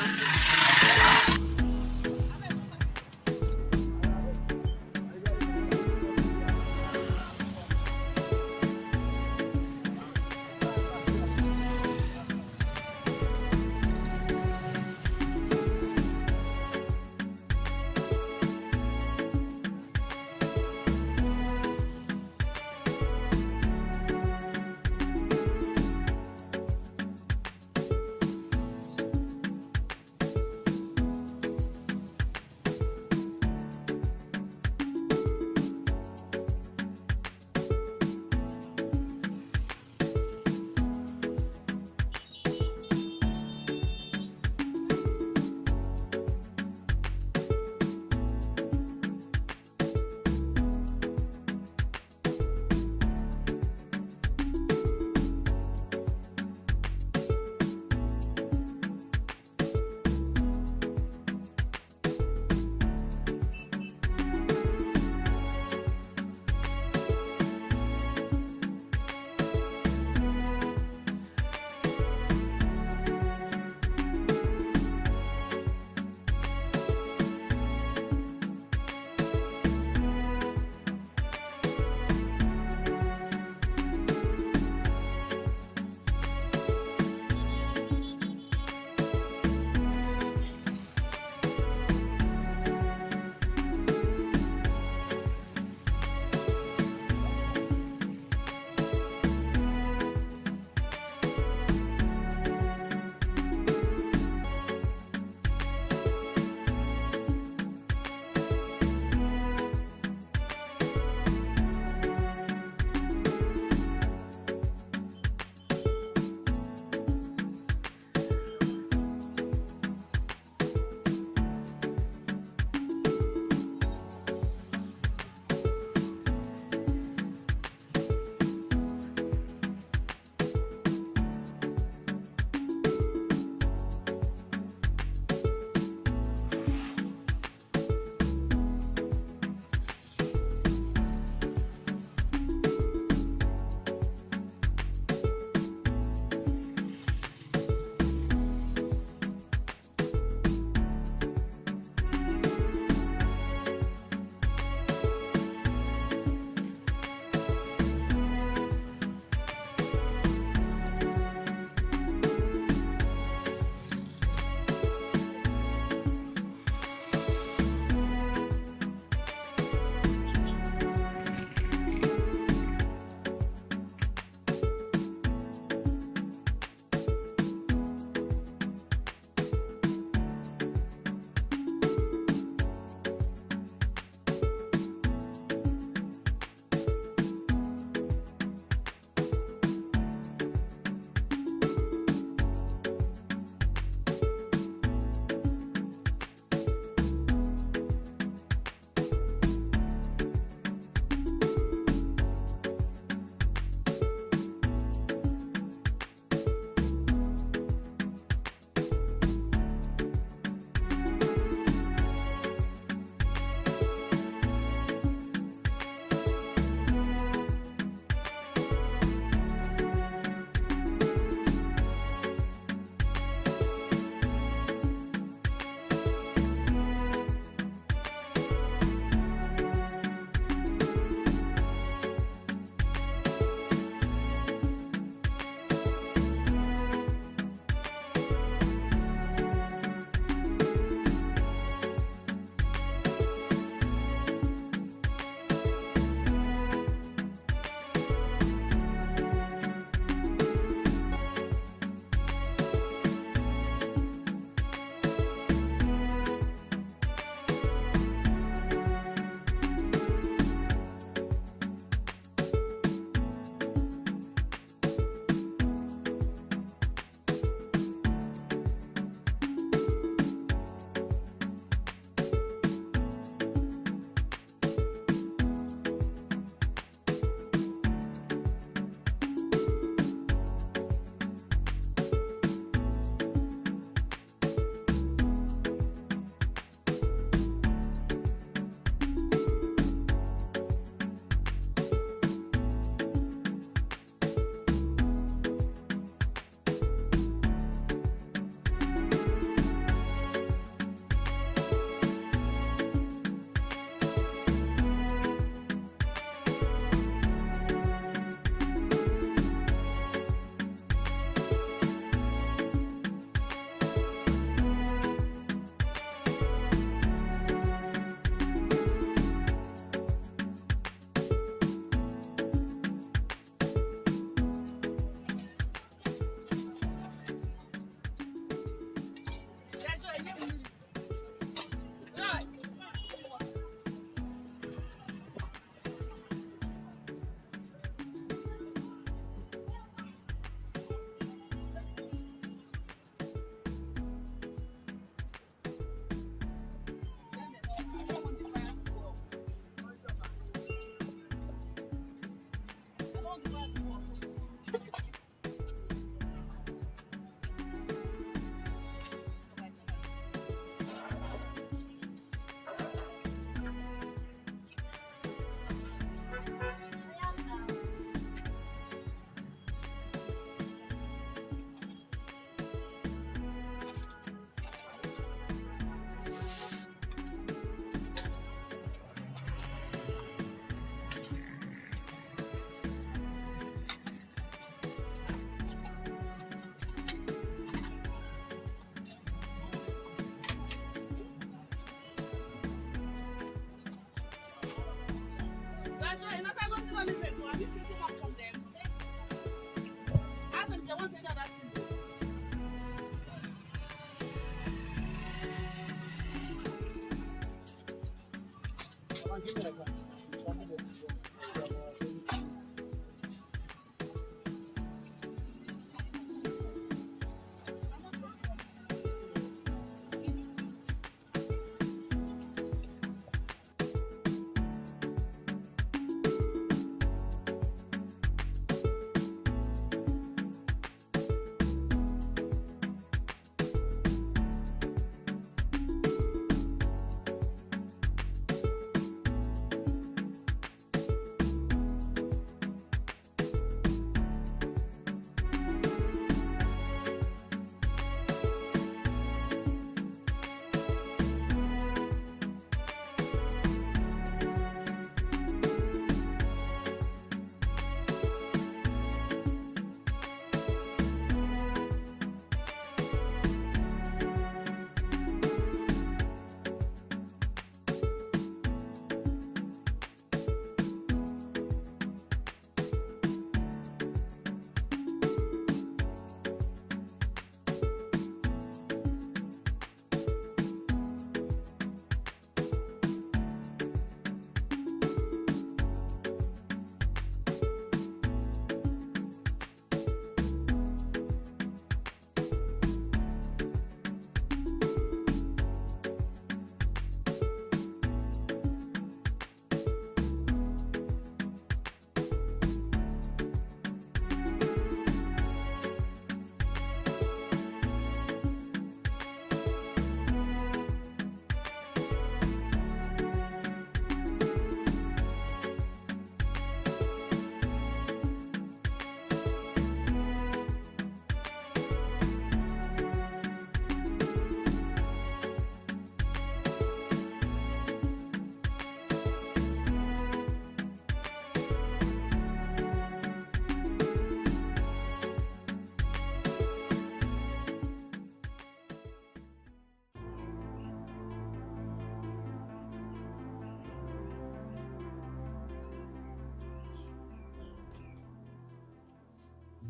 give me a gun.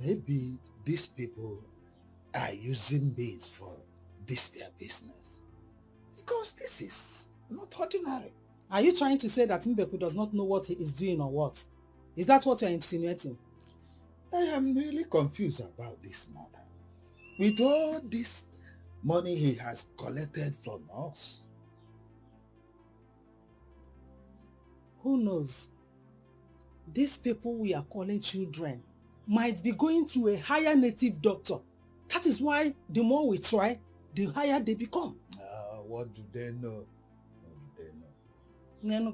Maybe these people are using me for this their business. Because this is not ordinary. Are you trying to say that Mbeku does not know what he is doing or what? Is that what you're insinuating? I am really confused about this matter. With all this money he has collected from us. Who knows? These people we are calling children might be going to a higher native doctor. That is why the more we try, the higher they become. What do they know? What do they know?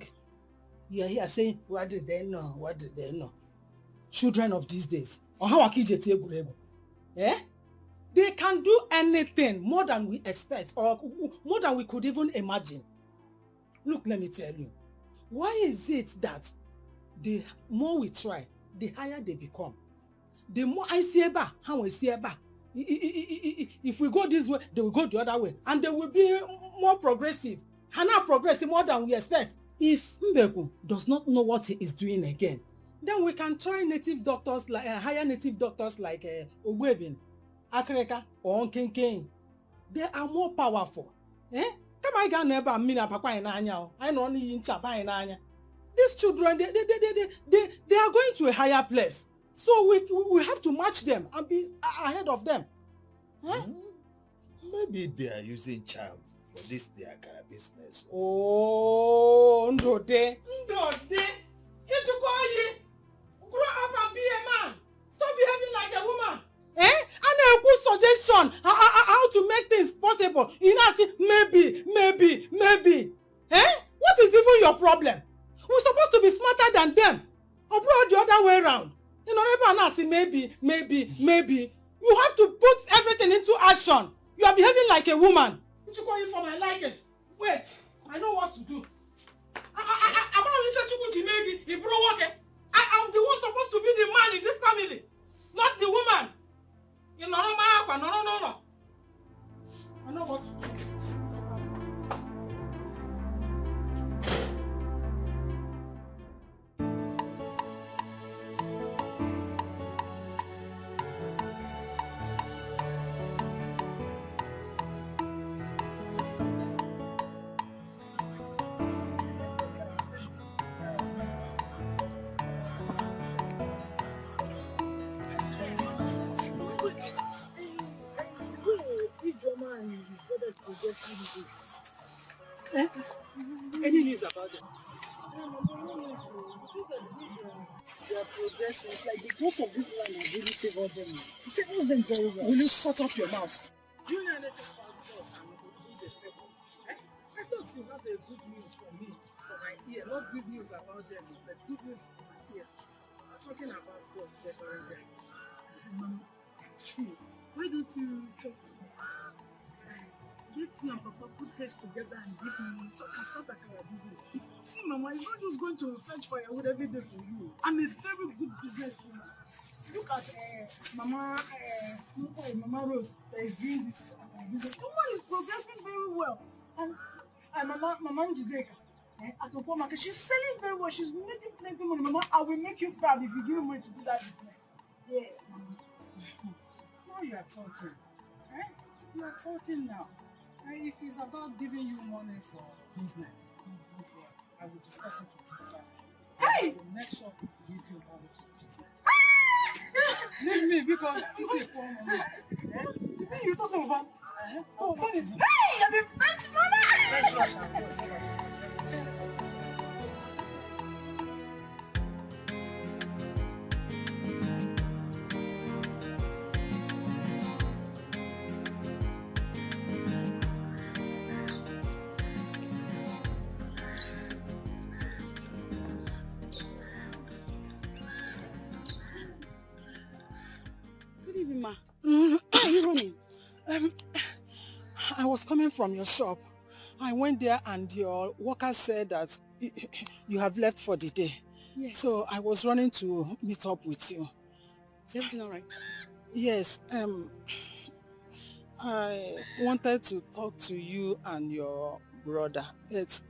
You are here saying, what do they know? What do they know? Children of these days. Eh? They can do anything more than we expect or more than we could even imagine. Look, let me tell you. Why is it that the more we try, the higher they become? The more I see eba, how we see eba. If we go this way, they will go the other way. And they will be more progressive. And now progressive more than we expect. If Mbeku does not know what he is doing again, then we can try native doctors, like higher native doctors like Ogwebin, Akreka, or Nkenken. They are more powerful. Eh? Come I can never mean a papa in Anya. I know only in Chapa in Anya. These children, they are going to a higher place. So we have to match them and be ahead of them. Huh? Maybe they are using charm for this their kind of business. Oh, Ndode. You to call you. Grow up and be a man. Stop behaving like a woman. Eh? And a good suggestion how to make things possible. You know, say maybe. Eh? What is even your problem? We're supposed to be smarter than them. Or the other way around. You know, say maybe. You have to put everything into action. You are behaving like a woman. What you call you for my liking? Wait, I know what to do. I'm the one supposed to be the man in this family, not the woman. You know, no. I know what to do. Eh? Any news about them? They are progressing. It's like the growth of this land has really favored them. It favors them very well. Will you shut up your mouth? Do you know anything about us and the favor? Eh? I thought you have a good news for me, for my ear. Not good news about them, but good news for my ear. I'm talking about God favoring them. See, why don't you talk to me? Get you and Papa put heads together and give me so I can start our business. See, Mama, I'm not just going to fetch firewood every day for you. I'm a very good businesswoman. Look at Mama Rose that is doing this business. The woman is progressing very well. And Mama Dikeh at the market, she's selling very well. She's making plenty money. Mama, I will make you proud if you give me money to do that business. Yes, Mama. Now you are talking. Eh? You are talking now. And if it's about giving you money for business, I will discuss it with your family. Hey! I will make sure to give you money for business. Leave me because you take poor money. What are you talking about? Oh, funny. Hey! You're the best mother! Let's rush and Where are you running? I was coming from your shop. I went there and your worker said that you have left for the day. Yes. So I was running to meet up with you. Is everything all right? Yes. I wanted to talk to you and your brother. But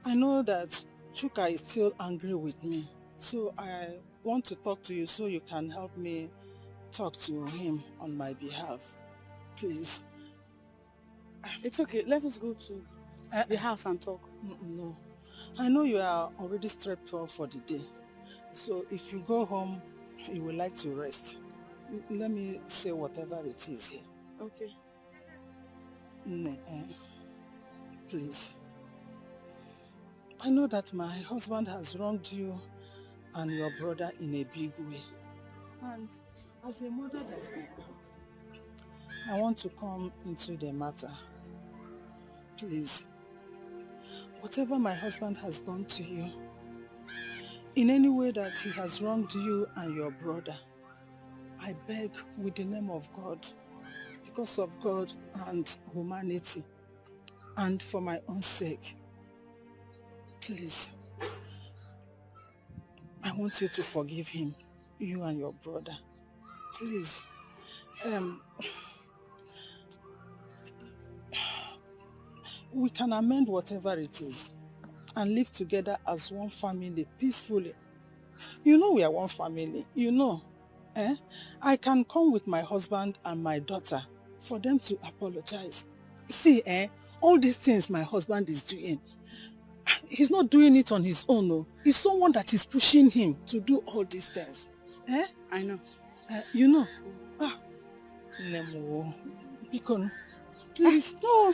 I know that Chuka is still angry with me. So I want to talk to you so you can help me talk to him on my behalf. Please. It's okay. Let us go to the house and talk. No. I know you are already strapped off for the day. So if you go home, you would like to rest. Let me say whatever it is here. Okay. Please. I know that my husband has wronged you and your brother in a big way. And as a mother that I am, I want to come into the matter. Please, whatever my husband has done to you, in any way that he has wronged you and your brother, I beg with the name of God, because of God and humanity, and for my own sake, please, I want you to forgive him, you and your brother. Please. We can amend whatever it is and live together as one family peacefully. You know we are one family, you know. I can come with my husband and my daughter for them to apologize. See, all these things my husband is doing, he's not doing it on his own. No. He's someone that is pushing him to do all these things. I know. You know. Nemo, Bikon, please. No,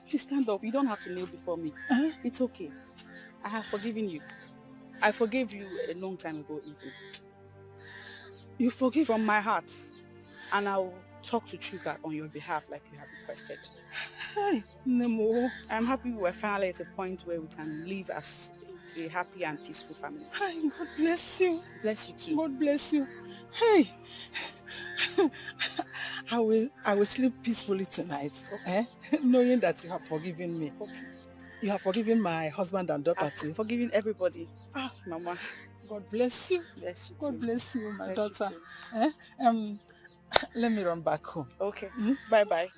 please stand up. You don't have to kneel before me. It's okay. I have forgiven you. I forgave you a long time ago even. You forgive? From my heart. And I'll talk to Chuka on your behalf like you have requested. Hey, Nemo. I'm happy we're finally at a point where we can live as a happy and peaceful family. Hi, God bless you. Bless you too. God bless you. Hey, I will sleep peacefully tonight, knowing that you have forgiven me. Okay. You have forgiven my husband and daughter too. I've forgiven everybody. Mama. God bless you. Bless you God too. bless you, my Bless daughter. you too. Let me run back home. Okay. Bye-bye.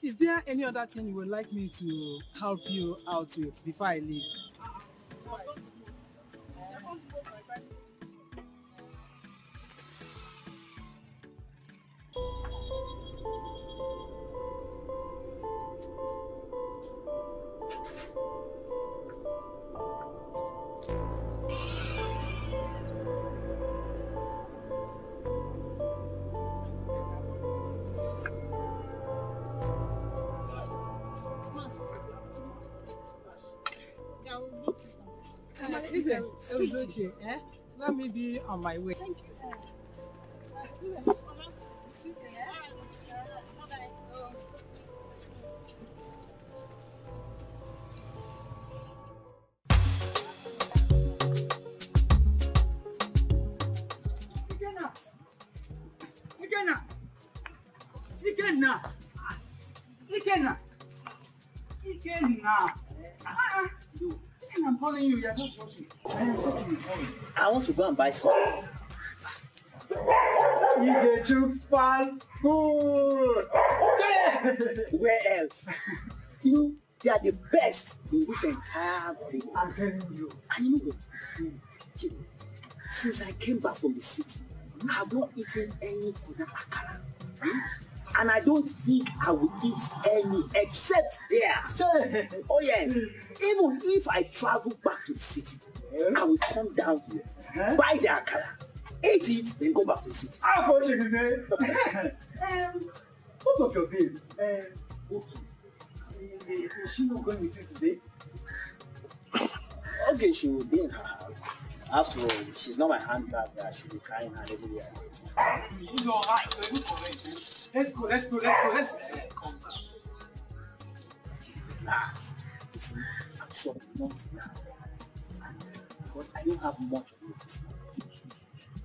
Is there any other thing you would like me to help you out with before I leave? It's okay. Let me be on my way. Thank you. I'm calling you, you're just rushing. I want to go and buy some. You get you fast food. Where else? You, they are the best in this entire thing. I'm telling you. And you know what? Since I came back from the city, I have not eaten any tuna akara. And I don't think I will eat any except there. Oh yes. Even if I travel back to the city, I will come down here, buy the akara, eat it, then go back to the city. What of your babe? Is she not going with you today? Okay, she will be in her house. After all, she's not my handbag that she'll be carrying her everywhere I go to. Let's go. Come back. Relax. Listen, I'm sorry, not now. And because I don't have much of you this morning.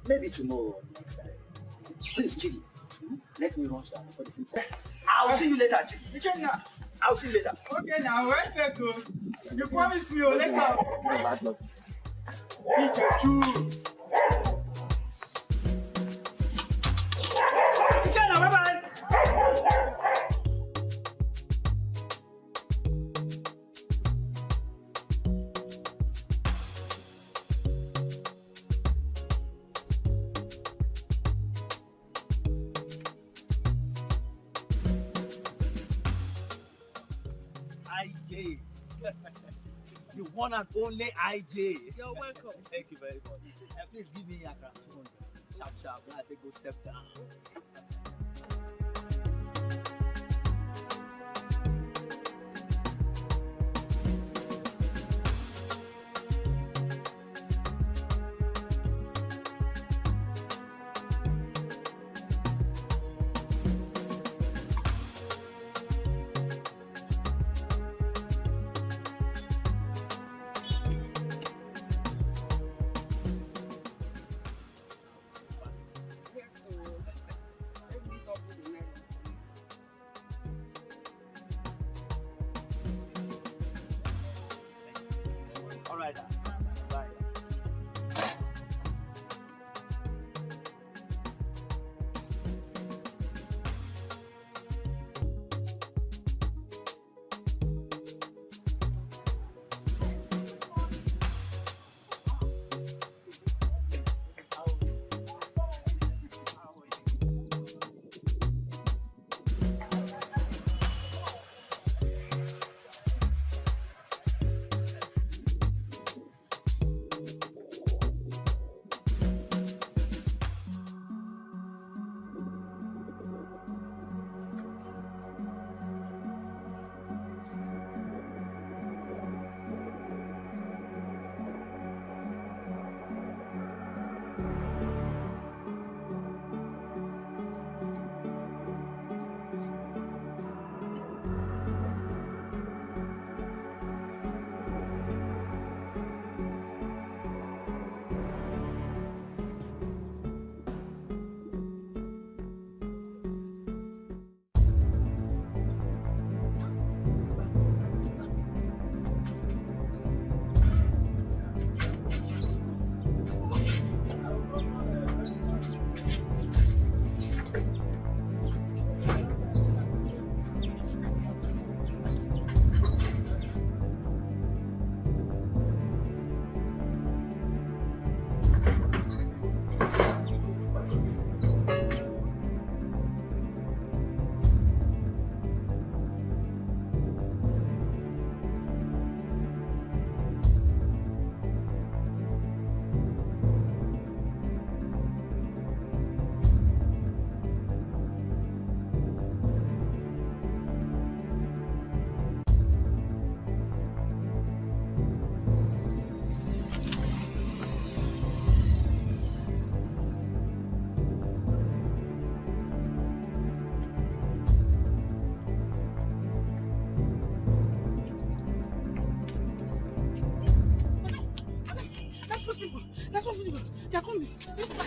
Maybe tomorrow or next time. Please, Chidi, let me rush down before the finish. I'll see you later, Chidi. Okay, now. I'll see you later. Okay, now, where's that go? You promised me later. Eat your shoes. Okay, now, bye-bye. IJ. The one and only IJ. You're welcome. Thank you very much. Please give me a 200. Sharp. I take a step down. They're coming. This way.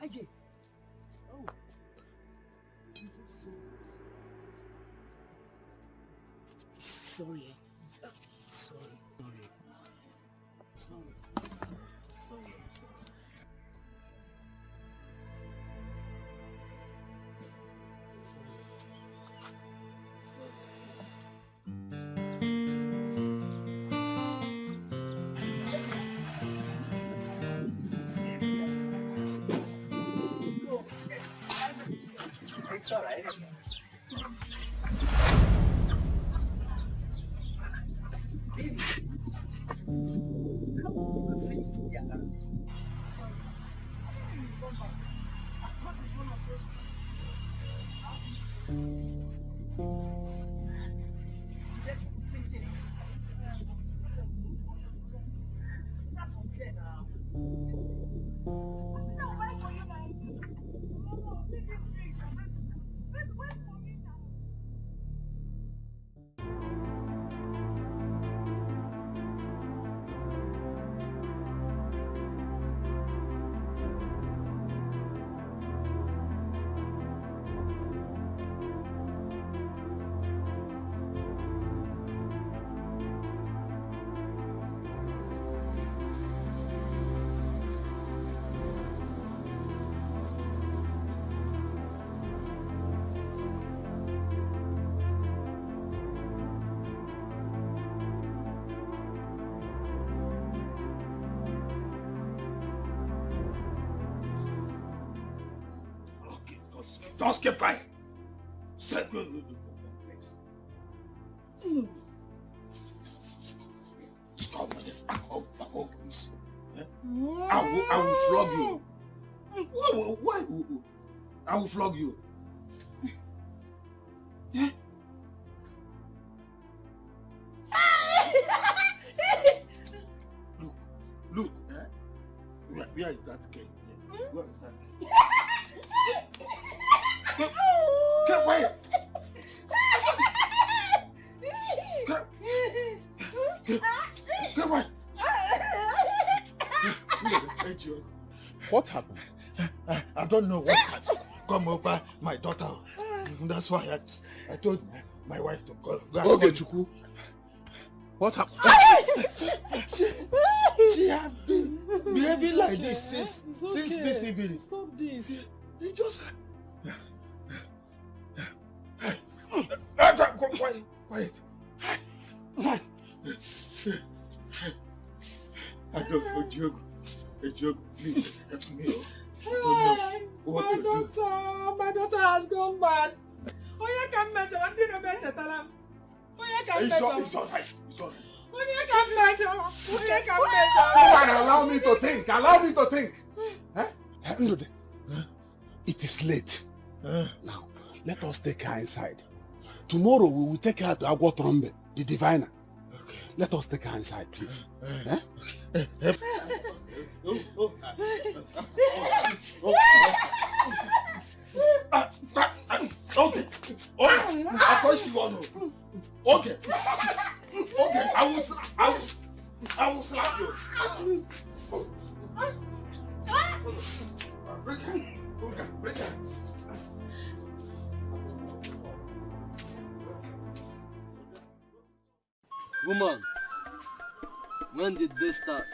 AJ. Oh. Sorry. Sorry. Sorry. It's all right. Baby. I'm finished together. That's unfair now. No, wait for you, man. Wait for me now. Just keep quiet. Stay good. Stop with it. Back up, please. I will flog you. Why? I will flog you. Yeah? Look. Where is that girl? Where is that girl? Get quiet! Get quiet! What happened? I don't know what has come over my daughter. That's why I told my wife to call. Okay, Chuku. What happened? She has been behaving like this since this evening. Stop this. He just... Quiet. I don't know, Diogo, please help me. I don't know what to do. My daughter has gone bad. Oh, you can measure. I'm doing a measure. It's all right. Allow me to think. It is late. Now, let us take her inside. Tomorrow we will take her to Agwotrombe the diviner. Okay. Let us take her inside, please. Okay. I thought she won. Okay. Okay. I will slap you. Break her. Break her. Woman, when did this start?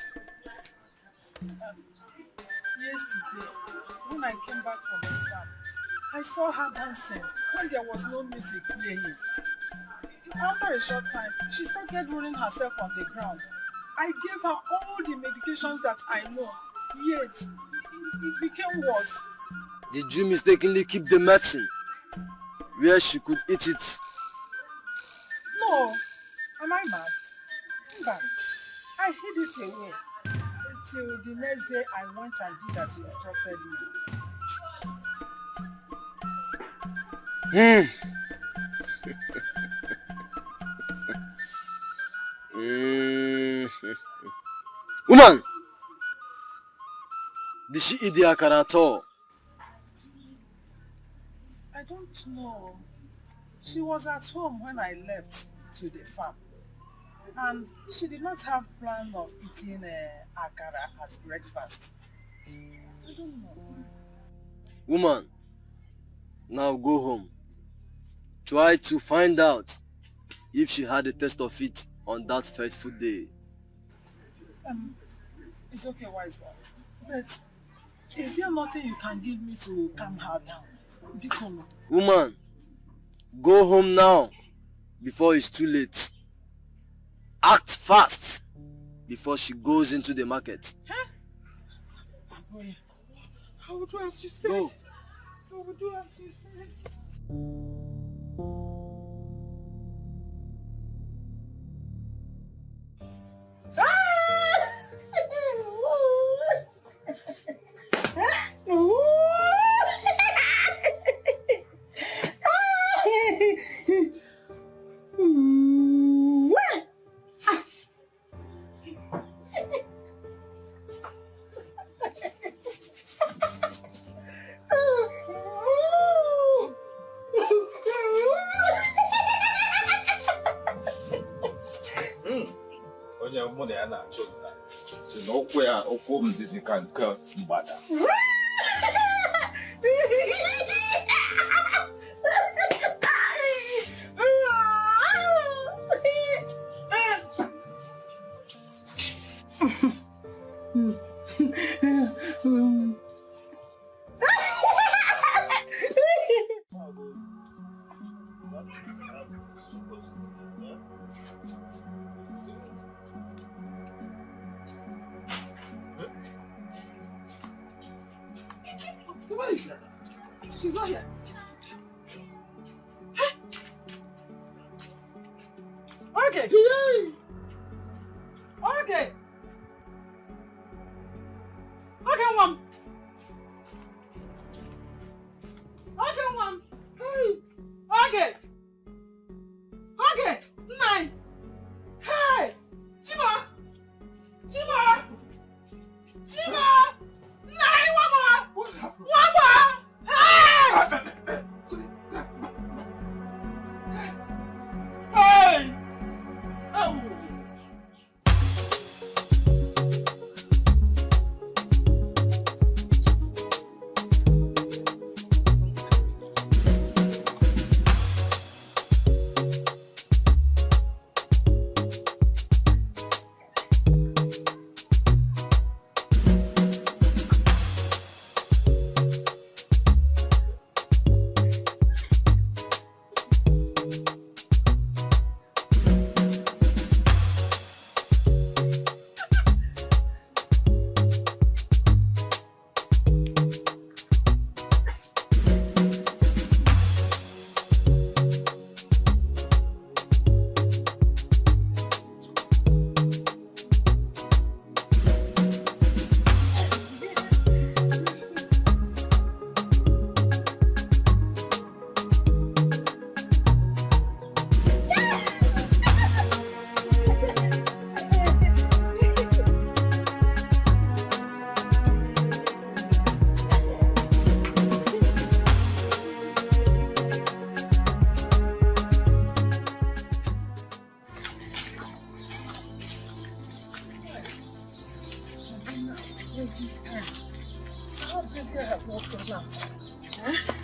Yesterday, when I came back from the farm, I saw her dancing when there was no music playing. After a short time, she started rolling herself on the ground. I gave her all the medications that I know, yet it became worse. Did you mistakenly keep the medicine where she could eat it? No, am I mad? But I hid it away until the next day I went and did as you instructed me. Woman! Did she eat the akara at all? I don't know. She was at home when I left to the farm. And she did not have plan of eating akara as breakfast. I don't know. Woman, now go home. Try to find out if she had a taste of it on that fateful day. It's okay, wise one. But is there nothing you can give me to calm her down? Bikono. Woman, go home now before it's too late. Act fast before she goes into the market. Huh? Boy, I will do as you said. Go. I will do as you said. She's not here. Okay. Okay. Okay, Mom. Okay, Mom. Okay. Okay. Nine. Hey. Chima. Chima. Chima. Nine. One more. One more. Hey. Hey. Oh. This girl has not gone out. Huh?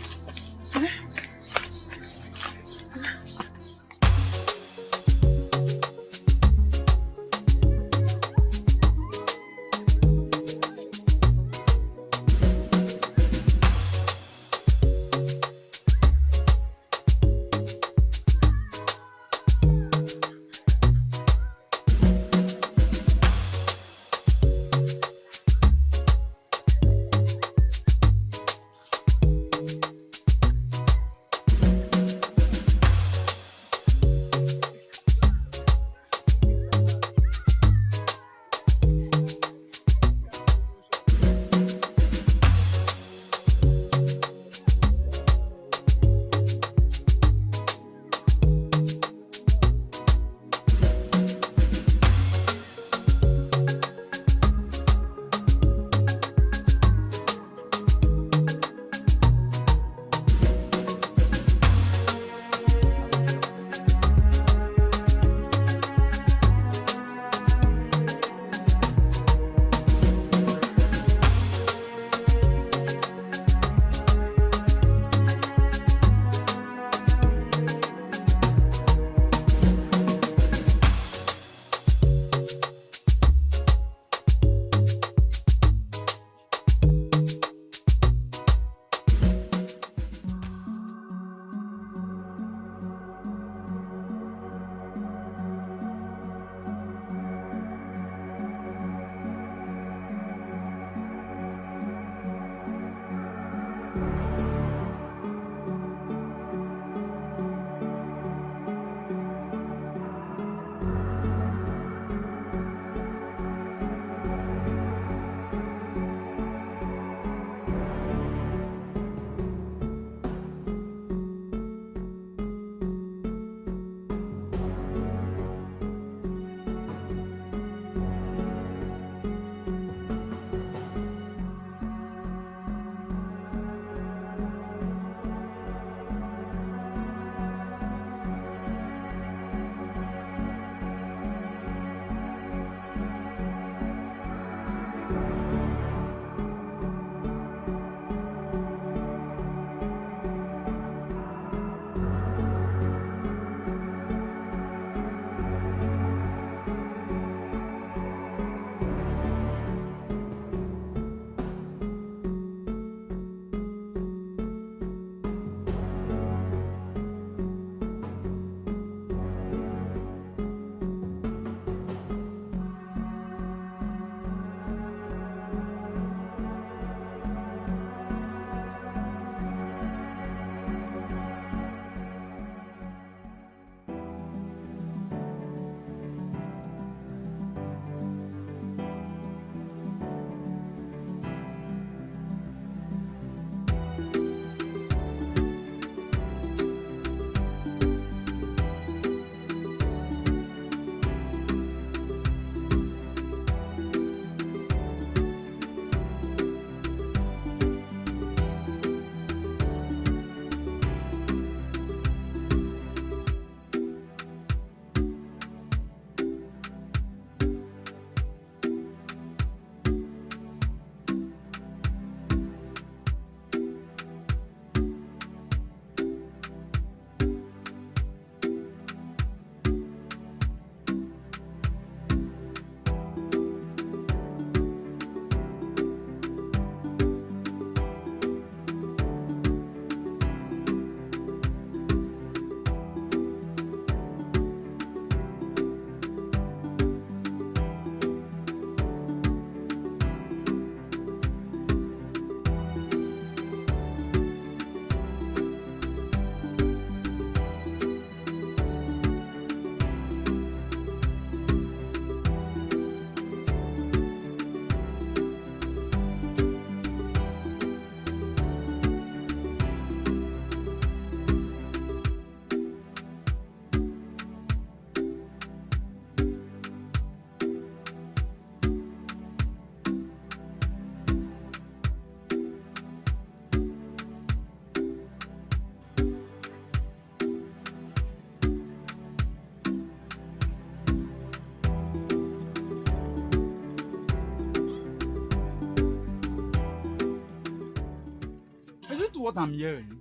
what I'm hearing?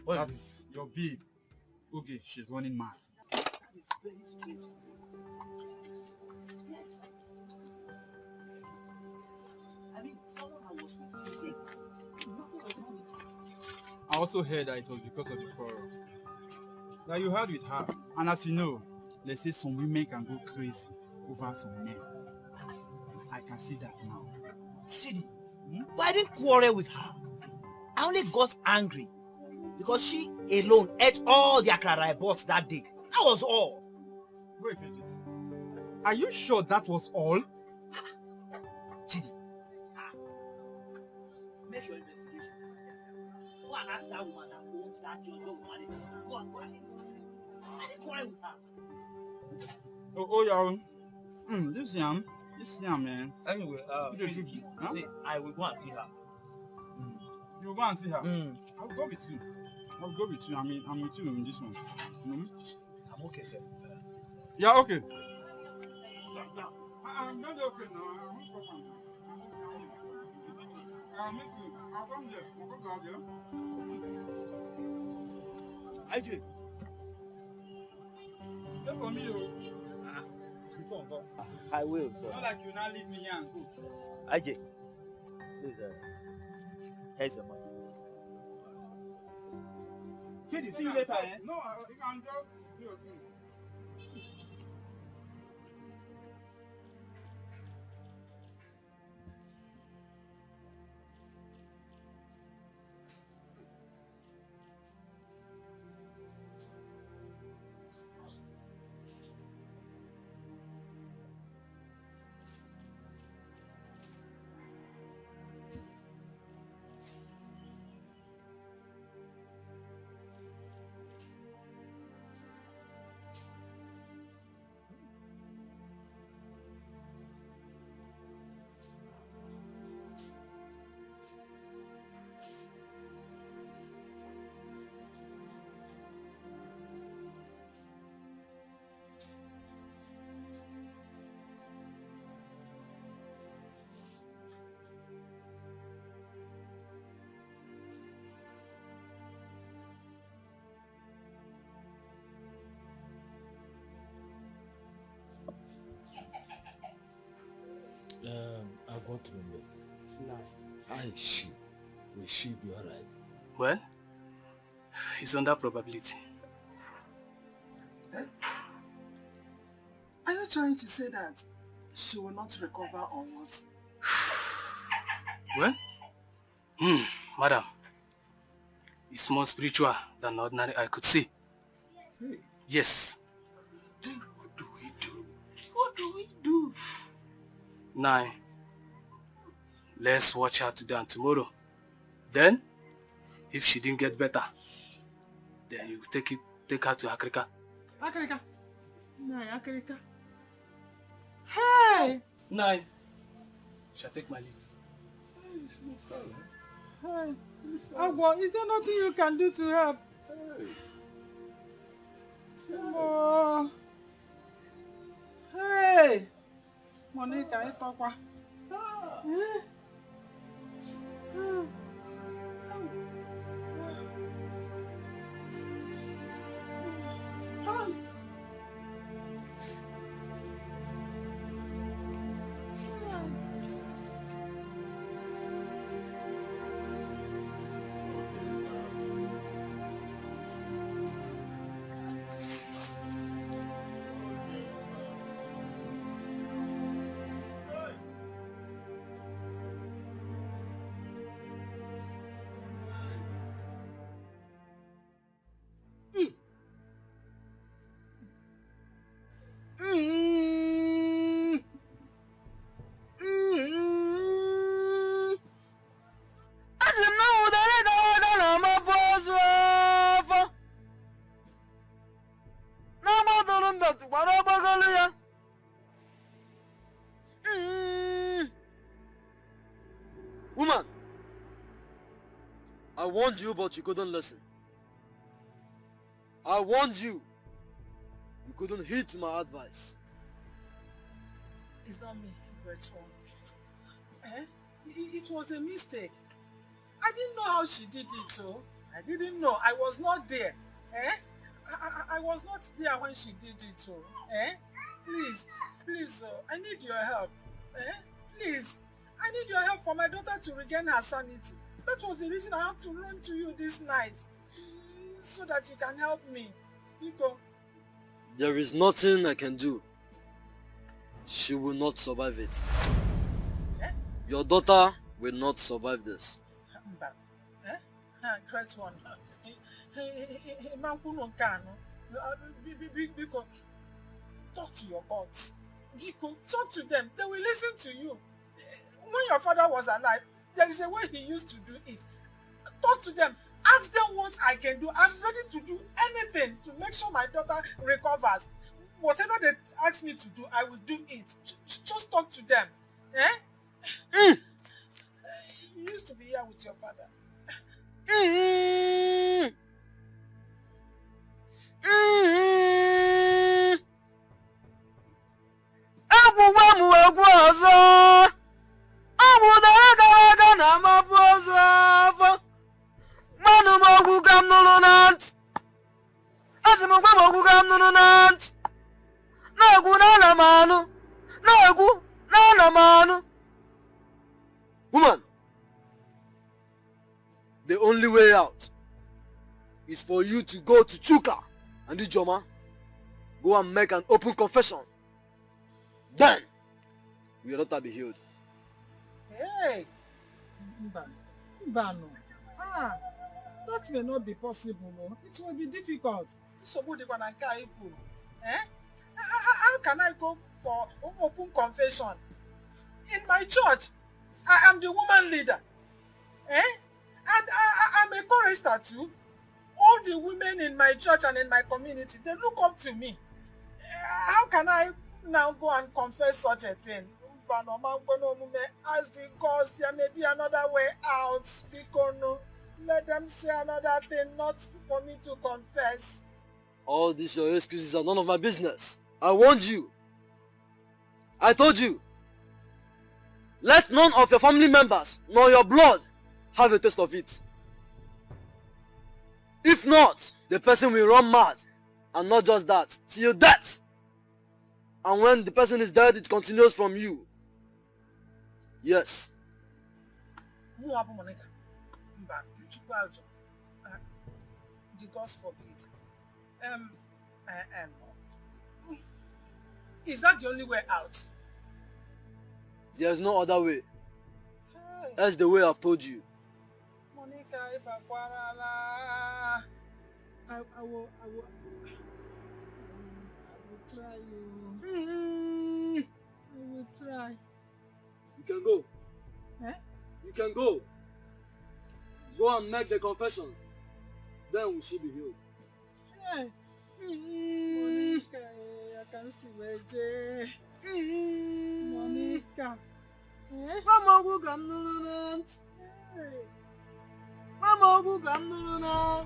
What That's your babe. Okay, she's running mad. That is very strange. Yes. I mean, someone I was with today, nothing was wrong with you. I also heard that it was because of the quarrel that you had with her. And as you know, they say some women can go crazy over some men. I can see that now. Chidi, but I didn't quarrel with her. I only got angry because she alone ate all the akara I bought that day. That was all. Wait. Are you sure that was all? Chidi, make your investigation. Go and ask that woman that owns that joint where we manage. Go and ahead. I didn't quarrel with her. Oh, y'all. This yam, man. Anyway, see, I will go and see her. You will go and see her? I'll go with you. I mean, I'm with you in this one. I'm okay, sir. Yeah, okay. I'm not okay now. I'll meet you. I'll come there. I'll come out there. IJ. Wait for me, Before go. I will. Not like you now leave me here and go. IJ. Please, here's your money. Chidi, see you later, eh? No, you can just do your thing. I got to remember. No. Will she be alright? Well, it's under probability. Are you trying to say that she will not recover or what? Well, madam, it's more spiritual than ordinary I could see. Hey. Yes. Then what do we do? What do we do? Now, let's watch her today and tomorrow. Then, if she didn't get better, then you take her to Akrika. Akrika. No, Akrika. Hey! Nine. Shall take my leave. Hey. Agwa, is there nothing you can do to help? Oh. Hey! Monica, I talk about. Woman, I warned you, but you couldn't listen. I warned you. You couldn't heed my advice. It's not me, Bertrand. It was a mistake. I didn't know how she did it, so I didn't know. I was not there. Eh? I was not there when she did it, so eh? Please, I need your help. Eh? Please, I need your help for my daughter to regain her sanity. That was the reason I have to run to you this night, so that you can help me. Biko. There is nothing I can do. She will not survive it. Eh? Your daughter will not survive this. Great one. Biko, talk to your boss. Biko, talk to them. They will listen to you. When your father was alive, there is a way he used to do it. Talk to them. Ask them what I can do. I'm ready to do anything to make sure my daughter recovers. Whatever they ask me to do, I will do it. Just talk to them. Eh? You used to be here with your father. Woman, the only way out is for you to go to Chuka and Ijoma, go and make an open confession. Then, your daughter be healed. Hey! Mbano. That may not be possible. No? It will be difficult. How can I go for open confession? In my church, I am the woman leader. And I'm a chorister too. All the women in my church and in my community, they look up to me. How can I now go and confess such a thing? As the gods, there may be another way out. Because no, let them say another thing, not for me to confess. All these your excuses are none of my business. I warned you. I told you. Let none of your family members nor your blood have a taste of it. If not, the person will run mad. And not just that, till death. And when the person is dead, it continues from you. Yes. The gods forbid. Is that the only way out? There's no other way. That's the way I've told you. Monica, I will try you. I will try. You can go. Eh? You can go. Go and make the confession. Then will she be healed. Hey. Monica, I can see where Jay. Monica. Mama, who can do that? Mama, who can do that?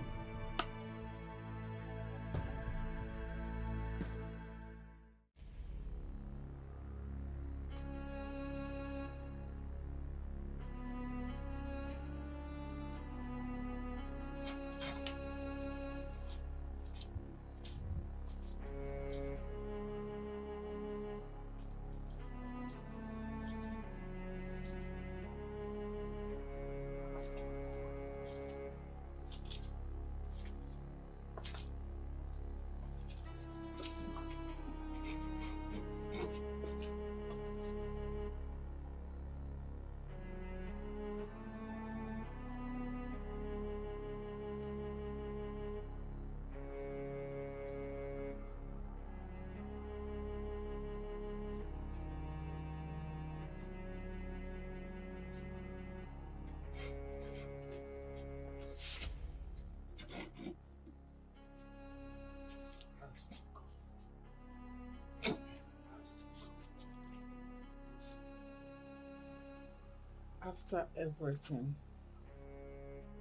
After everything,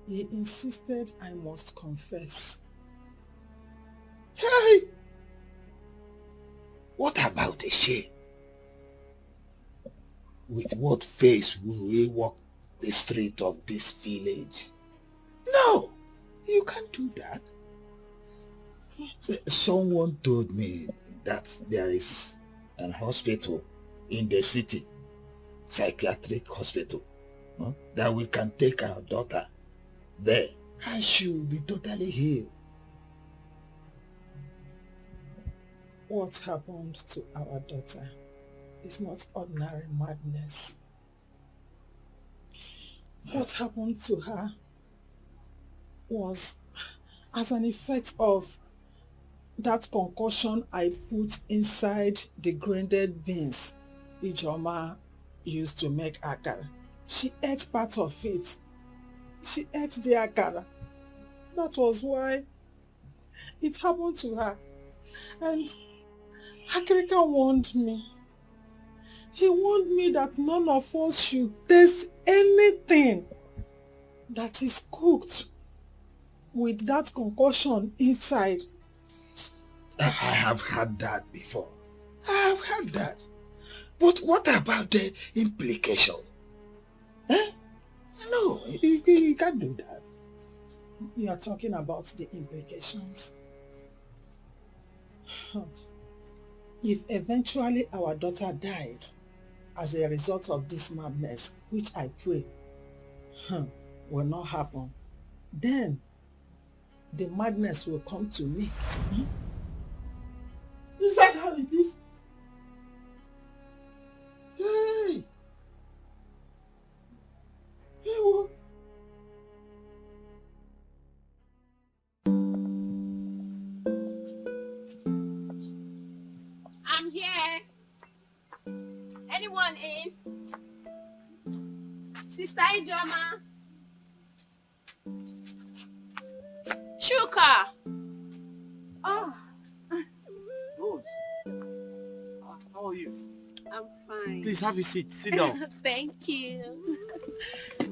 he insisted I must confess. Hey! What about the shame? With what face will we walk the street of this village. No, you can't do that. Someone told me that there is an hospital in the city, psychiatric hospital, that we can take our daughter there and she will be totally healed. What happened to our daughter is not ordinary madness. What happened to her was as an effect of that concoction I put inside the grinded beans Ijoma used to make akara. She ate part of it. She ate the akara. That was why it happened to her. And Akirika warned me. He warned me that none of us should taste anything that is cooked with that concoction inside. I have had that before. I have had that. But what about the implication? No, you can't do that. You are talking about the implications. If eventually our daughter dies as a result of this madness, which I pray will not happen, then the madness will come to me. Is that how it is? Hey! Hey, what? I'm here. Anyone in? Sister Ijoma? Chuka? Oh. Rose, how are you? I'm fine. Please have a seat. Sit down. Thank you.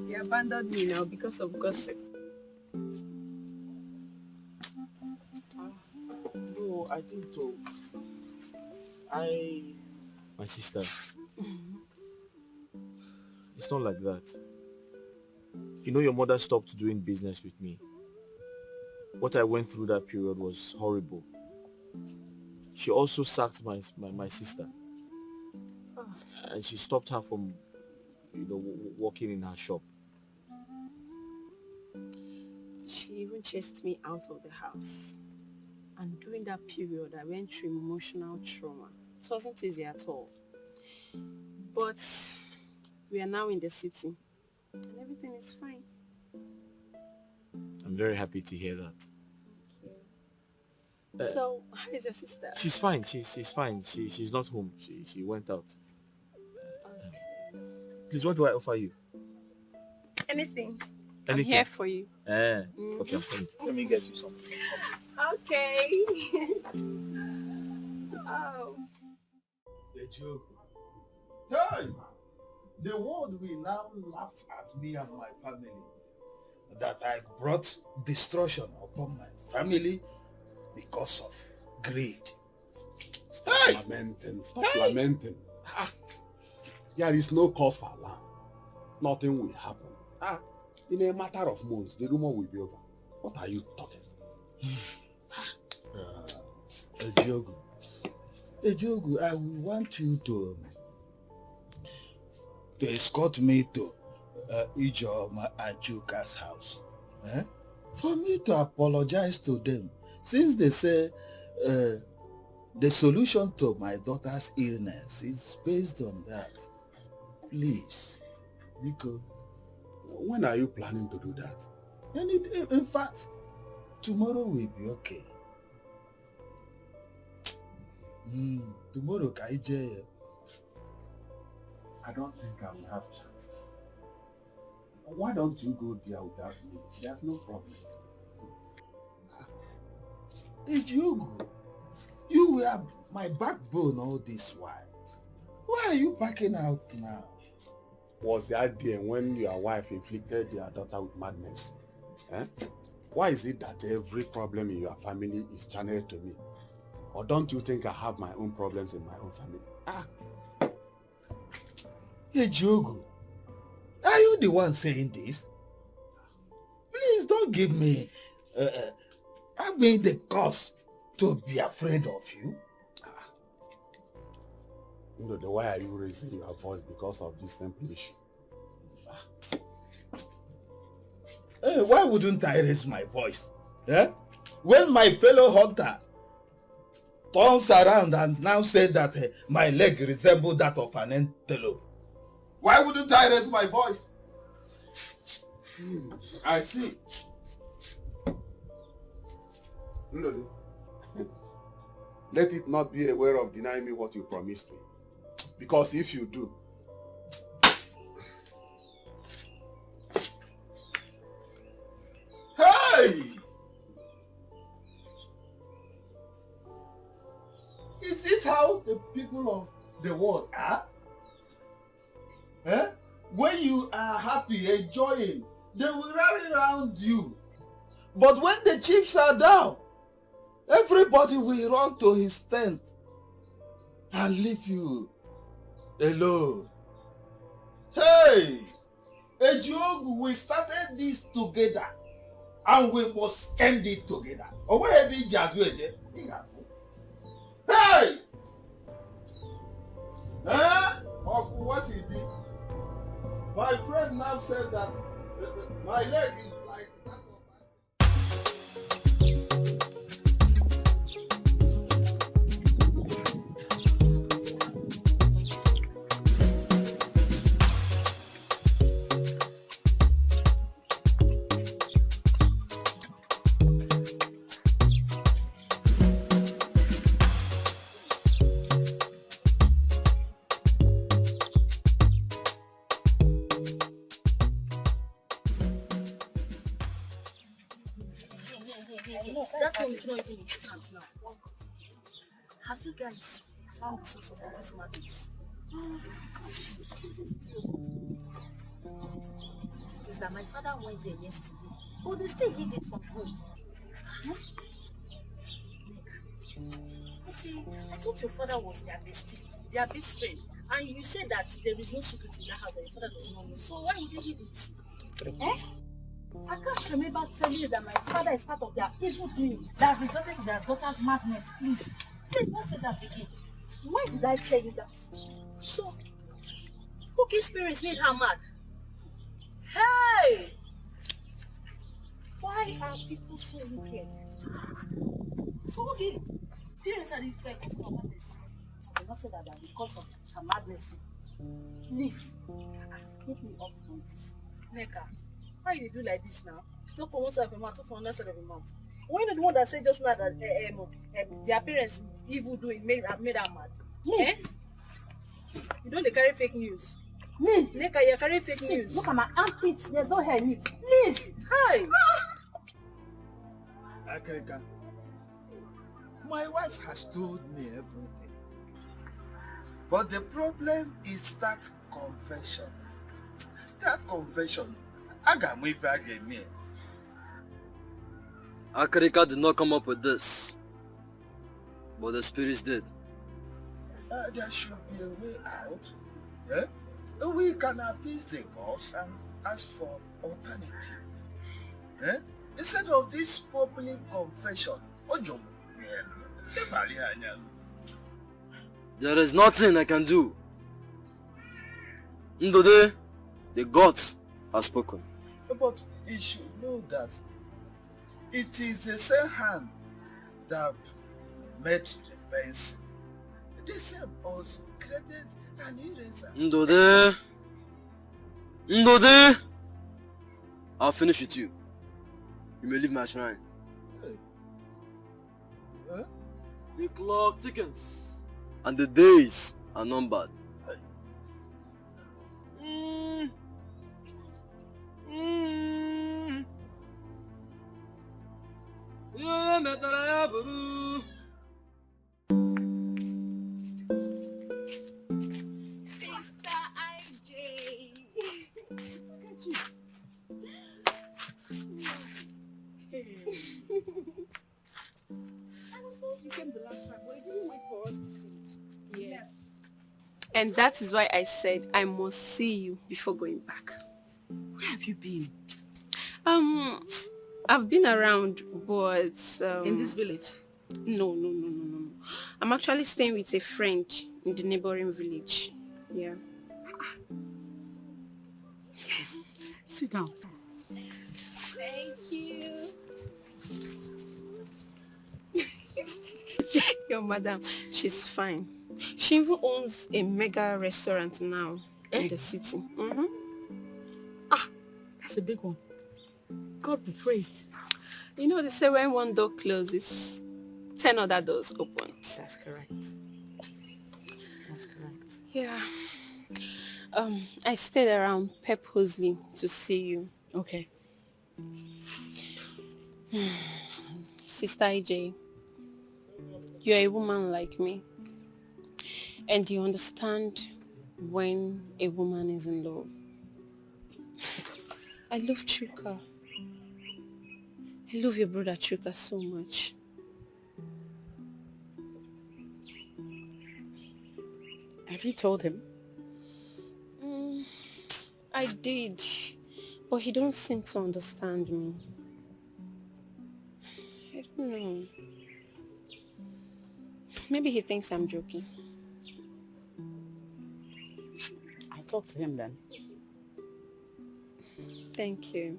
You abandoned me now because of gossip. No, I think so. My sister. It's not like that. You know your mother stopped doing business with me. What I went through that period was horrible. She also sacked my sister. And she stopped her from, working in her shop. She even chased me out of the house. And during that period, I went through emotional trauma. It wasn't easy at all. But we are now in the city. And everything is fine. I'm very happy to hear that. So, how is your sister? She's fine. She's fine. She's not home. She went out. Please, what do I offer you? Anything. I'm Anything? here for you. Okay, I'm fine. Let me get you something. Okay. Oh. The joke. Hey! The world will now laugh at me and my family that I brought destruction upon my family because of greed. Stop lamenting. Stop lamenting. There is no cause for alarm. Nothing will happen. In a matter of months, the rumor will be over. What are you talking? Ejogu, I will want you to escort me to Ijoma and Chuka's house. For me to apologize to them, since they say the solution to my daughter's illness is based on that. Please, because when are you planning to do that? In fact, tomorrow will be okay. Tomorrow, Kaije. I don't think I will have a chance. Why don't you go there without me? There's no problem. Ejogu, you were my backbone all this while. Why are you backing out now? Was the idea when your wife inflicted your daughter with madness? Why is it that every problem in your family is channeled to me? Or don't you think I have my own problems in my own family? Ejogu, are you the one saying this? Please don't give me the cause to be afraid of you. Why are you raising your voice because of this simple issue? Why wouldn't I raise my voice? When my fellow hunter turns around and now said that my leg resembled that of an antelope, why wouldn't I raise my voice? I see. Let it not be a way of denying me what you promised me. Because if you do, hey! Is it how the people of the world are? When you are happy, enjoying, they will rally around you. But when the chips are down, everybody will run to his tent and leave you alone. Hey! Ejiogu, we started this together and we must end it together. Hey! What's it be? My friend now said that my leg is like that of That one is not even important now. Have you guys found the source of all these madness? It is that my father went there yesterday, but they still hid it from home. I thought your father was their bestie, their best friend, and you said that there is no secret in that house that your father does not know. So why would you hid it? I can't remember telling you that my father is part of their evil doing that resulted in their daughter's madness. Please don't say that again. Why did I tell you that? So, Cookie's parents made her mad. Hey! Why are people so wicked? So, okay, parents are the effect of her madness. I will not say that because of her madness. Please, keep me up from this. Neka. Why you do like this now? Talk for one side of your mouth, talk for another side of your mouth. When you're the one that said just now that their parents evil doing made her mad. Eh? You don't carry fake news. Me? Neka, you're carrying fake news. Look at my armpits, there's no hair in it. Please! Hi! Akrika, my wife has told me everything. But the problem is that confession. That confession. Akrika did not come up with this, but the spirits did. There should be a way out. We can appease the gods and ask for alternative. Instead of this public confession. There is nothing I can do. Ndode, the gods have spoken. But you should know that it is the same hand that made the pencil. The same also created an eraser. Ndode, I'll finish with you. You may leave my shrine. The clock tickens, and the days are numbered. And that is why I said I must see you before going back. have you been? I've been around, but In this village? No. I'm actually staying with a friend in the neighboring village. Yeah. Sit down. Thank you. Your madam, she's fine. She even owns a mega restaurant now in the city. That's a big one. God be praised. You know, they say when one door closes, 10 other doors open. That's correct. That's correct. Yeah. I stayed around purposely to see you. Okay. Sister AJ, you're a woman like me. And you understand when a woman is in love. I love Chuka. I love your brother Chuka so much. Have you told him? I did, but he don't seem to understand me. I don't know. Maybe he thinks I'm joking. I'll talk to him then. Thank you.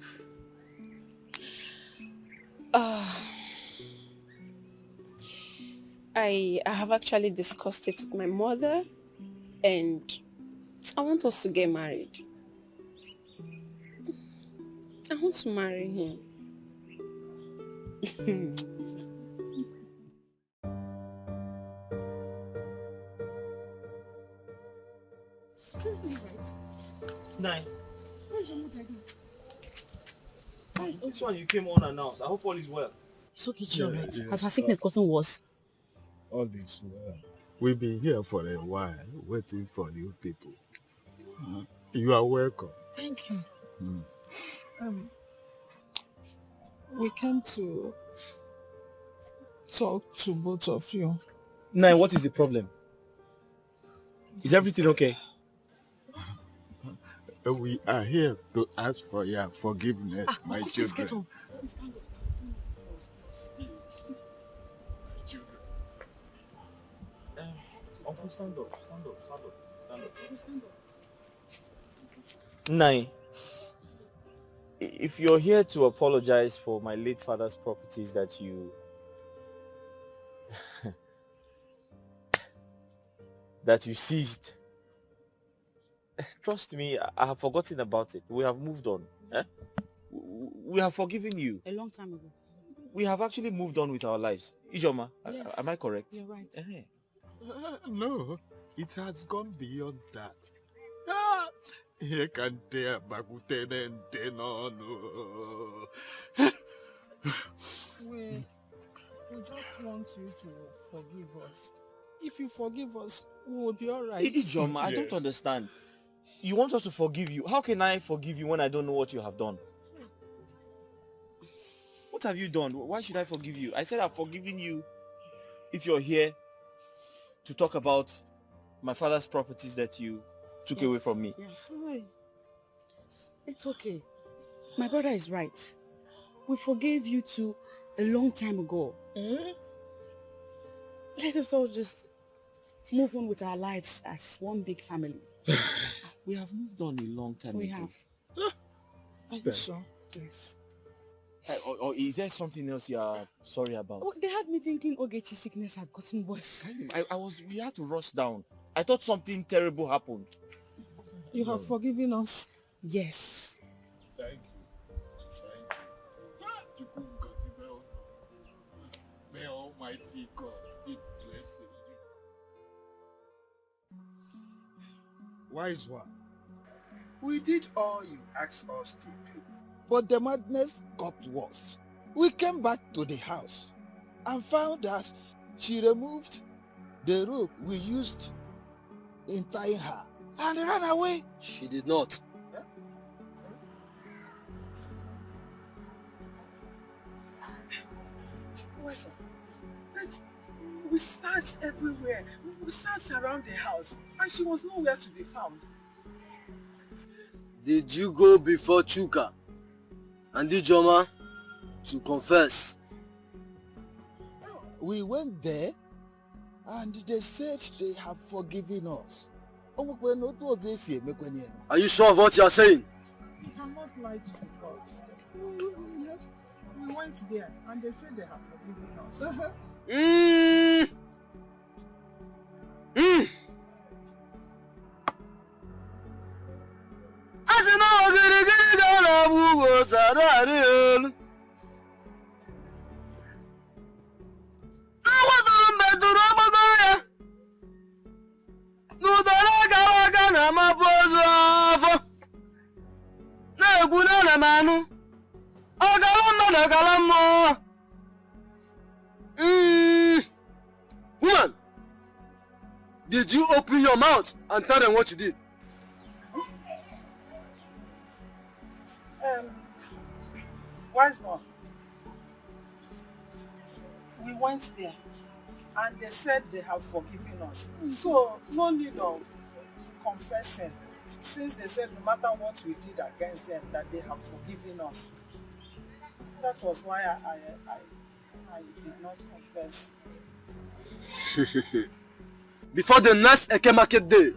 I have actually discussed it with my mother, and I want us to get married. I want to marry him. Nine. Where's your mother again? This one you came unannounced. I hope all is well. It's okay, she's alright. Has her sickness gotten worse? All is well. We've been here for a while, waiting for you people. You are welcome. Thank you. We came to talk to both of you. Nine, what is the problem? Is everything okay? We are here to ask for your forgiveness, my children. Please get up. Uncle, stand up. Nine, if you're here to apologize for my late father's properties that you that you seized, trust me, I have forgotten about it. We have moved on. We have forgiven you. A long time ago. We have actually moved on with our lives. Ijoma, Yes. am I correct? You're right. No, it has gone beyond that. Here can tear bakuten no. We just want you to forgive us. If you forgive us, we will be alright. Ijoma, I don't understand. You want us to forgive you. How can I forgive you when I don't know what you have done? What have you done? Why should I forgive you? I said I've forgiven you if you're here to talk about my father's properties that you took away from me. Yes, right. It's okay. My brother is right. We forgave you two a long time ago. Let us all just move on with our lives as one big family. We have moved on a long time We ago. have. Are you sure? Yes. Or is there something else you are sorry about? Oh, they had me thinking Ogechi's sickness had gotten worse. We had to rush down. I thought something terrible happened. You have forgiven us? Yes. Thank you. May Almighty God be blessed. Wise one, we did all you asked us to do, but the madness got worse. We came back to the house and found that she removed the rope we used in tying her and ran away. She did not. We searched everywhere. We searched around the house, and she was nowhere to be found. did you go before Chuka and Ijoma to confess? We went there and they said they have forgiven us. Are you sure of what you are saying? You cannot lie to the gods. Yes, we went there and they said they have forgiven us. Woman, did you open your mouth and tell them what you did? Wise one. We went there and they said they have forgiven us. So no need of confessing, since they said no matter what we did against them that they have forgiven us. That was why I did not confess. Before the next Eke Market Day,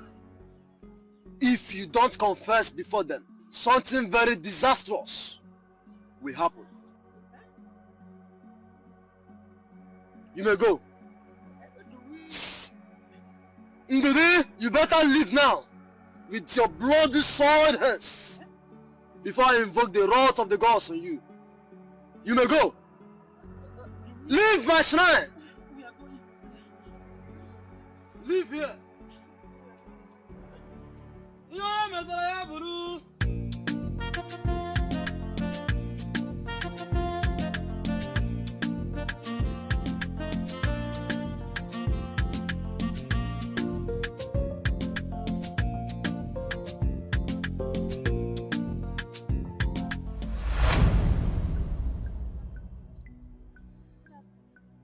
if you don't confess before then, something very disastrous will happen. You may go. Ndidi, you better leave now with your bloody sword hands before I invoke the wrath of the gods on you. You may go. Leave my shrine. Leave here.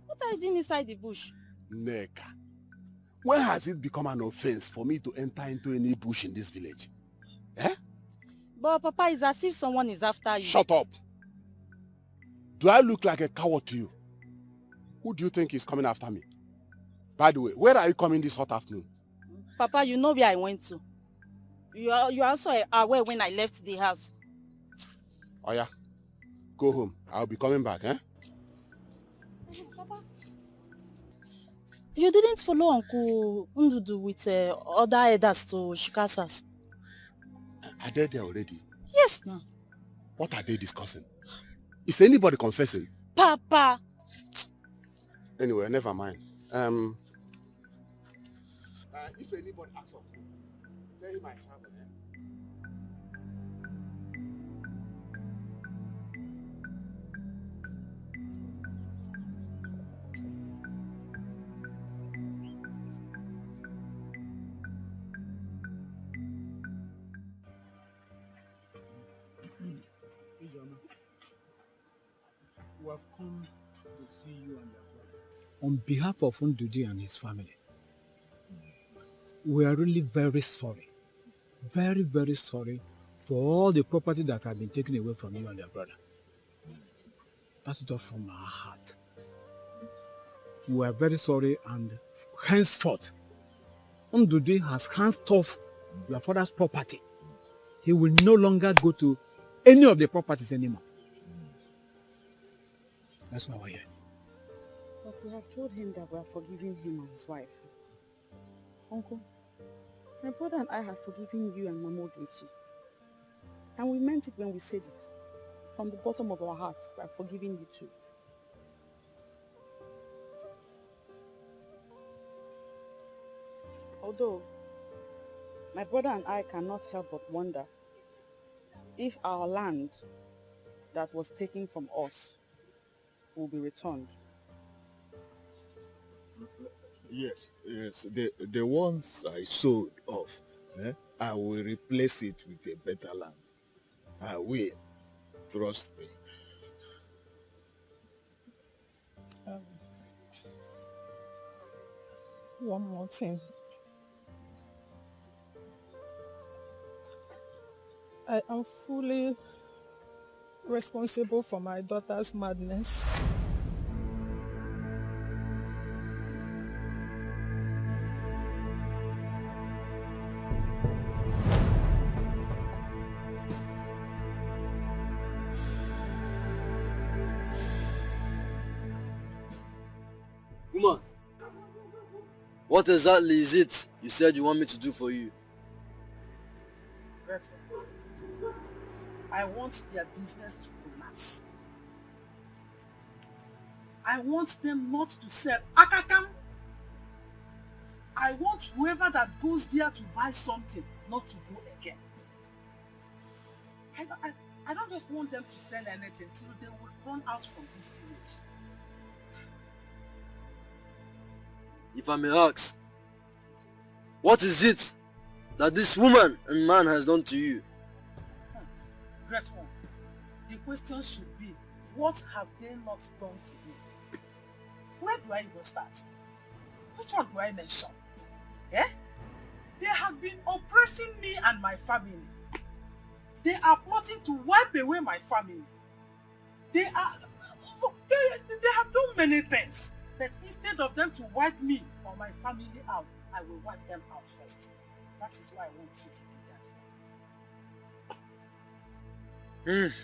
What are you doing inside the bush? Neka, when has it become an offense for me to enter into any bush in this village? Eh? But Papa, it's as if someone is after you. Shut up! Do I look like a coward to you? Who do you think is coming after me? By the way, where are you coming this hot afternoon? Papa, you know where I went to. You are also aware when I left the house. Oh yeah, go home. I'll be coming back, eh? Papa, you didn't follow Uncle Ndudu with other elders to Shikasas. Are they there already? Yes, no. What are they discussing? Is anybody confessing? Papa! Anyway, never mind. If anybody asks of you, tell him I travel, eh? We have come to see you and your brother. On behalf of Ndudi and his family, we are really very sorry. Very, very sorry for all the property that has been taken away from you and your brother. That's it all from our heart. We are very sorry, and henceforth, Ndudi has hands off your father's property. He will no longer go to any of the properties anymore. That's why we're here. But we have told him that we are forgiving him and his wife. Uncle, my brother and I have forgiven you and Mama Ogechi. And we meant it when we said it. From the bottom of our hearts, we are forgiving you too. Although, my brother and I cannot help but wonder if our land that was taken from us will be returned. Yes. The ones I sold off, I will replace it with a better land. I will. Trust me. One more thing. I am fully responsible for my daughter's madness. Woman, what exactly is it you said you want me to do for you? Gretel, I want their business to relax. I want them not to sell Afican. I want whoever that goes there to buy something not to go again. I don't just want them to sell anything till they will run out from this village. If I may ask, what is it that this woman and man has done to you? Great one. The question should be, what have they not done to me? Where do I even start? Which one do I mention? Eh? They have been oppressing me and my family. They are plotting to wipe away my family. They have done many things. But instead of them to wipe me or my family out, I will wipe them out first. That is why I want you to do that.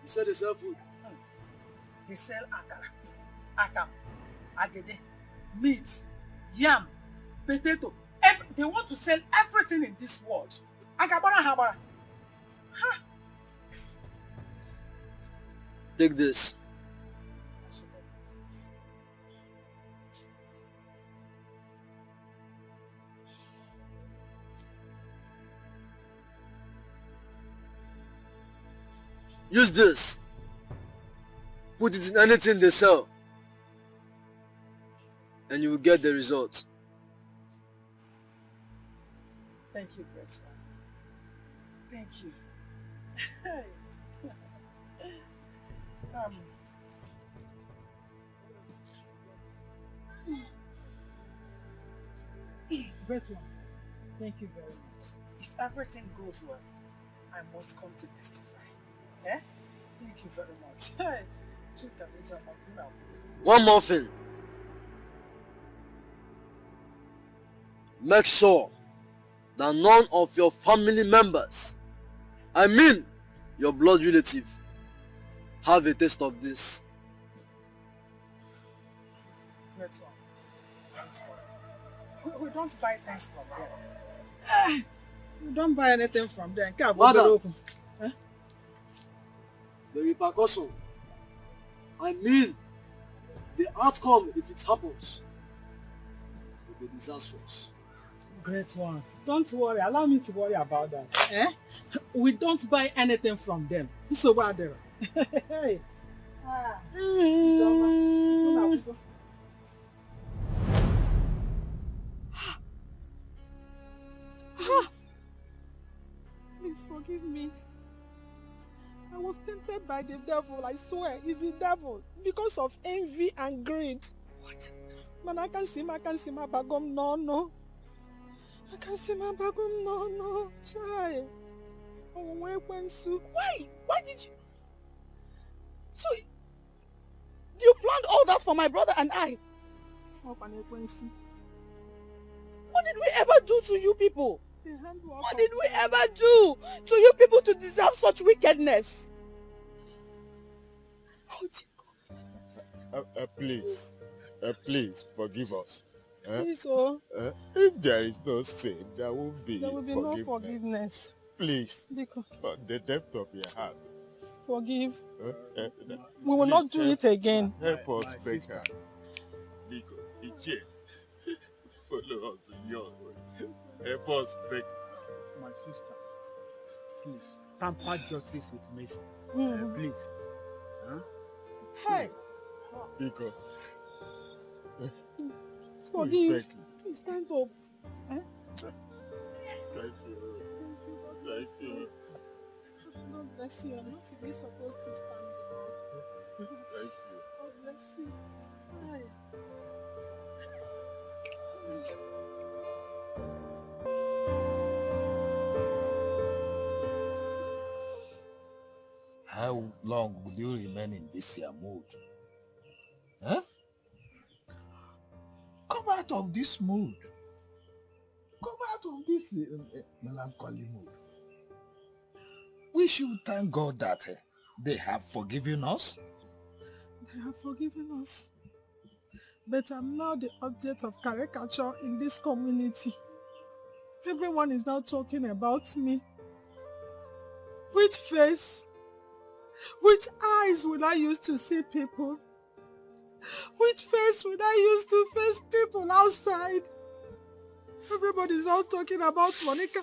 You said they sell food. They sell akara, akam, agede, meat, yam, potato. They want to sell everything in this world. Agabara habara. Ha! Take this. Use this. Put it in anything they sell. And you will get the result. Thank you, great one. Thank you. Great one. Thank you very much. If everything goes well, I must come to testify. Eh? Thank you very much. One more thing. Make sure that none of your family members, I mean your blood relative, have a taste of this. Great one. We don't buy things from them. We don't buy anything from them. Madam, the repercussion, I mean the outcome if it happens, will be disastrous. Great one. Don't worry. Allow me to worry about that. Eh? We don't buy anything from them. So what there? Hey. Please forgive me. I was tempted by the devil, I swear. It's the devil. Because of envy and greed. What? Man, I can't see my bagum, no. I can't see my bagum, no. Try. Oh, why? Why did you? So, you planned all that for my brother and I? What did we ever do to you people? What did we ever do to you people to deserve such wickedness? Oh, please, forgive us. Please, oh. If there is no sin, there will be no forgiveness. Please, Because from the depth of your heart, forgive. We will please not do it again. Help us, beg her. Nico, Ichie, follow us in your way. Help us, beg. My sister, please, tamper justice with mercy. Please. Huh? Hey. Nico. Forgive. Please stand up. Thank you. Thank you. God bless you. I'm not even supposed to stand up. Thank you. God bless you. Hi. How long will you remain in this your mood? Huh? Come out of this mood. Come out of this melancholy mood. We should thank God that they have forgiven us. They have forgiven us. But I'm now the object of caricature in this community. Everyone is now talking about me. Which face, which eyes will I use to see people? Which face will I use to face people outside? Everybody's now talking about Monica.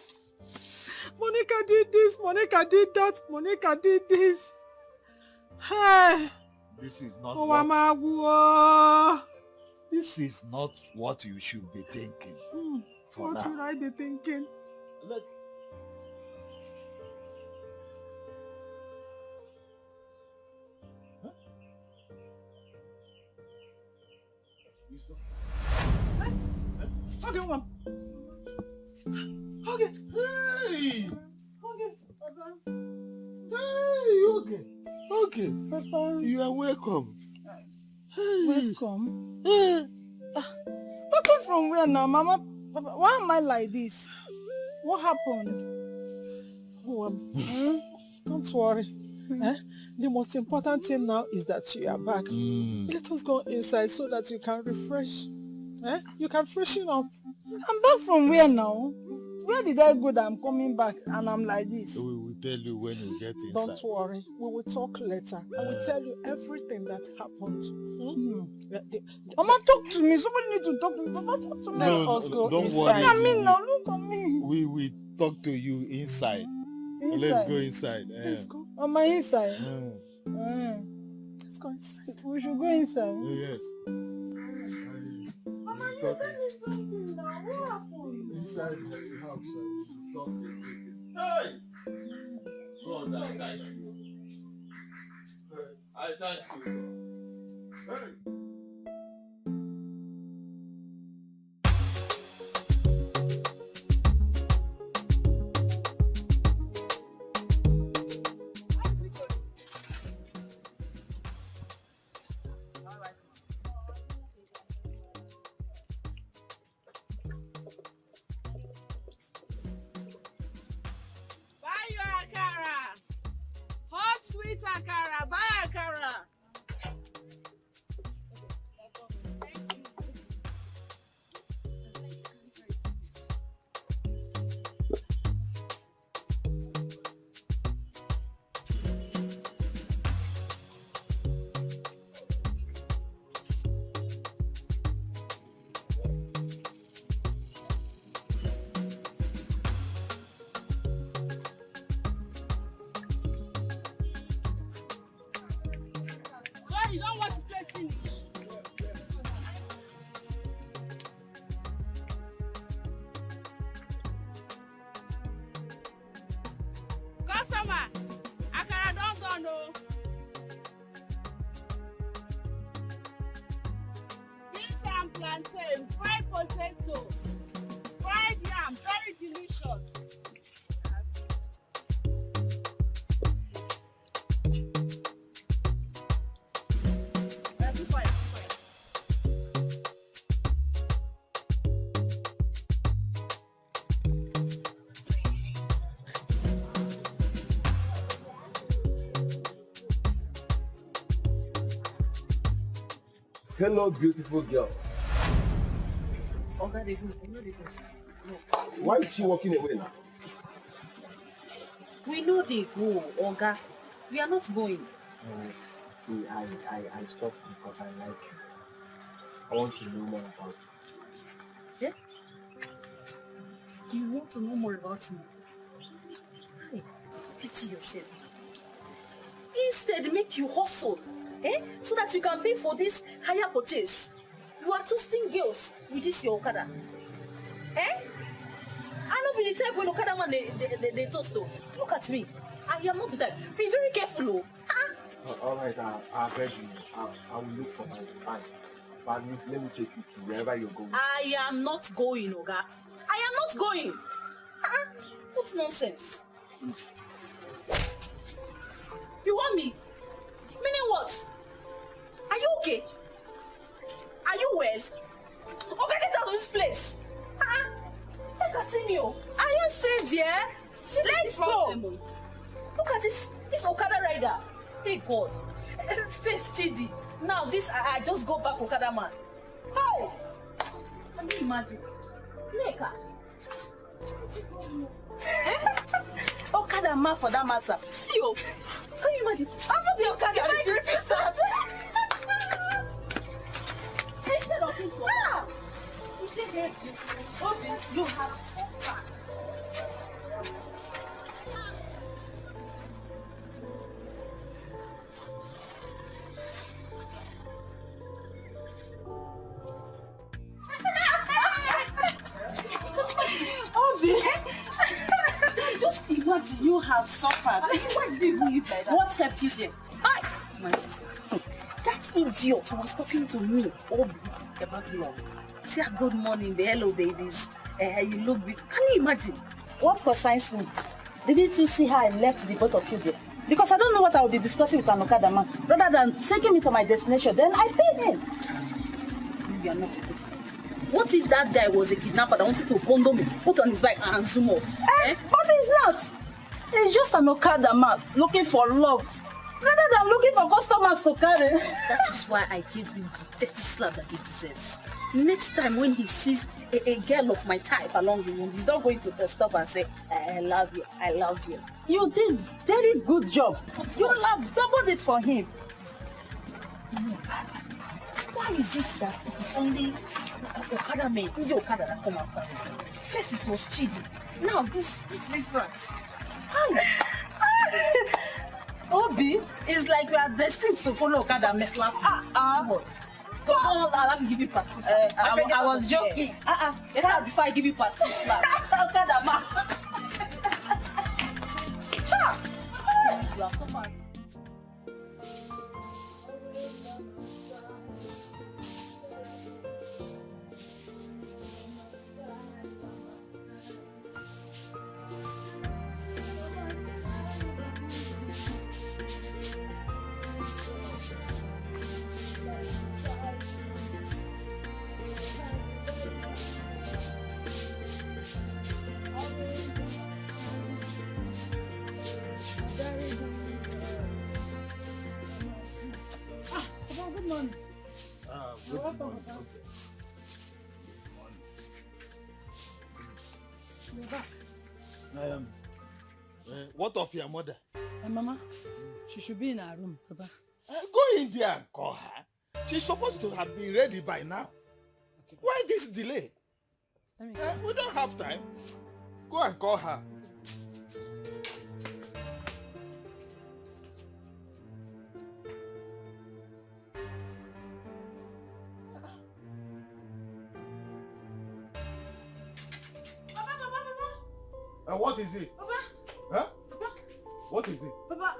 Monica did this, Monica did that, Monica did this. Hey! This is not This is not what you should be thinking. What will I be thinking? Okay, Mom. Okay. Hey! Okay, Papa. Hey, okay. Okay. Papa. You are welcome. Hey. Welcome? Welcome from where now, Mama? Papa, why am I like this? What happened? Oh, don't worry. The most important thing now is that you are back. Let us go inside so that you can refresh. You can freshen up. I'm back from where now? Where did I go that I'm coming back and I'm like this? We will tell you when you get inside. Don't worry. We will talk later. I will tell you everything that happened. Mama, talk to me. Somebody need to talk to me. Mama, talk to me. Let us go don't inside. worry. I mean, now look at me. We will talk to you inside. Let's go inside. Let's go. On my inside? Let's go inside. We should go inside. Yes. Mama, you tell me something now. What happened? Inside the house, we should talk to you. Hey! God, I thank you. I thank you. Hey! Akara, buy Akara. You don't want to play finish. Customer, Akara don't go no. Beans and plantain, fried potato, fried yam, very delicious. Hello, beautiful girl. Oga, they go. Why is she walking away now? We know they go, Oga. We are not going. See, I stopped because I like you. I want to know more about you. Yeah? You want to know more about me? Hey, pity yourself. Instead, make you hustle, so that you can pay for this higher purchase. You are toasting girls with this your Okada. I don't be the type when Okada man they toast though. Look at me. I am not the type. Be very careful, All right, I beg you. I will look for my time. But at least let me take you to wherever you're going. I am not going, Oga. I am not going. What nonsense? You want me? Meaning what? Are you okay? Are you well? Okay, get out of this place. Take a see me. Are you staying there? Let's go. Look at this Okada rider. Hey God. Face Chidi. Now this I just go back Okada man. How? Can you imagine? Neka. Okada man for that matter. See you. Can you imagine? How about the Okada? Instead of this one. You see here. You have suffered. Just imagine you have suffered. Why did you leave like that? What kept you there? My sister, that idiot was talking to me about love. Say good morning, the hello babies. You look beautiful. Can you imagine? What concerns me? Didn't you see how I left the both of you there? Because I don't know what I will be discussing with an Okada man. Rather than taking me to my destination, then I paid him. You are not a good friend. What if that guy was a kidnapper that wanted to bundle me, put on his bike and zoom off? But he's not. He's just an Okada man looking for love, rather than looking for customers to carry. That is why I gave him the dirty slap that he deserves. Next time when he sees a girl of my type along the road, he's not going to stop and say, I love you, I love you. You did very good job. You have doubled it for him. Why is it that it is only Okada men, the Okada that come after me? First it was Chidi, now this reference. Obi is like we are destined to follow Okada men. What? Come on, let me give you practice. I was joking. Before I give you practice slap. Okada man. You are so far. Good morning. Good morning. You're back. What of your mother? Mama, she should be in her room, Papa. Go in there and call her. She's supposed to have been ready by now. Okay. Why this delay? We don't have time. Go and call her. What is it? Papa. Huh? Papa. What is it? Papa,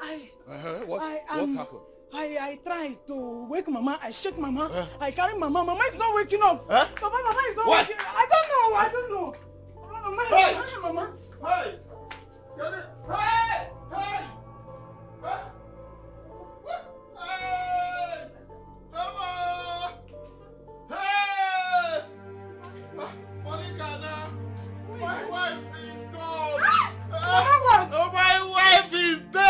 What happened? I tried to wake Mama. I shake Mama. I carry Mama. Mama is not waking up. Papa, Mama is not waking up. I don't know. Mama, hey! Mama. Hey! Get it? Hey! Hey! Huh? Hey! Mama! Hey! Monica, now. My wife is gone. Oh, my wife is dead.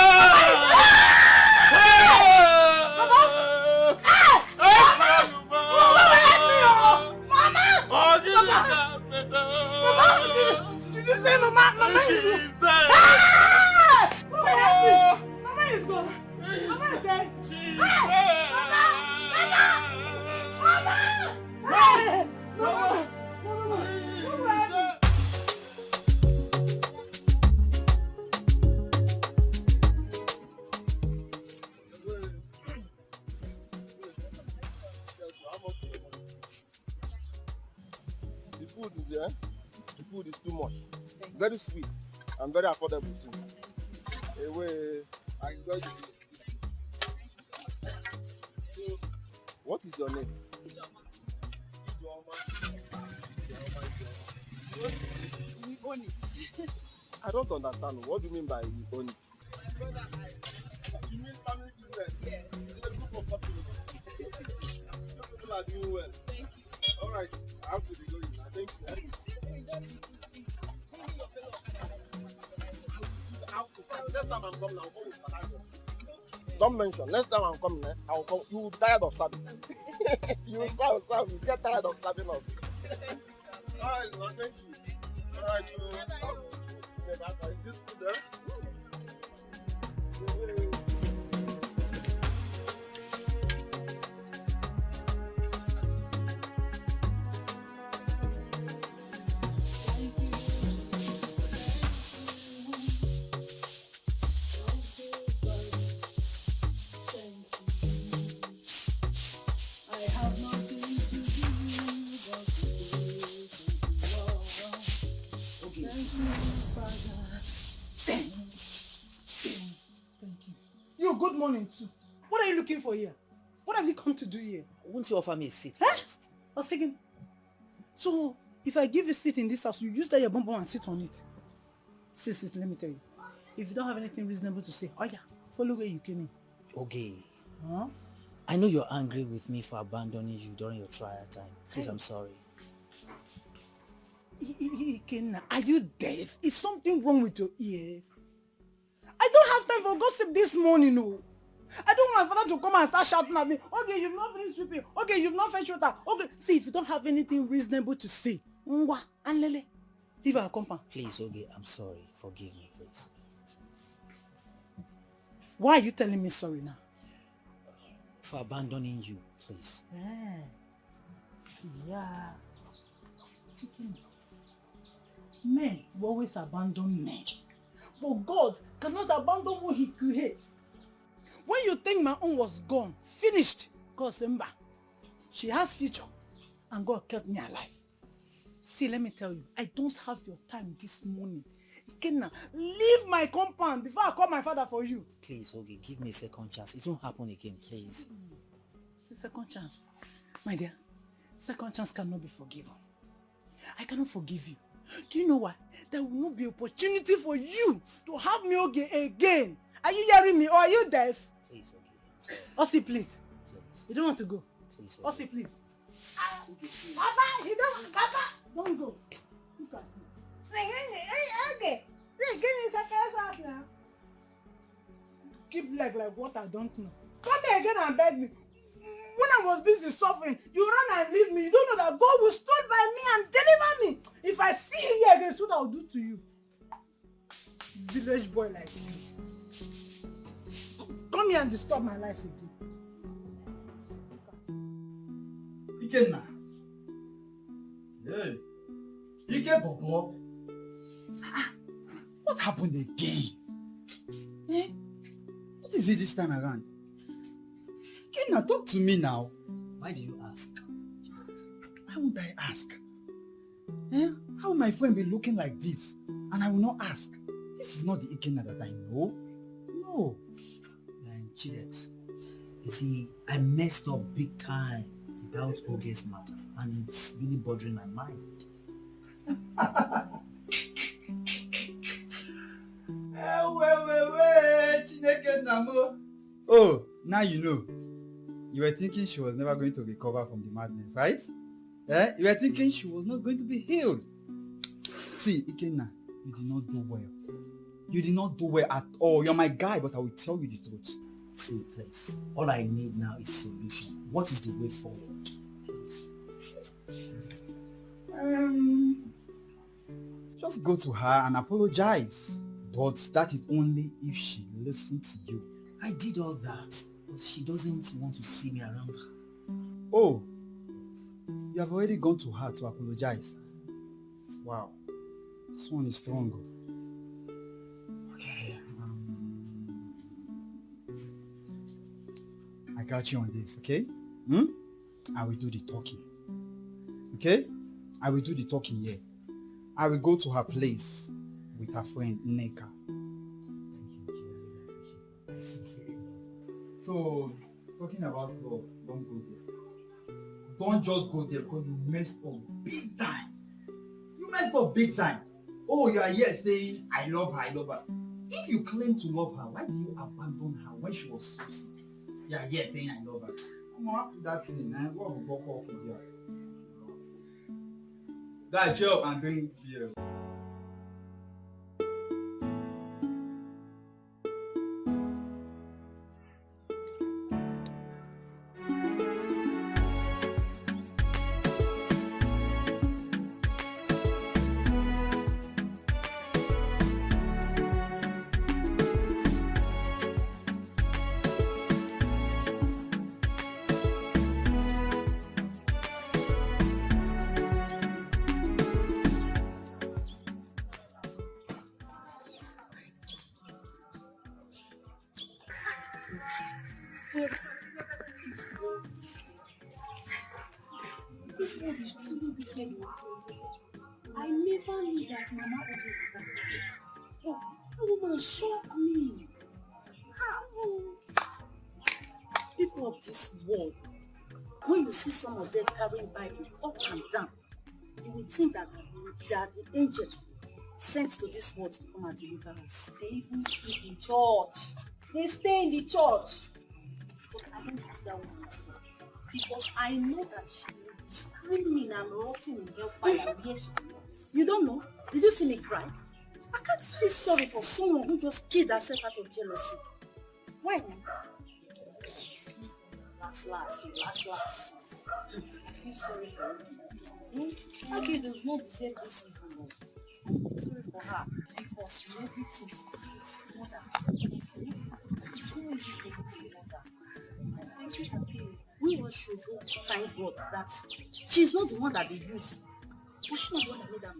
food is there. The food is too much. Very sweet and very affordable too. Anyway, I enjoy the food. So, what is your name? We own it. I don't understand. What do you mean by we own it? You mean family business? Yes. It's a group of families. You people are doing well. Thank you. All right, I have to be going now. Thank you. Since we don't next time I'm coming, I'll come with Fernando. Don't mention. Next time I'm coming, I'll come. You tired of serving? You serve. You get tired of serving us. All right, well, thank you. All right, this food there. Good morning too. What are you looking for here? What have you come to do here? Won't you offer me a seat first? I was thinking. So, if I give you a seat in this house, you use that your bum and sit on it. Sis, let me tell you. If you don't have anything reasonable to say, oh yeah, follow where you came in. Okay. Huh? I know you're angry with me for abandoning you during your trial time. Please, I'm sorry. Ikenna, are you deaf? Is something wrong with your ears? I don't have time for gossip this morning, no. I don't want my father to come and start shouting at me. Okay, you've not finished sweeping. Okay, you've not fetched water. Okay, see, if you don't have anything reasonable to say, Ngwa and Lele, leave our compound. Please, Oge, I'm sorry. Forgive me, please. Why are you telling me sorry now? For abandoning you, please. Yeah. Men will always abandon men. But God cannot abandon what he creates. When you think my own was gone, finished, God said, Mba, she has future, and God kept me alive. See, let me tell you, I don't have your time this morning. Ikenna, leave my compound before I call my father for you. Please, Oge, give me a second chance. It won't happen again, please. It's a second chance. My dear, second chance cannot be forgiven. I cannot forgive you. Do you know why? There will not be opportunity for you to have me again. Are you hearing me or are you deaf? Please, okay. Ossie, please. Please. You don't want to go? Please. Ossie, please. Papa, you don't want Papa. Don't go. Look at me. Okay. Give me second now. Keep like what I don't know. Come here again and beg me. When I was busy suffering, you run and leave me. You don't know that God will stand by me and deliver me. If I see you here again, that's what I'll do to you. Village boy like you. Come here and disturb my life again. Ikenna. Hey. Ike Bobo. What happened again? Eh? What is it this time around? Ikenna, talk to me now. Why do you ask? Why would I ask? Eh? How will my friend be looking like this and I will not ask? This is not the Ikenna that I know. No. And Chidex, you see, I messed up big time about Oge's matter and it's really bothering my mind. Oh, now you know. You were thinking she was never going to recover from the madness, right? Eh? You were thinking she was not going to be healed. See, Ikenna, you did not do well. You did not do well at all. You're my guy, but I will tell you the truth. See, please. All I need now is solution. What is the way forward? Please. Just go to her and apologize. But that is only if she listens to you. I did all that, but she doesn't want to see me around her. Oh, you have already gone to her to apologize. Wow, this one is strong. Okay, I got you on this, okay? I will do the talking. Okay? I will do the talking here. I will go to her place with her friend Neka. So, talking about love, don't go there. Don't just go there because you messed up big time. You messed up big time. Oh, you are here saying, I love her, I love her. If you claim to love her, why did you abandon her when she was so sick? You are here saying, I love her. Come on, after that thing, what will go up with you? That job I'm doing here. This world is truly wicked. I never knew that Mama would be that place. Oh, that woman shocked me. How? People of this world, when you see some of them carrying Bible up and down, you will think that they are the angel sent to this world to come and deliver us. They even sleep in church. They stay in the church. But I don't ask that woman because I know that she will be screaming and rotting in hellfire where she belongs. You don't know? Did you see me cry? I can't feel sorry for someone who just killed herself out of jealousy. Why not? Last. I feel sorry for her. Okay, does not deserve this evil love. I'm sorry for her because in everything it's mother. It's not easy to be mother. We all should thank God that she's not the one that they use. But she's not the one that made them.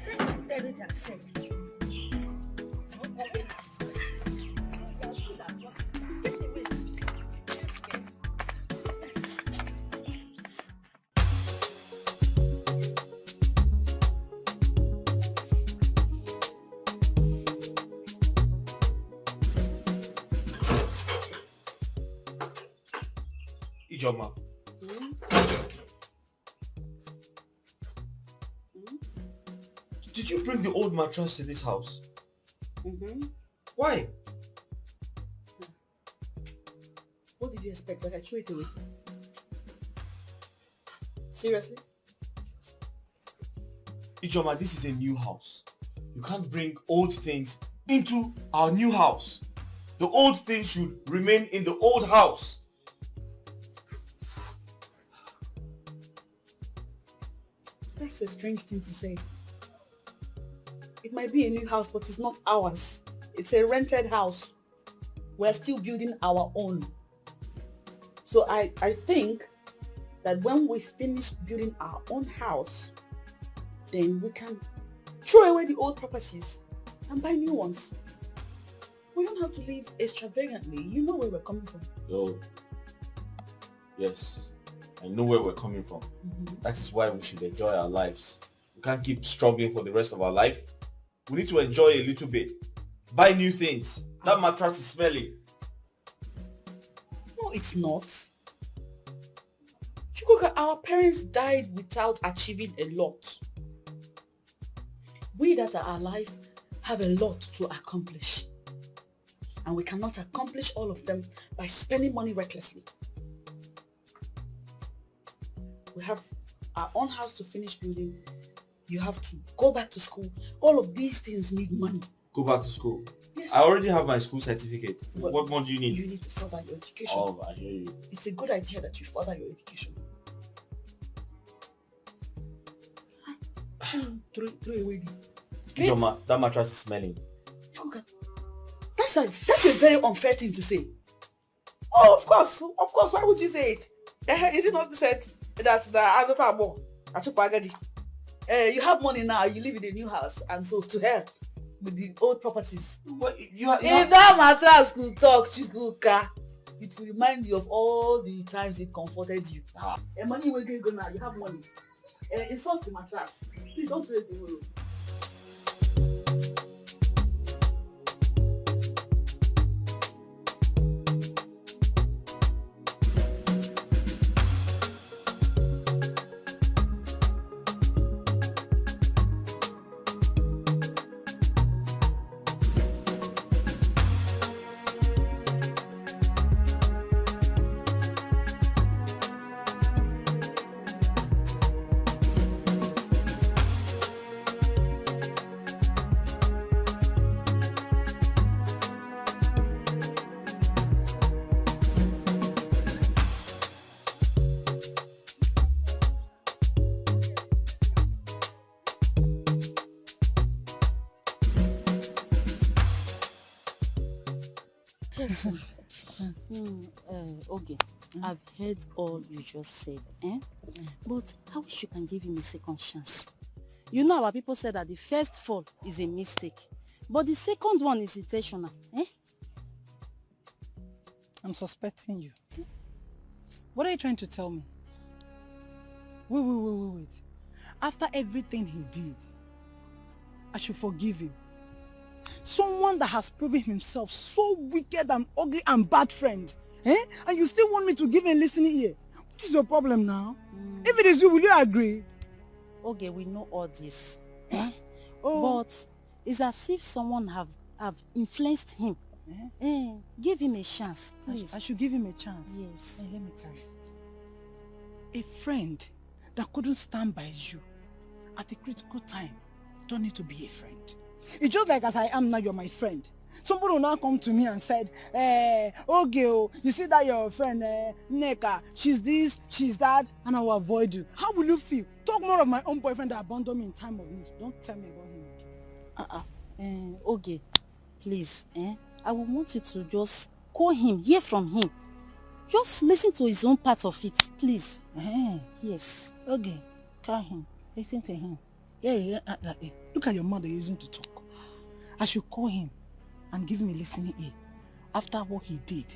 Let me tell you that said. Ijoma. Did you bring the old mattress to this house? Why? What did you expect? That I threw it away? Seriously? Ijoma, this is a new house. You can't bring old things into our new house. The old things should remain in the old house. That's a strange thing to say. It might be a new house, but it's not ours. It's a rented house. We're still building our own. So I think that when we finish building our own house, then we can throw away the old properties and buy new ones. We don't have to live extravagantly. You know where we're coming from. Oh, yes. I know where we're coming from. That is why we should enjoy our lives. We can't keep struggling for the rest of our life. We need to enjoy a little bit. Buy new things. That mattress is smelling. No, it's not. Chukwuka, our parents died without achieving a lot. We that are alive have a lot to accomplish. And we cannot accomplish all of them by spending money recklessly. We have our own house to finish building. You have to go back to school. All of these things need money. Go back to school? Yes. I already have my school certificate. But what more do you need? You need to further your education. Oh, I hear you. It's a good idea that you further your education. Throw away the... Ijoma, that mattress is smelling. That's a very unfair thing to say. Oh, of course. Why would you say it? Is it not said that the Adotabo, Achupagadi? You have money now, you live in a new house, and so to hell with the old properties. But if that mattress could talk, Chukwuka, it will remind you of all the times it comforted you. Money will go now, you have money. Insult the mattress. Please don't trade the whole. Okay, I've heard all you just said, but I wish you can give him a second chance. You know our people said that the first fall is a mistake, but the second one is intentional. I'm suspecting you. What are you trying to tell me? Wait. After everything he did, I should forgive him. Someone that has proven himself so wicked and ugly and bad friend. And you still want me to give him listening ear? What is your problem now? If it is you, will you agree? Okay, we know all this. But it's as if someone have influenced him. Give him a chance, please. I should give him a chance? Yes. Let me tell you. A friend that couldn't stand by you at a critical time don't need to be a friend. It's just like as I am now, you're my friend. Somebody will now come to me and said, okay, you see that your friend, Neka, she's this, she's that, and I will avoid you. How will you feel? Talk more of my own boyfriend that abandoned me in time of need. Don't tell me about him again. Okay, please, I will want you to just call him, hear from him. Just listen to his own part of it, please. Yes. Okay, call him, listen to him. Yeah. Look at your mother using to talk. I should call him and give him a listening ear after what he did.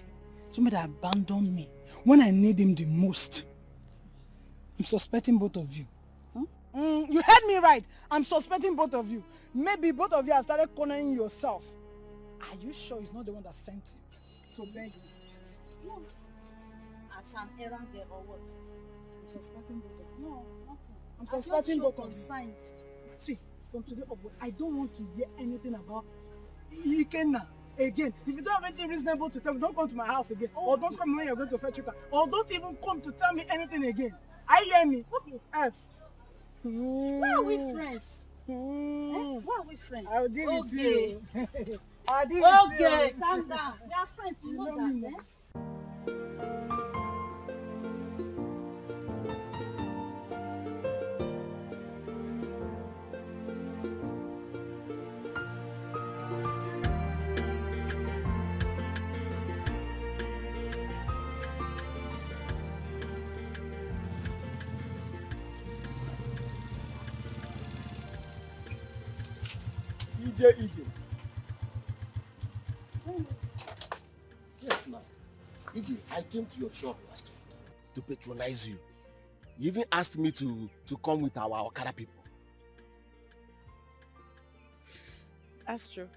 Somebody that abandoned me when I need him the most. I'm suspecting both of you. You heard me right. I'm suspecting both of you. Maybe both of you have started cornering yourself. Are you sure he's not the one that sent you to beg me? No. As an errand girl or what? I'm suspecting both of you. No, nothing. I'm suspecting both of you. See, from today upward, I don't want to hear anything about Ikenna again. If you don't have anything reasonable to tell me, don't come to my house again. Or don't come when you're going to fetch your car. Or don't even come to tell me anything again. I hear me. Okay. Yes. Why are we friends? Why are we friends? I'll deal with you. I'll deal with you. Okay, calm down. We are friends. You know that, EJ. Yes, now. EJ, I came to your shop last week to patronize you. You even asked me to come with our Okada people. That's true.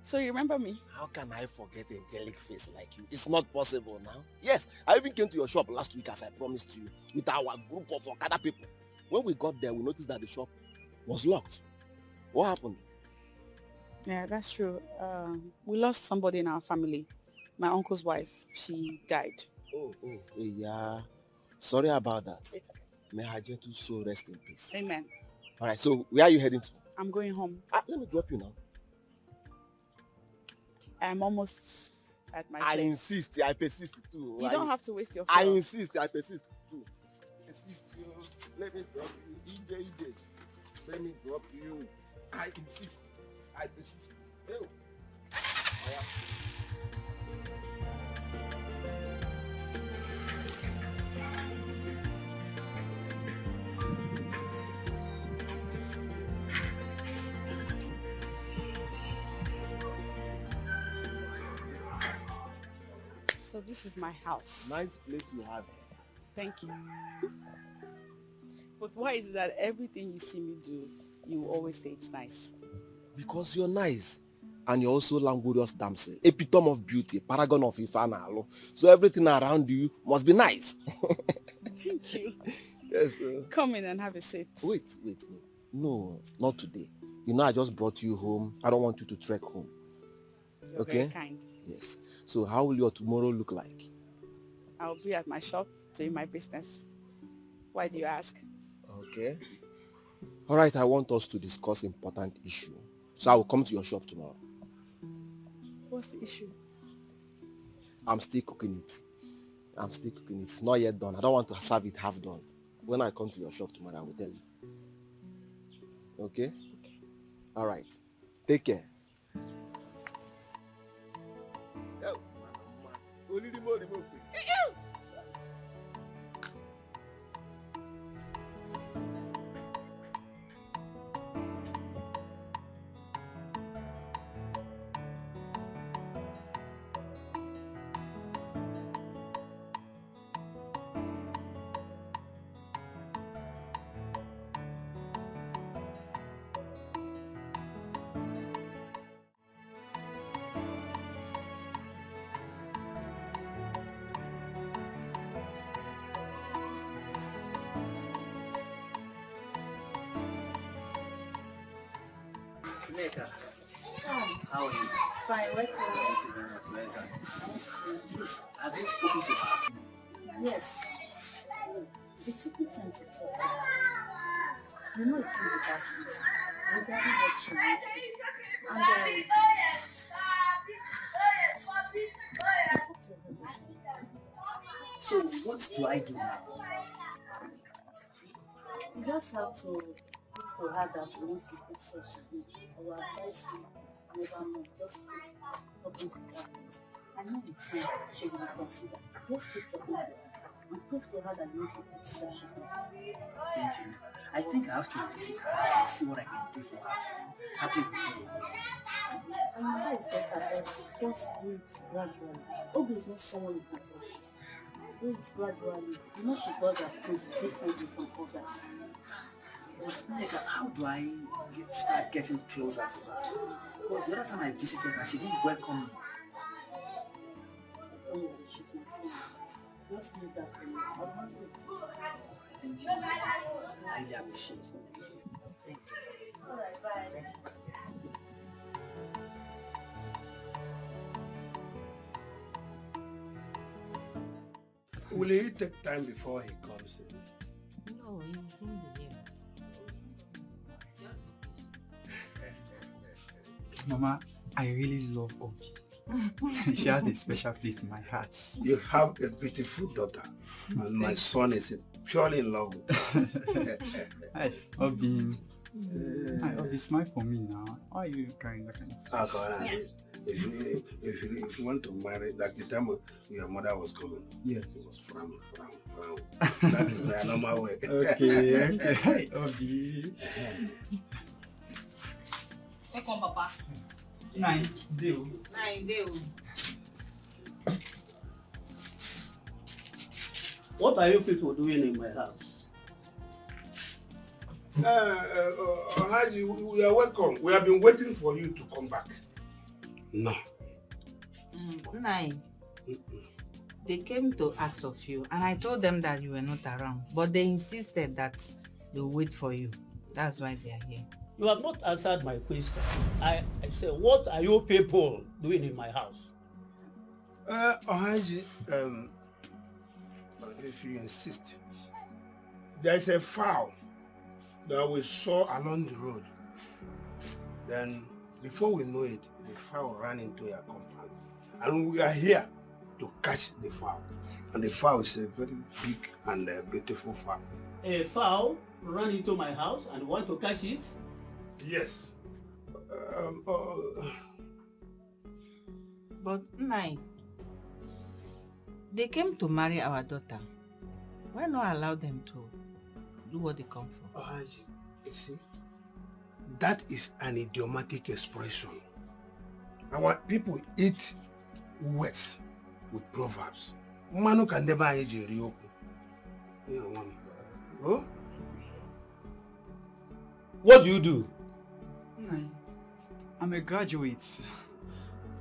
So you remember me? How can I forget an angelic face like you? It's not possible now. Yes, I even came to your shop last week as I promised you with our group of Okada people. When we got there, we noticed that the shop was locked. What happened? Yeah, that's true. We lost somebody in our family. My uncle's wife, she died. Oh, yeah. Sorry about that. May her gentle soul rest in peace. Amen. All right, so where are you heading to? I'm going home. Let me drop you now. I'm almost at my I place. insist. I persist too. You don't have to waste your I fuel. insist. I persist too. Let me drop you. EJ. Let me drop you. I insist. I persist. Ew. So this is my house. Nice place you have. Thank you. But why is it that everything you see me do, you always say it's nice? Because you're nice. And you're also languorous damsel, epitome of beauty, paragon of Ifanalo. So everything around you must be nice. Thank you. Yes. Come in and have a seat. Wait. No, not today. You know I just brought you home. I don't want you to trek home. You're okay? very kind. Yes. So how will your tomorrow look like? I'll be at my shop doing my business. Why do you ask? Okay. All right, I want us to discuss important issue. So I will come to your shop tomorrow. What's the issue? I'm still cooking it. It's not yet done. I don't want to serve it half done. When I come to your shop tomorrow, I will tell you. Okay? All right. Take care. How are you? Fine, welcome. Thank you very much. Welcome. Please, have you spoken to her? Yes. It took me time to talk to her. You know it's really bad regarding what she wants. And so what do I do now? you just have to look for her that you want to put such a good. I will advise you never more. Just talking to her. I know the thing she will consider. Just keep talking to her. And prove to her that you want to put such a good. Thank you. I think I have to visit her and see what I can do for her to happy before they go. And that is better, but just do it gradually. Obi is not someone you can touch. Do it gradually. You know she does her things differently from others. But Nega, how do I start getting closer to her? Because the other time I visited her, she didn't welcome me. Don't worry, she's my friend. Just leave that for me. I'll handle it. Thank you. I really appreciate it. Thank you. Alright, bye. Will it take time before he comes in? No, he's in the game. Mama, I really love Obi. She has a special place in my heart. You have a beautiful daughter, and my son is purely in love with her. Hi, Obi. Hi, Obi, smile for me now. Why are you carrying that kind of Okay, if you want to marry, like the time your mother was coming, yeah, it was frown. That is my normal way. Okay. Hi, Obi. Welcome, Papa. Nine, deal. What are you people doing in my house? Haji, we are welcome. We have been waiting for you to come back. No. Nine. They came to ask of you, and I told them that you were not around, but they insisted that they'll wait for you. That's why they are here. You have not answered my question. I said, what are you people doing in my house? Haji, if you insist, there's a fowl that we saw along the road. Then, before we know it, the fowl ran into your compound. And we are here to catch the fowl. And the fowl is a very big and beautiful fowl. A fowl ran into my house and want to catch it? Yes. But Nine, they came to marry our daughter. Why not allow them to do what they come for? You see, that is an idiomatic expression. Our people eat words with proverbs. Manu can never age a real. Oh? What do you do? I'm a graduate,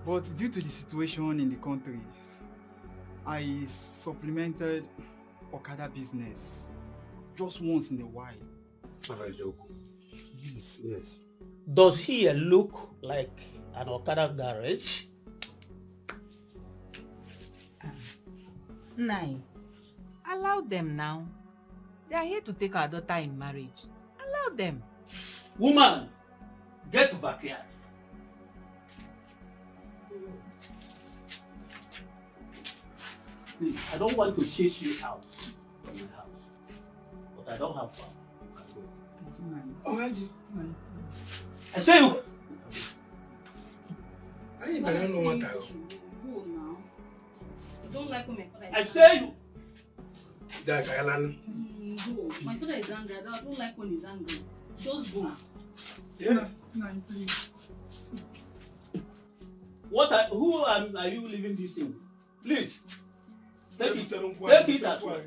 but due to the situation in the country, I supplemented Okada business just once in a while. Yes, yes. Does he look like an Okada garage? Nine. Allow them now. They are here to take our daughter in marriage. Allow them. Woman, get to backyard. Please, I don't want to chase you out from my house, but I don't have far. I say you. I better know what I Go now. I don't like when my father is I say you. Go. My father is angry. I don't like when he's angry. Just go. Yeah. Please. Who are you leaving this thing? Please. Take it. Take it as well.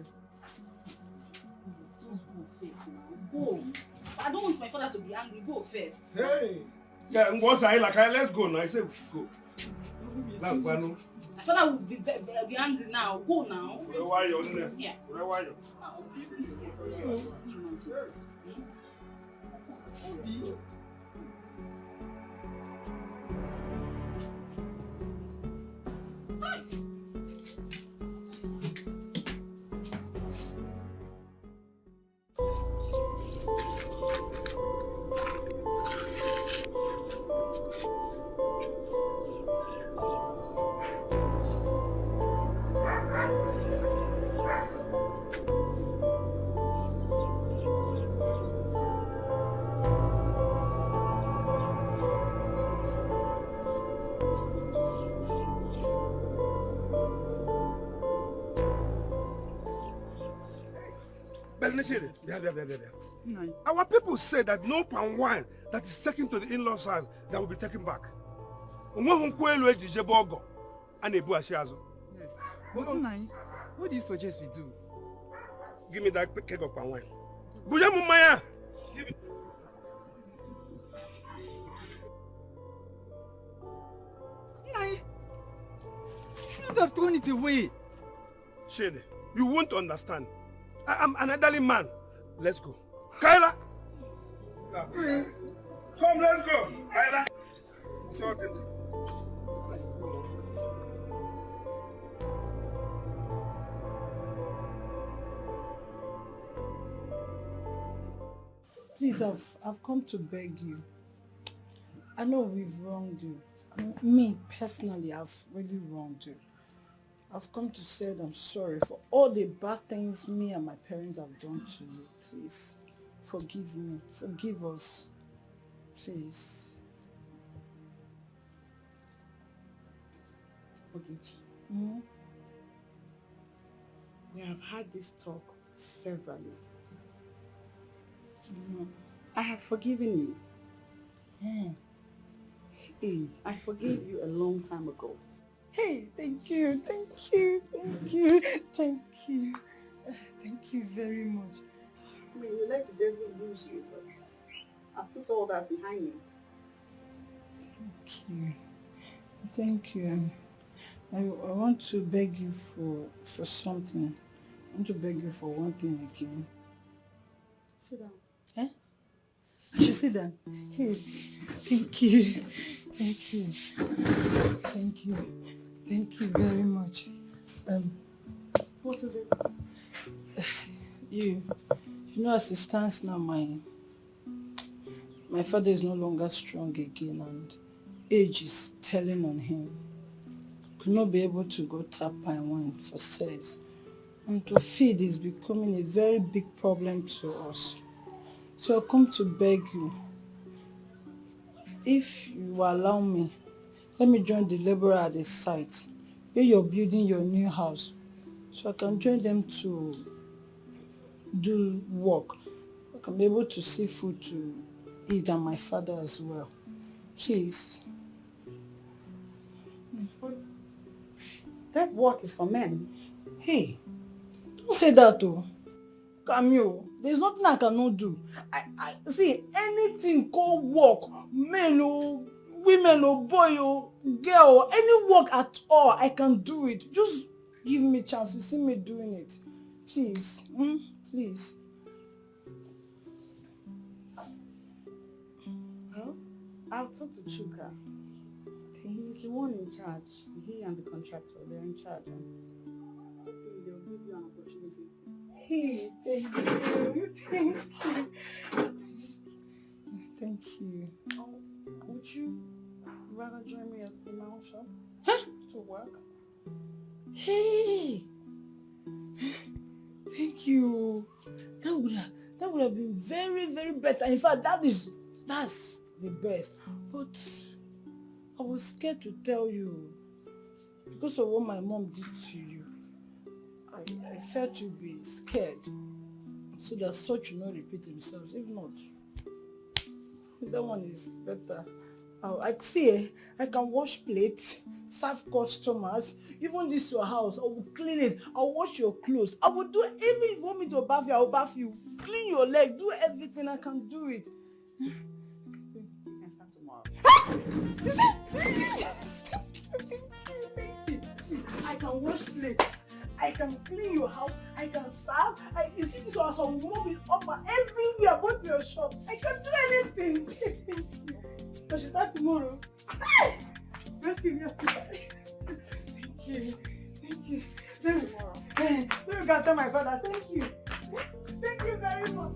Just go first now. Go. I don't want my father to be angry. Go first. Hey. Yeah, let's go now. I said we should go. My father will be angry now. Go now. Yeah. Our people say that no palm wine that is taken to the in-laws' house that will be taken back. Yes. But Nai, what do you suggest we do? Give me that keg of palm wine. Buya Mumaya! Nai, you should have thrown it away. Shane, you won't understand. I'm an elderly man. Let's go. Kyla! Come, let's go. Kyla! Sorted. Please, I've come to beg you. I know we've wronged you. Me, personally, I've really wronged you. I've come to say that I'm sorry for all the bad things me and my parents have done to you. Please, forgive me. Forgive us. Please. Ogechi, we have had this talk severally. I have forgiven you. Hey, I forgave you a long time ago. Hey, thank you. Thank you very much. I mean, you let the devil lose you, but I put all that behind me. Thank you. I want to beg you for something. I want to beg you for one thing again. Sit down. Eh? You should sit down. Hey, thank you. Thank you very much. What is it? You know, as it stands now, my father is no longer strong again, and age is telling on him. Could not be able to go tap pine wine for sex, and to feed is becoming a very big problem to us. So I come to beg you, if you allow me, let me join the laborer at the site where you're building your new house, so I can join them to do work. I can be able to see food to eat, and my father as well. Please. That work is for men. Hey, don't say that though. Camille, there's nothing I cannot do. I see anything called work, men or women or boy or girl, any work at all, I can do it. Just give me a chance to see me doing it. Please, please. Well, I'll talk to Chuka. He's the one in charge. He and the contractor, they're in charge. They'll give you an opportunity. Hey, thank you. Thank you. Thank you. Oh, would you rather join me at the nail shop? Huh? To work? Hey! Thank you. That would have been very, very better. In fact, that's the best. But I was scared to tell you because of what my mom did to you. I felt to be scared so that such will not repeat themselves. If not, that one is better. I see, I can wash plates, serve customers, even this your house, I will clean it, I'll wash your clothes, I will do everything. If you want me to bath you, I'll bath you, clean your leg, do everything, I can do it. You can start tomorrow. I can wash plates, I can clean your house, I can serve, you see this house, I will move it up and everywhere, go to your shop, I can do anything. But she start tomorrow. Thank you. Let me go tell my father. Thank you. Thank you very much.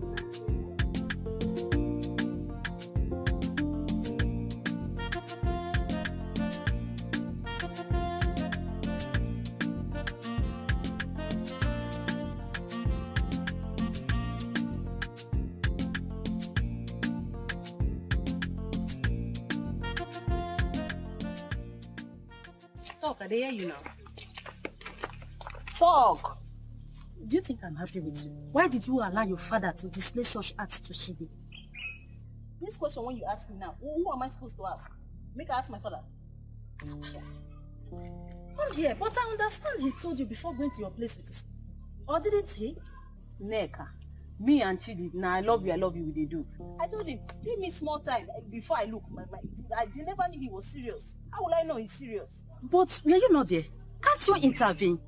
Talk, I hear you now. Talk. Do you think I'm happy with you? Why did you allow your father to display such acts to Shide? This question when you ask me now, who am I supposed to ask? Make I ask my father. Oh yeah, but I understand he told you before going to your place with his... Or didn't he? Neka, me and Chidi, now I love you, we dey do. I told him, give me small time before I look. I never knew he was serious. How will I know he's serious? But were you not there? Can't you intervene?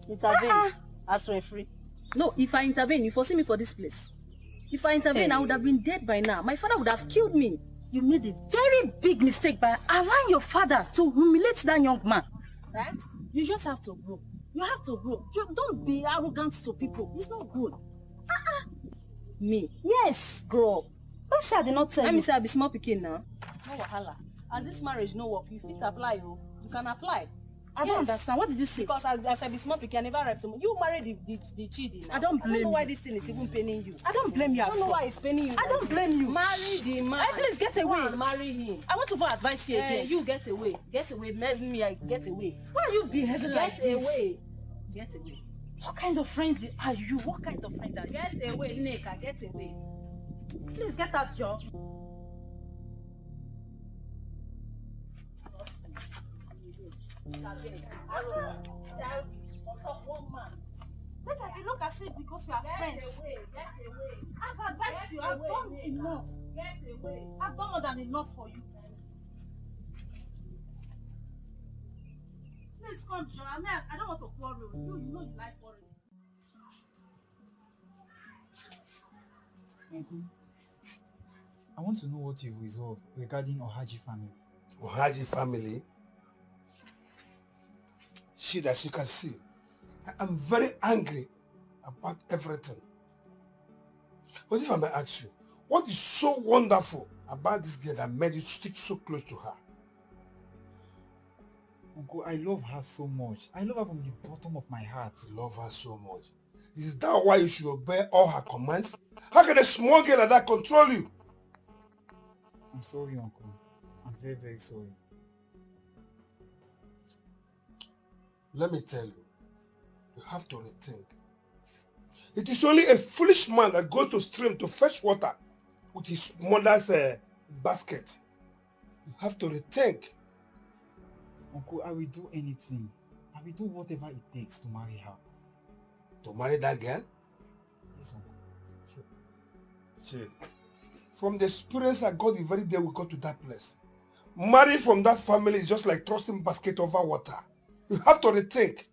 Intervene? As referee? No, if I intervene, you foresee me for this place. If I intervene, I would have been dead by now. My father would have killed me. You made a very big mistake by allowing your father to humiliate that young man. Right? You just have to grow. You have to grow. Don't be arrogant to people. It's not good. Me? Yes, grow up. Don't say I did not tell you. Let me say I be small pikin now. No wahala. As this marriage no work, you fit apply, you can apply. I don't understand. What did you say? Because as I be small pikin, I never raped him. You married the Chidi now. I don't blame you. I don't know why this thing is even paining you. I don't blame you. I don't know why it's paining you. I don't blame you. Marry the man. Please get away. Marry him. I want to for advice here again. You get away. Get away. Me, I get away. Why are you behaving like this? Get away. Get away. What kind of friend are you? What kind of friend are you? Get away, Neka. Get away. Please get out, Joe. Let us look at it because we are friends. Get away. I've advised you. I've done enough. Get away. I've done more than enough for you. Please come, Joe. I don't want to quarrel. You know you like quarreling. I want to know what you've resolved regarding Ohaji family. Ohaji family? Shit, as you can see, I am very angry about everything. But if I may ask you, what is so wonderful about this girl that made you stick so close to her? Uncle, I love her so much. I love her from the bottom of my heart. You love her so much. Is that why you should obey all her commands? How can a small girl like that control you? I'm sorry, Uncle. I'm very, very sorry. Let me tell you, you have to rethink. It is only a foolish man that goes to stream to fetch water with his mother's basket. You have to rethink. Uncle, I will do anything. I will do whatever it takes to marry her. To marry that girl? Yes, uncle. Shit. From the experience I got the very day we got to that place, marrying from that family is just like tossing basket over water. You have to rethink.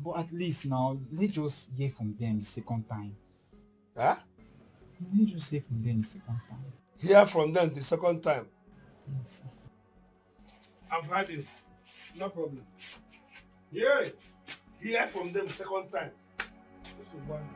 But at least now, let's just hear from them the second time. Huh? Let's just hear from them the second time. Hear from them the second time? Yes. I've heard it. No problem. Yeah. Hear from them the second time. This is one.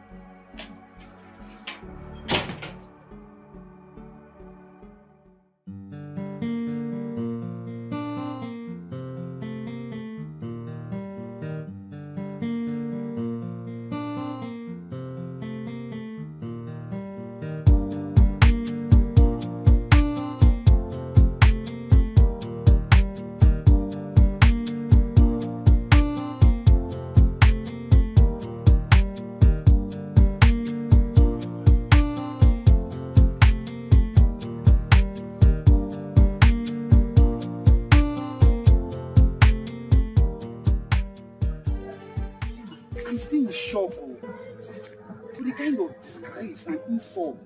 I'm still in shock for the kind of disgrace and insult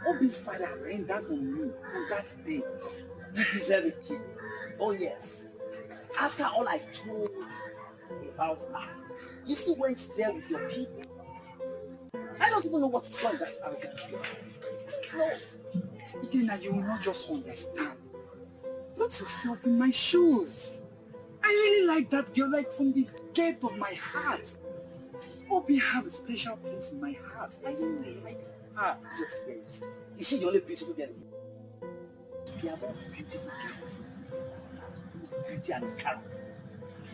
Obi's father rendered on me on that day. You deserve it, kid. Oh yes. After all I told you about her, you still went there with your people. I don't even know what to say on that arrogant girl. No. Again, that you will not just understand. Put yourself in my shoes. I really like that girl, like from the depth of my heart. Obi have a special place in my heart. I really like her. Just wait. Is she the only beautiful girl? They are more beautiful girls. Beauty and character.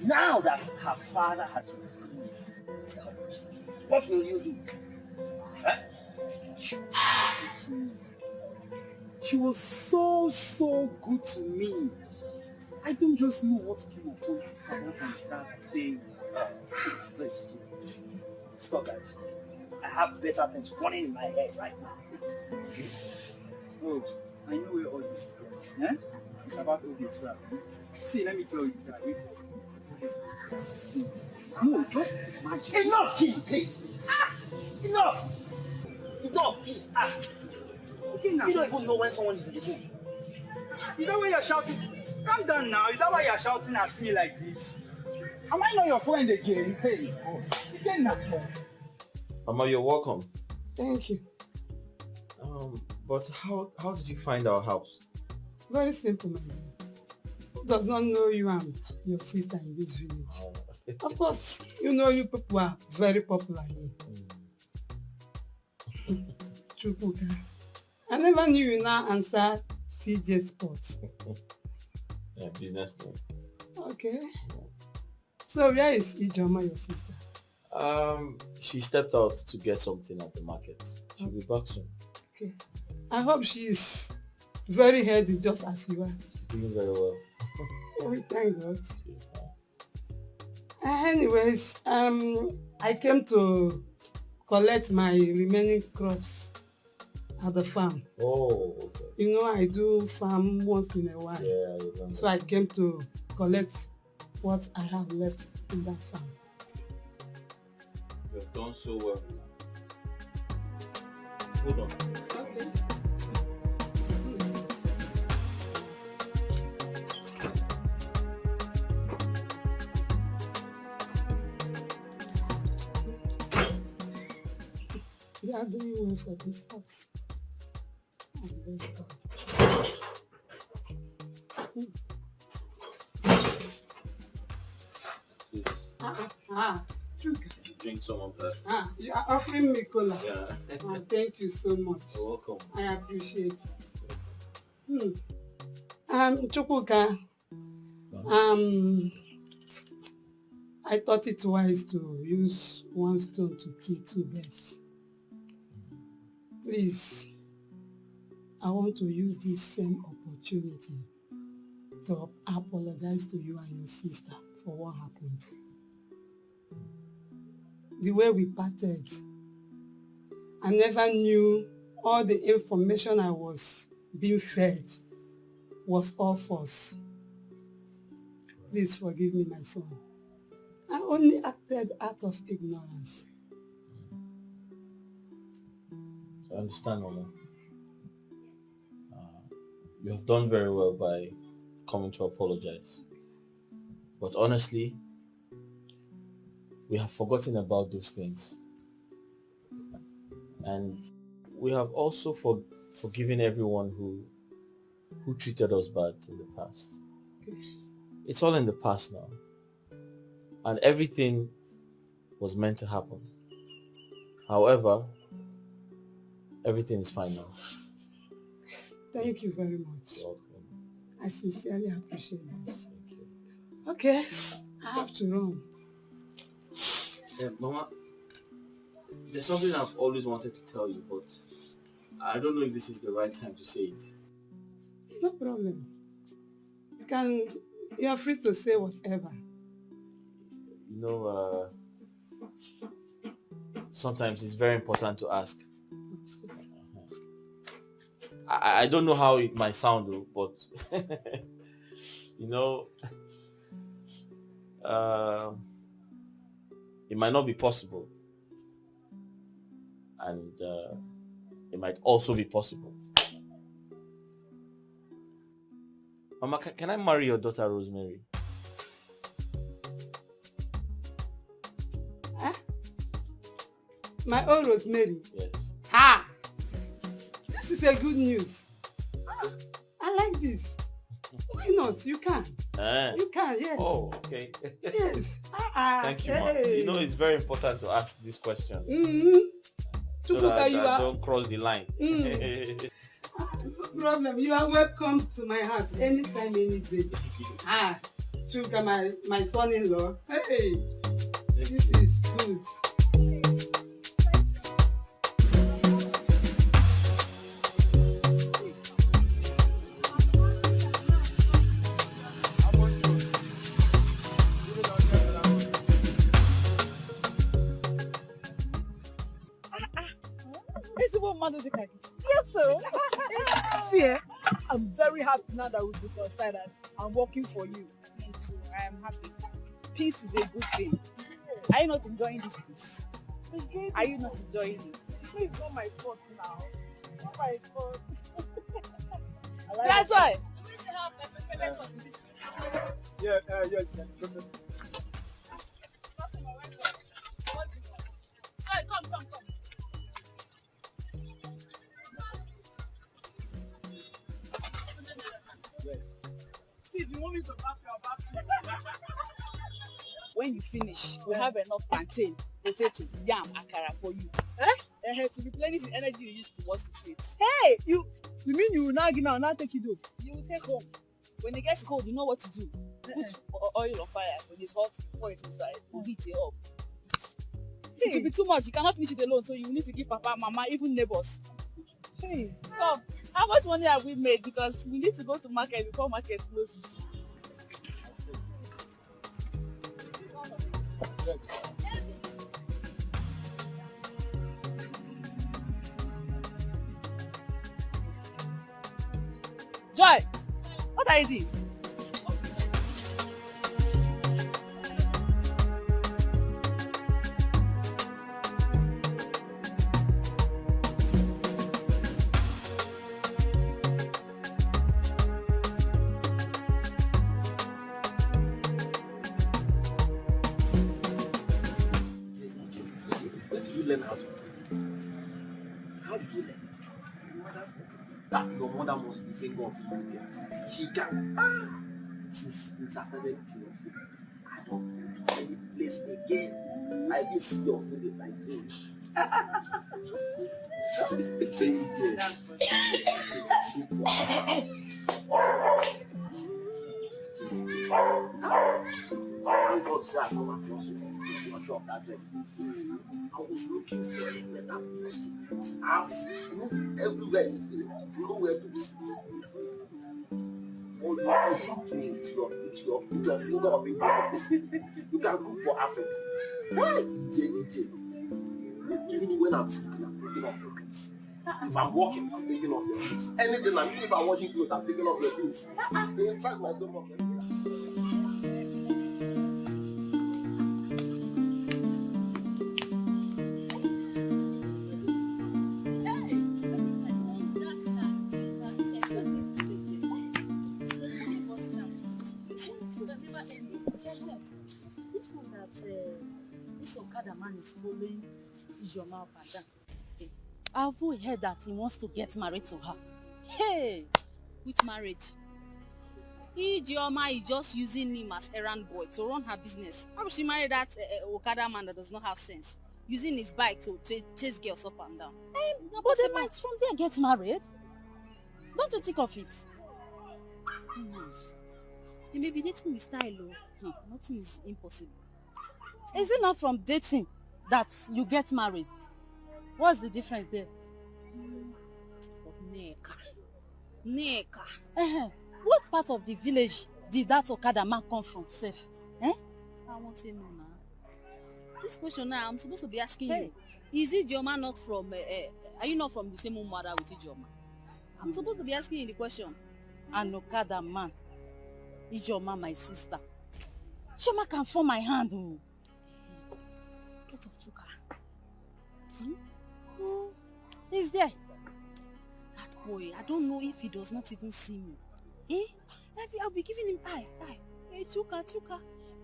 Now that her father has refused, tell me, what will you do? Huh? She was so good to me. I don't just know what came upon her that day. Please, stop that. I have better things running in my head right now. Please. Oh, I know where all this is going. Eh? It's about Obi itself. See, let me tell you that. No, just imagine. Enough, Chief, please. Enough. Enough, please. Okay, now. You don't even know when someone is in the mood. Is that why you're shouting? Calm down now. Is that why you're shouting at me like this? Am I not your friend again? Hey, again now. Mama, you're welcome. Thank you. But how did you find our house? Very simple, my dear. Who does not know you and your sister in this village? Of course, you know you people are very popular here. Chukwuka. I never knew you now answer CJ Sports. Yeah, business name. Okay. So where is Ijoma, your sister? She stepped out to get something at the market. She'll be back soon. Okay. I hope she's very healthy just as you are. She's doing very well. We thank God. Anyways, I came to collect my remaining crops at the farm. Oh, okay. You know, I do farm once in a while. Yeah, I remember. So I came to collect what I have left in that farm. You have done so well. Hold on. Okay. They are doing well for themselves. And that's God. Please. Drink some of that. You are offering me cola. Yeah. Thank you so much. You're welcome. I appreciate it. Chukwuka, I thought it wise to use one stone to kill two birds. Please, I want to use this same opportunity to apologize to you and your sister for what happened. The way we parted, I never knew all the information I was being fed was all false. Please forgive me, my son. I only acted out of ignorance. I understand, Mama. You have done very well by coming to apologize. But honestly, we have forgotten about those things. And we have also forgiven everyone who treated us bad in the past. It's all in the past now. And everything was meant to happen. However, everything is fine now. Thank you very much. You're welcome. I sincerely appreciate this. Thank you. Okay, I have to run. Mama, there's something I've always wanted to tell you, but I don't know if this is the right time to say it. No problem. You are free to say whatever. You know, sometimes it's very important to ask. I don't know how it might sound though, but you know, it might not be possible, and it might also be possible. Mama, can I marry your daughter Rosemary? Huh? My own Rosemary? Yes. Ha! This is a good news. I like this. Why not? You can. You can, yes. Oh, okay. Yes. Thank you, Mom. Hey. You know, it's very important to ask this question. So that I you don't cross the line. No problem. You are welcome to my house anytime, any day. Chuka, my son-in-law. Hey, this is good. Yes, sir. See, I'm very happy now that we've been outside and I'm working for you. Me too. I am happy. Peace is a good thing. Are you not enjoying this peace? Are you not enjoying it? It's not my fault now. Not my fault. That's why. Yeah. Come. See, if you want me to bath your bath. When you finish, we have enough plantain, potato, yam, akara for you. To replenish the energy you used to wash the plates. Hey, you mean you will now give me and now take it home? You will take home. When it gets cold, you know what to do. Put oil on fire. When it's hot, pour it inside. Heat it up. It will be too much. You cannot finish it alone, so you need to give Papa, Mama, even neighbors. Hey, come. How much money have we made? Because we need to go to market before market closes. Joy, what are you doing? Learn how to do? How did you learn it? That your mother must be thinking of you. She can. Since I started eating your food, I don't go to any place again. I will see your food in my dream. That's thank God, sir, I come across you in your shop that day. I was looking for a better place to have everywhere in this village. You know where to sleep. Oh, you shocked me with your finger of importance. You can cook for Africa. Why? EJ. Even when I'm sleeping, I'm thinking of your things. If I'm walking, I'm thinking of your things. Anything, even if I'm watching clothes, I'm thinking of your things. Inside my stomach. This Okada man is following Ijoma up and down. I've heard that he wants to get married to her. Hey! Which marriage? Ijoma is just using him as errand boy to run her business. How will she marry that Okada man that does not have sense? Using his bike to chase girls up and down. But they might from there get married. Don't you think of it? Who knows? He may be dating with style, though. Nothing is impossible. Is it not from dating that you get married? What's the difference there? But Neka. What part of the village did that Okada man come from, Seth? I want to know now. This question now, I'm supposed to be asking you. Is Ijoma not from, are you not from the same mother with Ijoma? I'm supposed to be asking you the question. An Okada man. Ijoma, my sister. Ijoma can form my hand. What of Chuka? He's there. That boy, I don't know if he does not even see me. I'll be giving him eye. Hey, Chuka.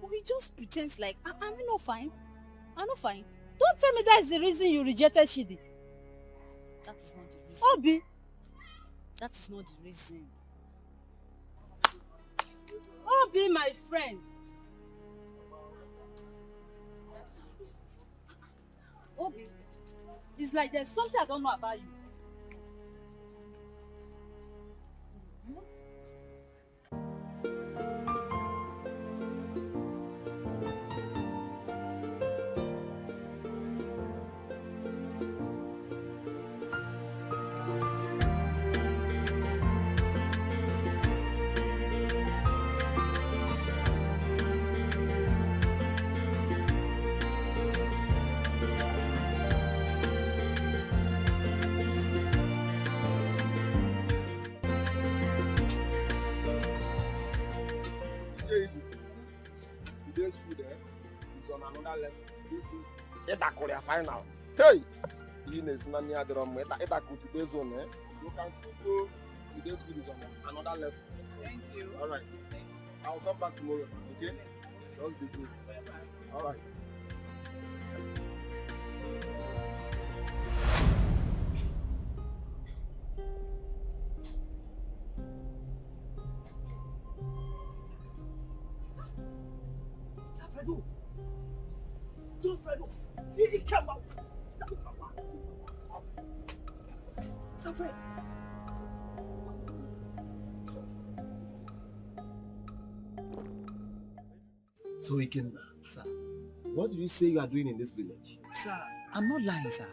But he just pretends like, I'm not fine. I'm not fine. Don't tell me that's the reason you rejected Shidi. That is not the reason. Obi. That is not the reason. Obi, my friend. Obi, it's like there's something I don't know about you. Today's food is on another level. It's Korea final. Hey! Ines Nanya drum. It's today's one. You can go. Today's food is on another level. Thank you. All right. I'll come back tomorrow. Okay? Just be good. All right. Don't Fredo. He came out. Safed. So Ikenna, sir, what do you say you are doing in this village? Sir, I'm not lying, sir.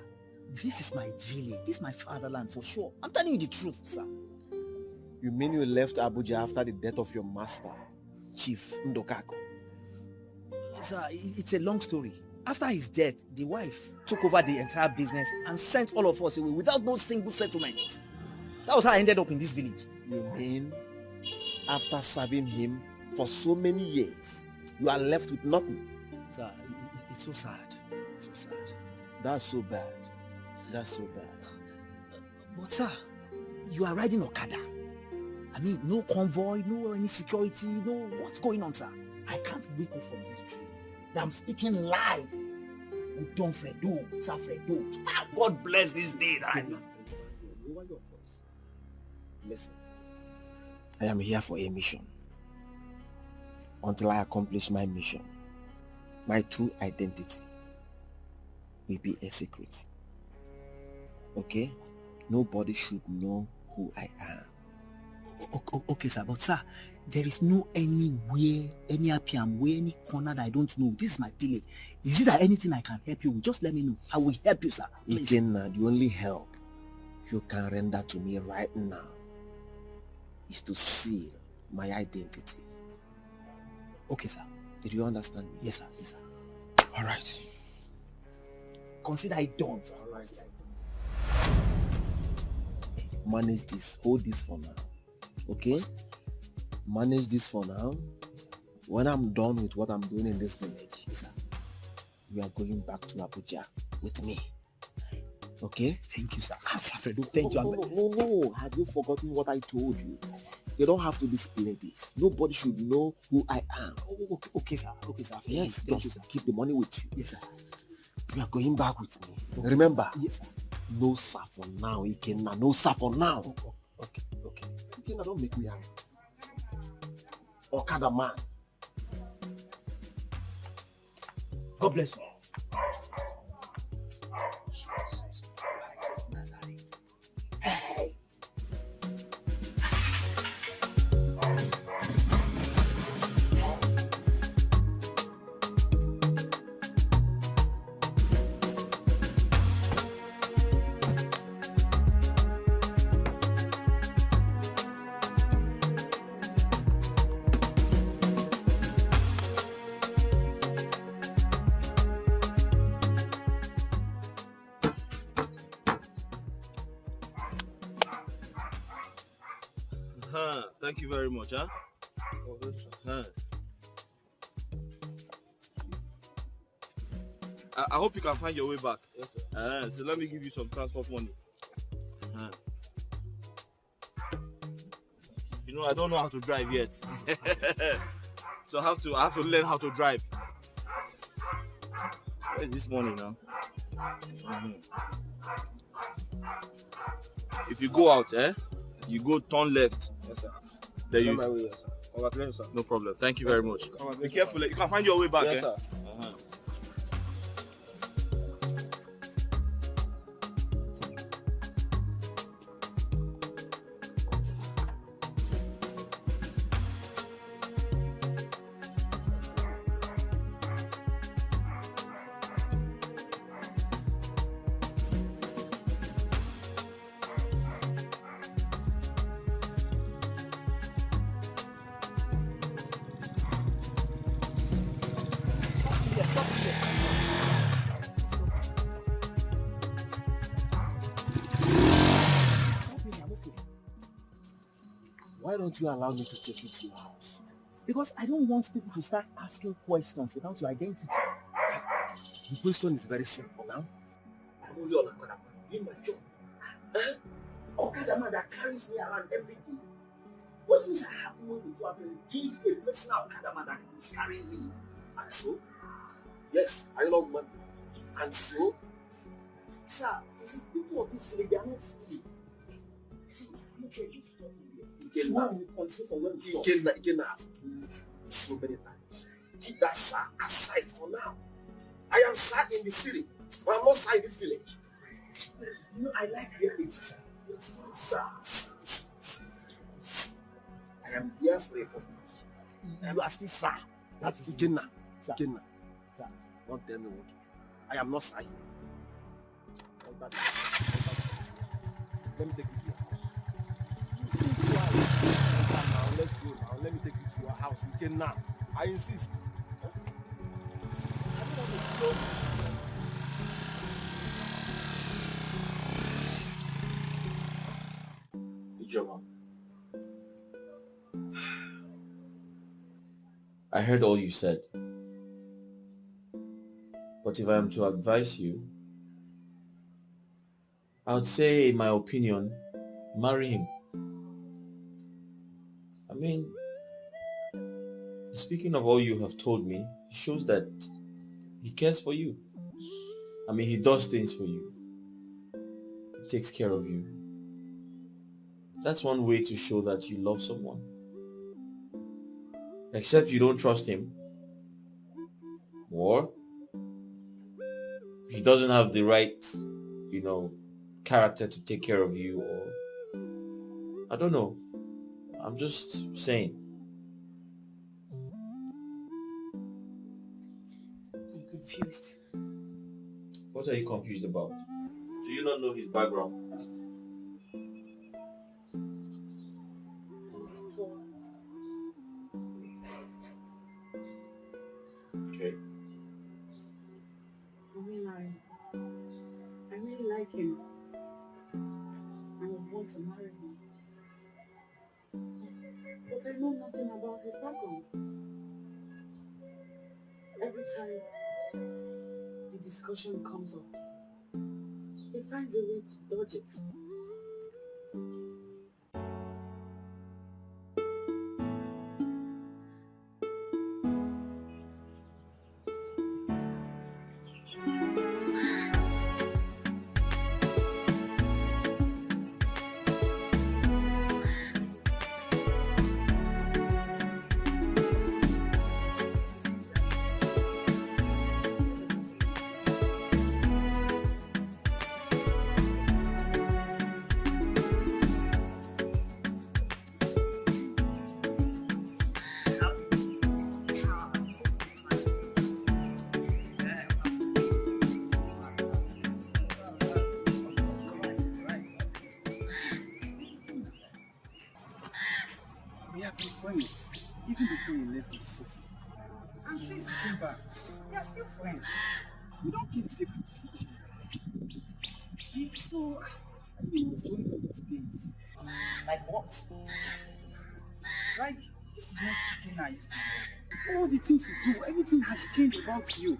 This is my village. This is my fatherland for sure. I'm telling you the truth, sir. You mean you left Abuja after the death of your master, Chief Ndokako? Sir, it's a long story. After his death, the wife took over the entire business and sent all of us away without no single settlement. That was how I ended up in this village. You mean after serving him for so many years, you are left with nothing? Sir, it's so sad. It's so sad. That's so bad. That's so bad. But sir, you are riding Okada. I mean, no convoy, no any security, no... What's going on, sir? I can't wake up from this dream. I'm speaking live with Don Fredo, Sir Fredo. God bless this day that I know. Lower your voice. Listen, I am here for a mission. Until I accomplish my mission, my true identity will be a secret. Okay? Nobody should know who I am. Okay, sir, but sir, there is no anywhere, any APM, where any corner that I don't know. This is my village. Is it that anything I can help you with? Just let me know. I will help you, sir. Please. Ikenna, the only help you can render to me right now is to seal my identity. Okay, sir. Did you understand me? Yes, sir. Yes, sir. All right. Consider it done, sir. All right. Manage this. Hold this for now. Okay? Manage this for now. when I'm done with what I'm doing in this village, sir, you are going back to Abuja with me. Okay? Thank you, sir. Safredo, thank you. No. Have you forgotten what I told you? You don't have to display this. Nobody should know who I am. Oh, okay, sir. Okay, sir. Yes, thank you, just sir. keep the money with you. Yes, sir. You are going back with me. Okay, Remember? Sir. Yes, sir. No sir for now, Ikenna. No sir for now. Okay. Ikenna, don't make me angry. Okada man. God bless you. Hey. Thank you very much, huh? I hope you can find your way back. Yes, sir. So let me give you some transport money. You know, I don't know how to drive yet. So I have to learn how to drive. Where's this money now? If you go out, you go turn left. Yes, sir. There you my way, yes, sir. Congratulations, sir. No problem. Thank you very much. Be careful. You can find your way back. Yes, sir. Why don't you allow me to take you to your house? Because I don't want people to start asking questions about your identity. The question is very simple now. I'm only on Okada man doing my job. Okada man that carries me around every day. What means I have money to have a personal Okada man that is carrying me? And so? Yes, I love money. And so? Sir, people of this village, they are not free. Please, I'm not sure you stop me. Again, I have told you so many times. Keep that sir aside for now. I am sir in the city, but I'm not sir in this village. You know, I like reality, sir. Sir. I am here for a purpose. You are still sir. That is Ikenna. Sir. Ikenna. Sir. Don't tell me what to do. I am not sir here. Let me take you to your house. Now, let's go now. Let me take you to your house again now. I insist. I don't want to go. Ijoma, I heard all you said. But if I am to advise you, I would say, in my opinion, marry him. I mean, speaking of all you have told me, it shows that he cares for you. I mean, he does things for you. He takes care of you. That's one way to show that you love someone. Except you don't trust him. Or he doesn't have the right, character to take care of you, or I don't know. I'm just saying. I'm confused. What are you confused about? Do you not know his background? Okay. I really like him. I would want to marry him. But I know nothing about his background. every time the discussion comes up, he finds a way to dodge it. We have been friends, even before you left for the city. And since you came back, we are still friends. We don't keep secrets from each other. So, I don't know what's going on these days. Like what? Like, this is not the I used to know. All the things you do, everything has changed about you.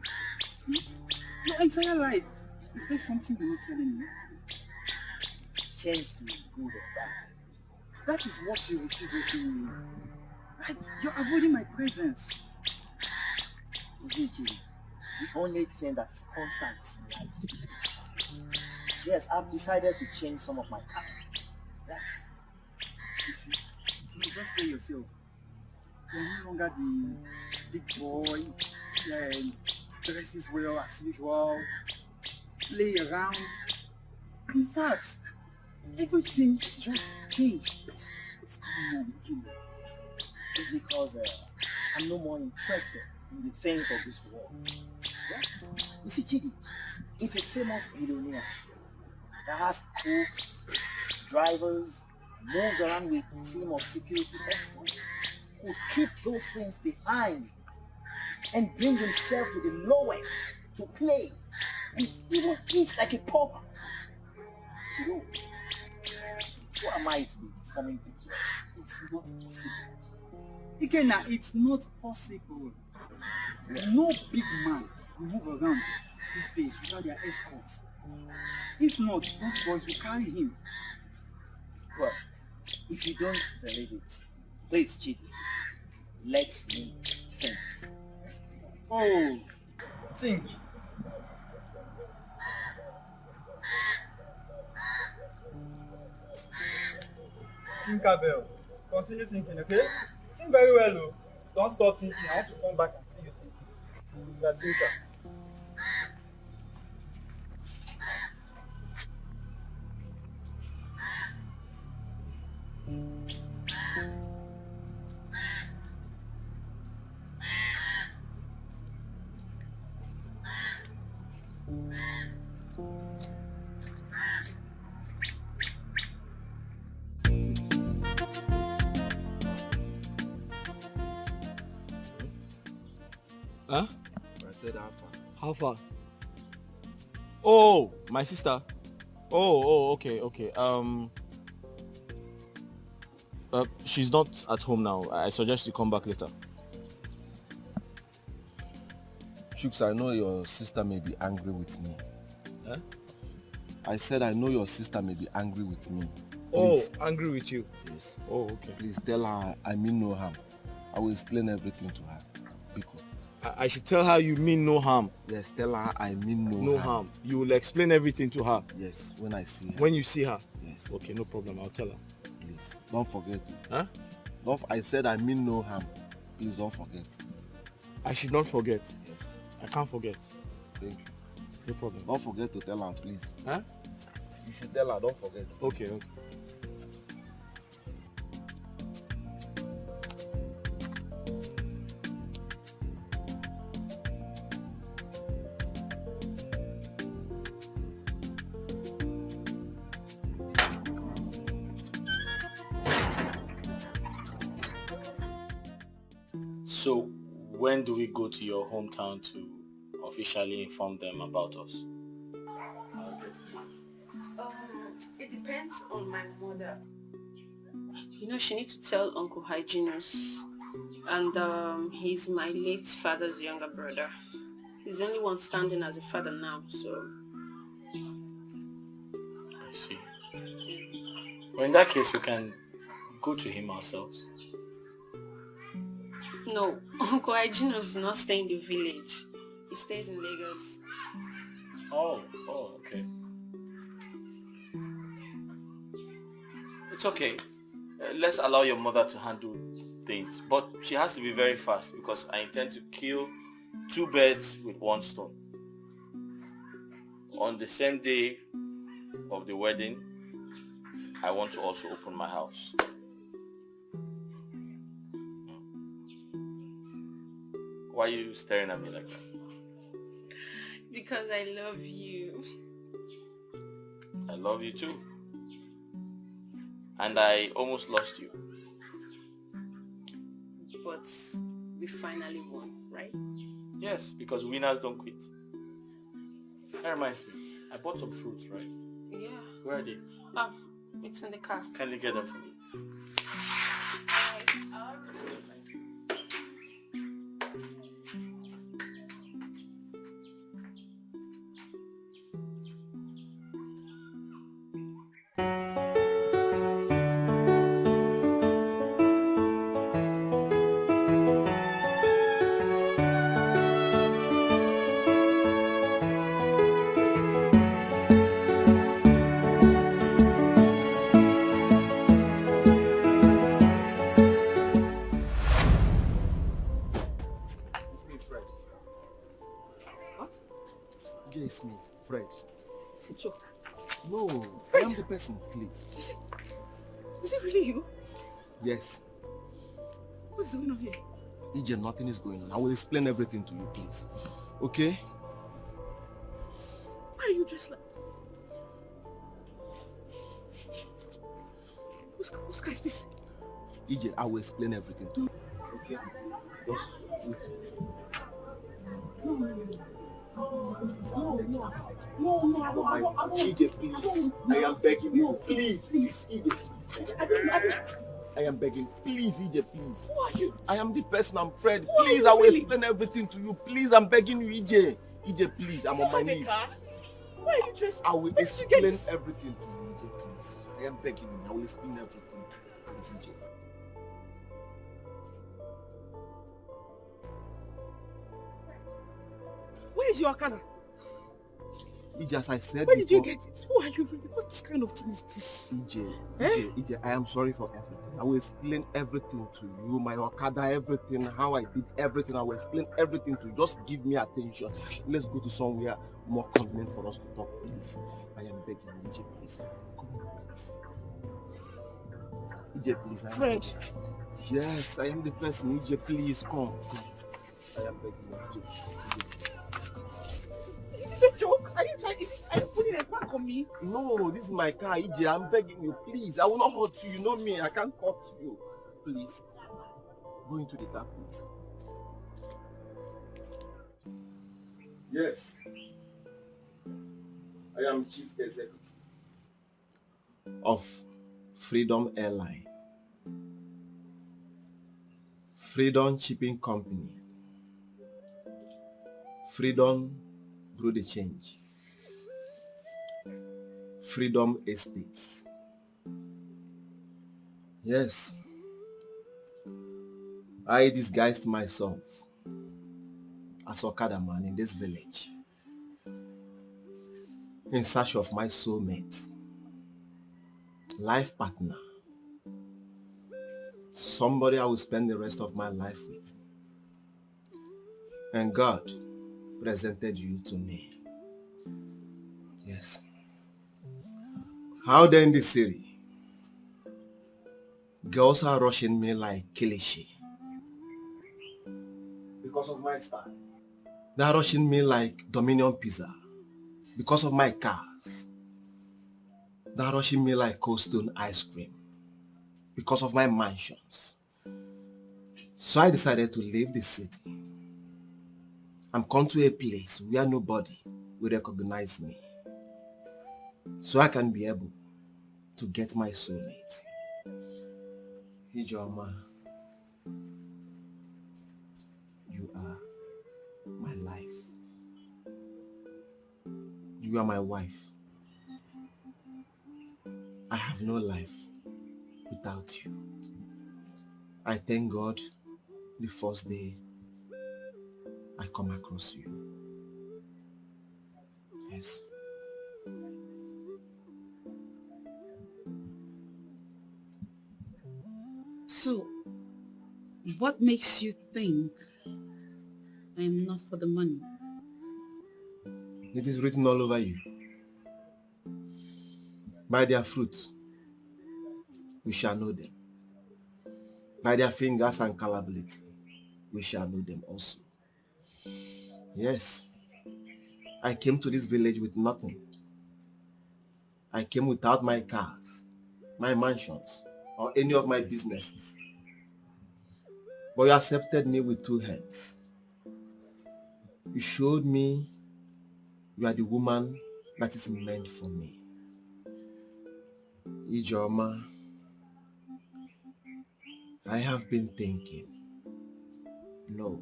Your entire life. Is there something you're not telling me? Changed to good or bad? That is what you refuse to tell me. Like, you're avoiding my presence. The only thing that's constant in life is change. Yes, I've decided to change some of my habits. Yes. You see, you just say yourself. You're no longer the big boy, dresses well as usual, play around. In fact, everything just changed. What's going on, Killer? It's because I'm no more interested in the things of this world. Yes. You see, Chidi, if a famous billionaire that has cooks, drivers, moves around with a team of security escorts, could keep those things behind and bring himself to the lowest to play and even eat like a pauper, you know, who am I to be forming people? It's not possible. Again, it's not possible. No big man will move around these days without their escorts. If not, those boys will carry him. Well, if you don't believe it, please, Chidi, let me think. Oh, think. Think, Abel. Continue thinking, okay? Think very well, though. Don't stop thinking. I want to come back and see you thinking. Mr. Thinker. Huh? I said how far? How far? Oh, my sister. Oh, okay. She's not at home now. I suggest you come back later. Shooks, I know your sister may be angry with me. Huh? I said I know your sister may be angry with me. Please. Oh, angry with you? Yes. Oh, okay. Please tell her I mean no harm. I will explain everything to her. Biko. I should tell her you mean no harm. Yes, tell her I mean no harm. You will explain everything to her. Yes, when I see her. When you see her? Yes. Okay, no problem. I'll tell her. Please, don't forget. Huh? I said I mean no harm. Please don't forget. I should not forget. Yes. I can't forget. Thank you. No problem. Don't forget to tell her, please. Huh? You should tell her, don't forget. Okay. So, when do we go to your hometown to officially inform them about us? It depends on my mother. You know, she needs to tell Uncle Hyginus And he's my late father's younger brother. He's the only one standing as a father now, so... I see. Well, in that case, we can go to him ourselves. No, Uncle Aijino does not stay in the village. He stays in Lagos. Oh, okay. It's okay. Let's allow your mother to handle things. But she has to be very fast because I intend to kill 2 birds with 1 stone. On the same day of the wedding, I want to also open my house. Why are you staring at me like that? Because I love you. I love you too. And I almost lost you. But we finally won, right? Yes, because winners don't quit. That reminds me, I bought some fruits, right? Yeah. Where are they? It's in the car. Kindly get them for me. Yes, me, Fred. It's a joke. No, Fred. I am the person, please. Is it really you? Yes. What is going on here? EJ, nothing is going on. I will explain everything to you, please. Okay? Why are you dressed like... Whose car is this? EJ, I will explain everything to you. Okay? Just wait. No, EJ, please. I am begging you. Please, EJ. I am begging. Please, EJ, please. Who are you? I am the person. I'm Fred. Please, I will explain everything to you. Please, I'm begging you, EJ. EJ, please. I'm on my knees. Why are you dressed? I will explain everything to you, EJ, please. I am begging you. I will explain everything to you. Please, EJ. Where is your Okada? EJ, as I said Where before, did you get it? Who are you? What kind of thing is this? EJ, I am sorry for everything. I will explain everything to you, my Okada, everything, how I did everything. I will explain everything to you. Just give me attention. Let's go to somewhere more convenient for us to talk, please. I am begging you, EJ, please. Come on, please. EJ, please. Fred. Yes, I am the person. EJ, please, come. I am begging you, EJ. Is this a joke? Are you putting a back on me? No, this is my car, EJ. I'm begging you, please. I will not hurt you. You know me. I can't hurt you. Please. Go into the car, please. Yes. I am Chief Executive of Freedom Airline. Freedom Shipping Company. Freedom Brew the Change. Freedom Estates. Yes. I disguised myself as Okada man in this village in search of my soulmate, life partner, somebody I will spend the rest of my life with. And God presented you to me. Yes. Out there in the city, girls are rushing me like Kilishi because of my style. They are rushing me like Dominion Pizza because of my cars. They are rushing me like Cold Stone ice cream because of my mansions. So I decided to leave the city and come to a place where nobody will recognize me, so I can be able to get my soulmate. Ijoma, You are my wife. I have no life without you. I thank God the first day I come across you. Yes. So, what makes you think I am not for the money? It is written all over you. By their fruits, we shall know them. By their fingers and calibrity, we shall know them also. Yes, I came to this village with nothing. I came without my cars, my mansions, or any of my businesses. But you accepted me with two hands. You showed me you are the woman that is meant for me. Ijoma, I have been thinking. No,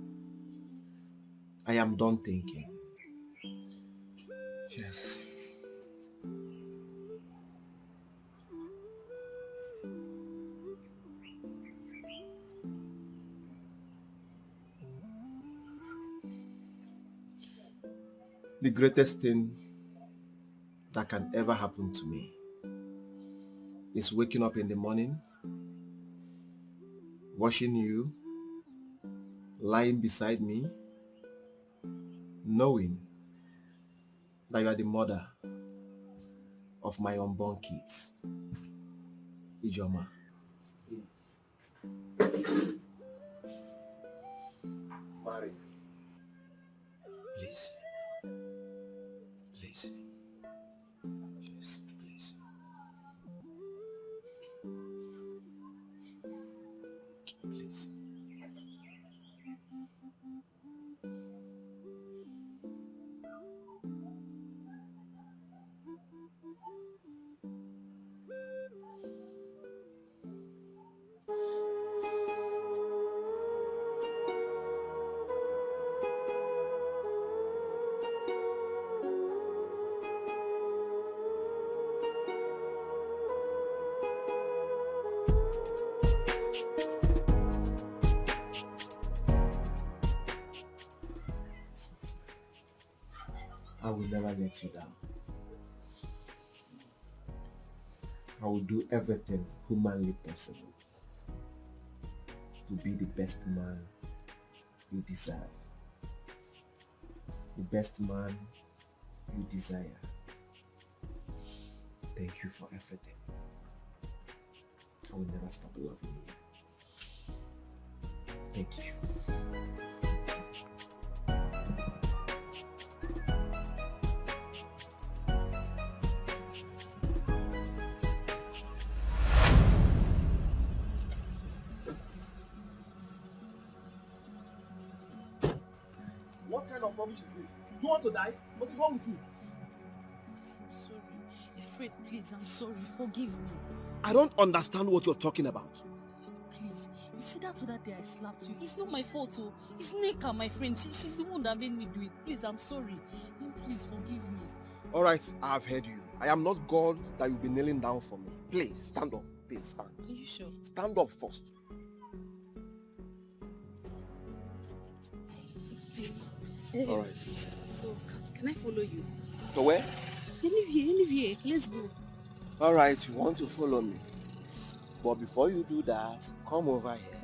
I am done thinking. Yes. The greatest thing that can ever happen to me is waking up in the morning, watching you, lying beside me, knowing that you are the mother of my unborn kids. Ijoma. Marry. Please. Please. Yes, please. Please. I will never let you down. I will do everything humanly possible to be the best man you deserve. The best man you desire. Thank you for everything. I will never stop loving you. Thank you. What kind of rubbish is this? Do you want to die? What is wrong with you? I'm sorry. Fred, please, I'm sorry. Forgive me. I don't understand what you're talking about. Please, you see that other day I slapped you? It's not my fault, oh. It's Neka, my friend. She's the one that made me do it. Please, I'm sorry. Please, forgive me. All right, I have heard you. I am not God that you'll be kneeling down for me. Please, stand up. Please, stand. Are you sure? Stand up first. All right. So, can I follow you? To where? Anywhere. Let's go. All right, you want to follow me. But before you do that, come over here.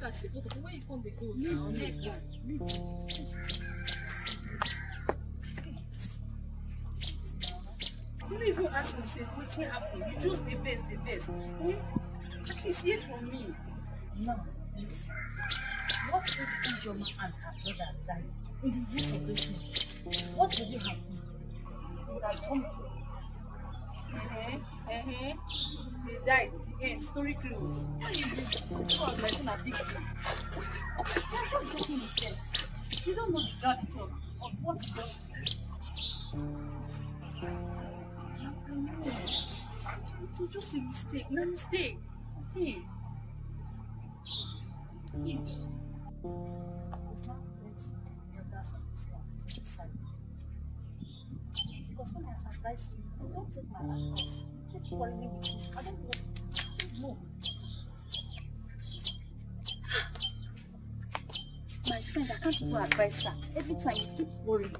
look at it. Where you come, they go now. You don't even ask me, say, what happened? You just the best. Eh? At least hear from me. Now, listen. What if Ijoma and her brother died in the use of those men? What would you have done? You would have come. They died. The end. Story closed. God, my son, a big thing. You're just joking with death. You don't know the gravity of what you just did. It was just a mistake. No mistake. Hey. Because when I advise you, don't take my advice. Keep quarreling with me. I don't know. My friend, I can't even advise her. Every time you keep worrying.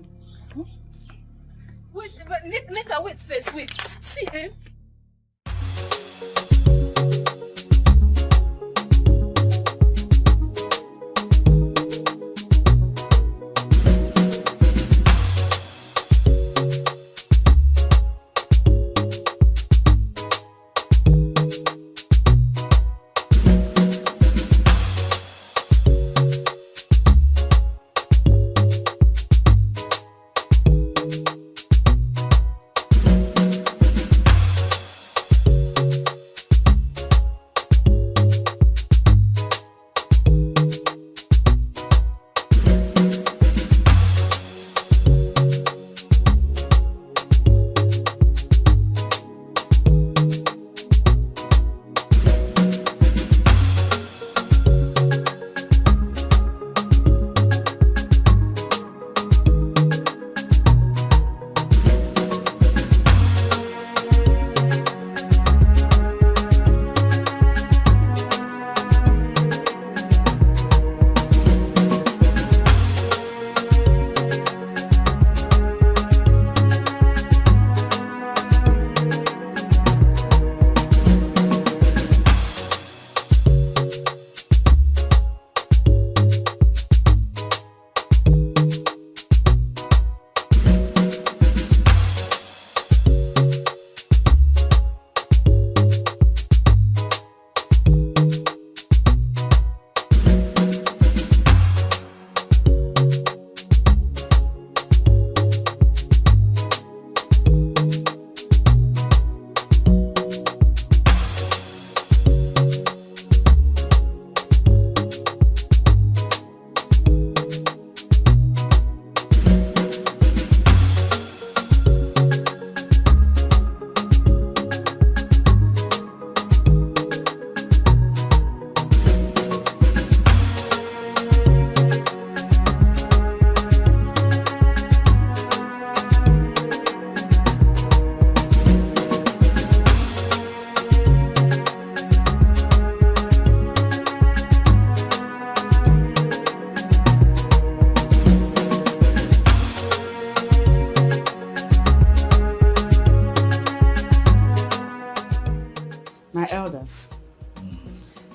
Wait, but Neka, wait first, wait. See,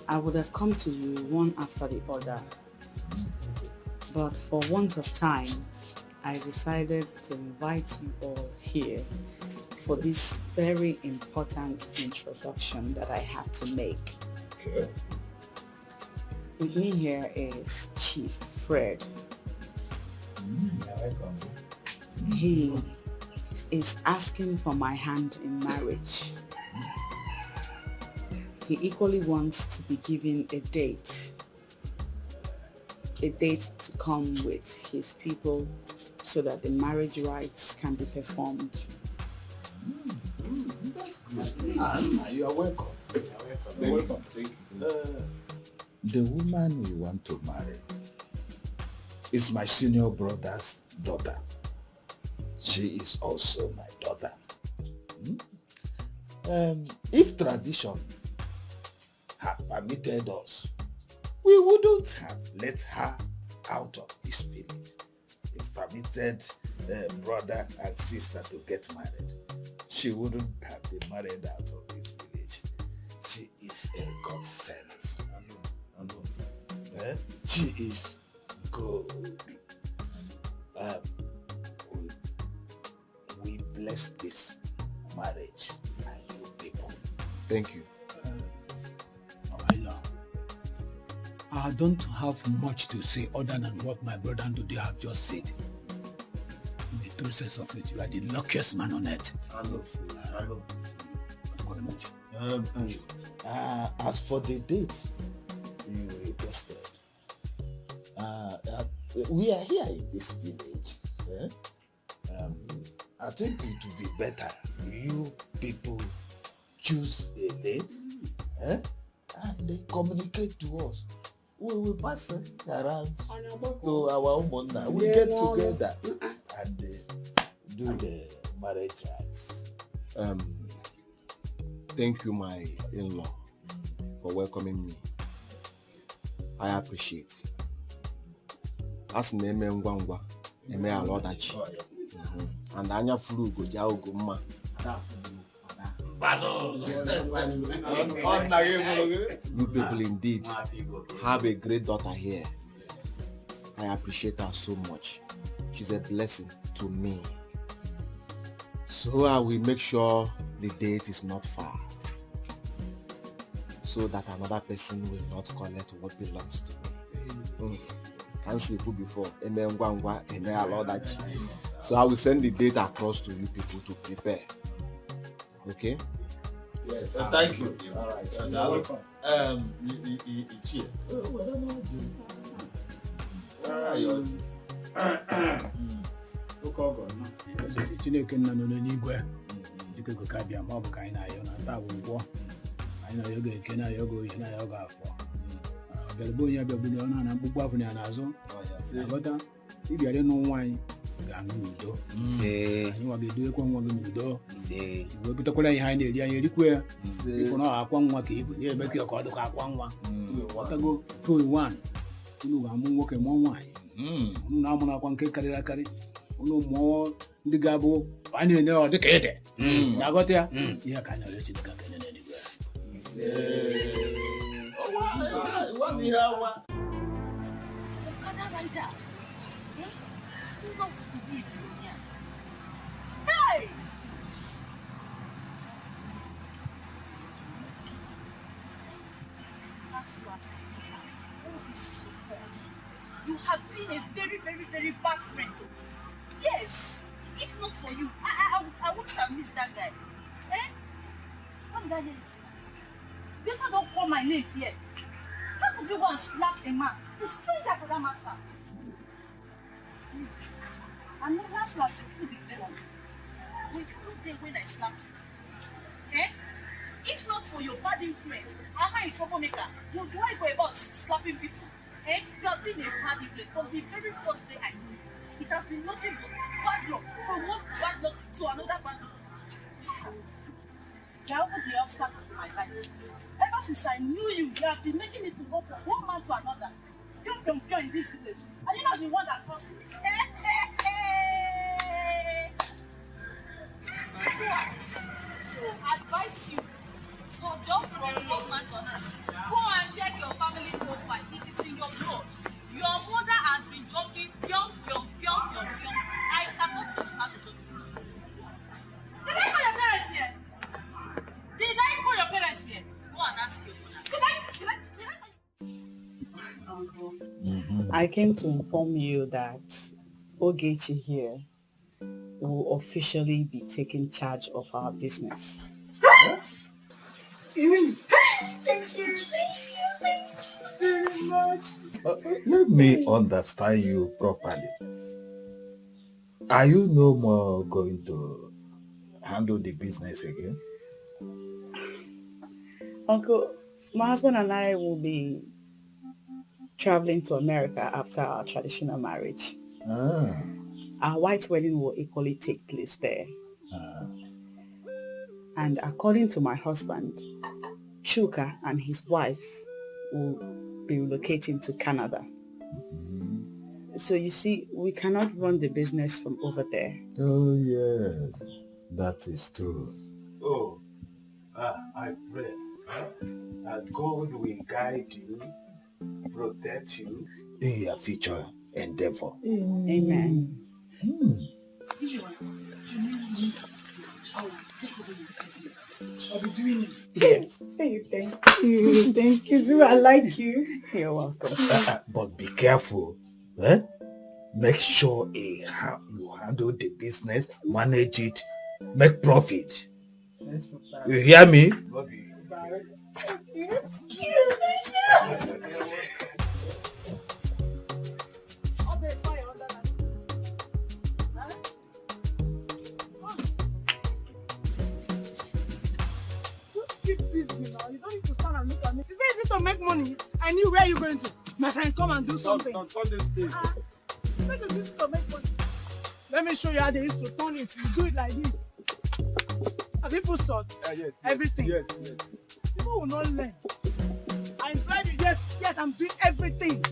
I would have come to you one after the other, but for want of time, I decided to invite you all here for this very important introduction that I have to make. Okay. With me here is Chief Fred. He is asking for my hand in marriage. He equally wants to be given a date to come with his people so that the marriage rites can be performed. That's good. And you are welcome. You are welcome. Thank you. The woman we want to marry is my senior brother's daughter. She is also my daughter. If tradition had permitted us, we wouldn't have let her out of this village. It permitted brother and sister to get married. She wouldn't have been married out of this village. She is a godsend. She is good. We bless this marriage and you people. Thank you. I don't have much to say other than what my brother and Dode have just said. In the true sense of it, you are the luckiest man on earth. As for the date you requested, we are here in this village. I think it would be better you people choose a date and they communicate to us. We will pass it around to our Umonna. We get together and do the marriage rites. Thank you, my in-law, for welcoming me. I appreciate. As neme ngwangwa, eme alodachi. And anya furu go ja ogumma. You people indeed have a great daughter here. I appreciate her so much. She's a blessing to me. So I will make sure the date is not far, so that another person will not collect what belongs to me. Can't see who before. So I will send the date across to you people to prepare. Okay? Yes. Thank you. All right. Welcome. Chineke nna nọ n'igwe jikego ka bịa ma ọ bụ ka anyị na-ayọ na taa bụ ngwọ anyị na-ayọ ga-eke na-ayọ ga oyi na-ayọ ga-afọ ọbịalịba onye abịagbuli ọnụ na mkpụkpụ afọ ya n'azụ na-aghọta ịbịara ịnụ nwa anyị ga-anụ n'udo anyị nwa ga-edowekwa nwa gị n'udo wee butekwara ihe anyị na-eri anyị erikwa ya ịfụ na akwa nwa ka ibu na-eme ka ọ dịka akwa nwa ọtago 2-in-1 unu ga-amụ nwoke mụọ nwaanyị unu na-amụrụ akwa nke karịrị akarị unu mụọ ndị ga-abụ a na-enye ọ dịka ede na-aghọta ya ihe ka anyị na-arịọ Chineke kene n'eluigwe Hey! You have been a very, very, very bad friend. Yes. If not for you, I wouldn't have missed that guy. Eh? What that is? Better don't call my name here. How could you go and slap a man? A stranger for that matter. And not last you put the blame on me. Were you not there when I slapped you? Eh? If not for your bad influence, am I a troublemaker? Do I go about slapping people? Eh? You have been a bad influence from the very first day I knew you. It has been nothing but bad luck. From one bad luck to another bad luck. You have put the obstacle to my life. Ever since I knew you, you have been making it to go from one man to another. You're in this village. And you're not the one that caused it. So I advise you to jump from one man to another. Go and check your family profile. It is in your blood. Your mother has been jumping pyong. I cannot teach you how to jump. Did I call your parents here? Did I call your parents here? Go and ask your mother. Uncle, I came to inform you that Ogechi here will officially be taking charge of our business. Thank you very much. Let me understand you properly. Are you no more going to handle the business again? Uncle, my husband and I will be traveling to America after our traditional marriage. Our white wedding will equally take place there. And according to my husband, Chuka and his wife will be relocating to Canada. So you see, we cannot run the business from over there. Oh yes, that is true. I pray that God will guide you protect you in your future endeavor. Amen. I'll be doing it. Yes. Hey, thank you. Thank you too. I like you. You're welcome. But be careful. Eh? Make sure you handle the business, manage it, make profit. You hear me? Keep busy now. You don't need to stand and look at me. You say this to make money. I knew where you're going to. My friend, come and do something. Don't turn this thing. Make it easy to make money. Let me show you how they used to turn it. You do it like this. Have you put salt? Yes. Everything. Yes. People will not learn. I'm glad you. Yes, I'm doing everything.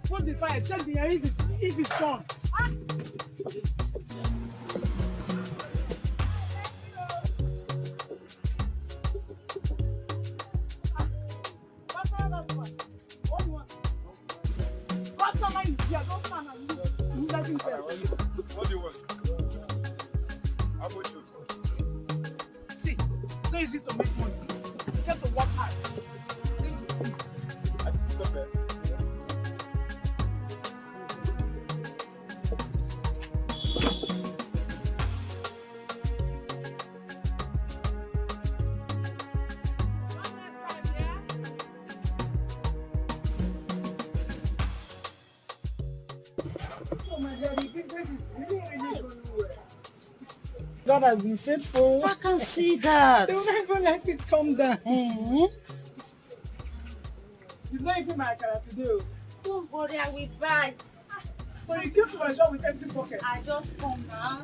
Put the fire. Check the air if it's done. Ah. What do you want? How much you want? See, it's so easy to make money. You have to work hard. God has been faithful. I can see that. They will never let it come down. You've not eaten my akara today. Don't worry, I will buy. So you came to my shop with empty pocket? I just come now.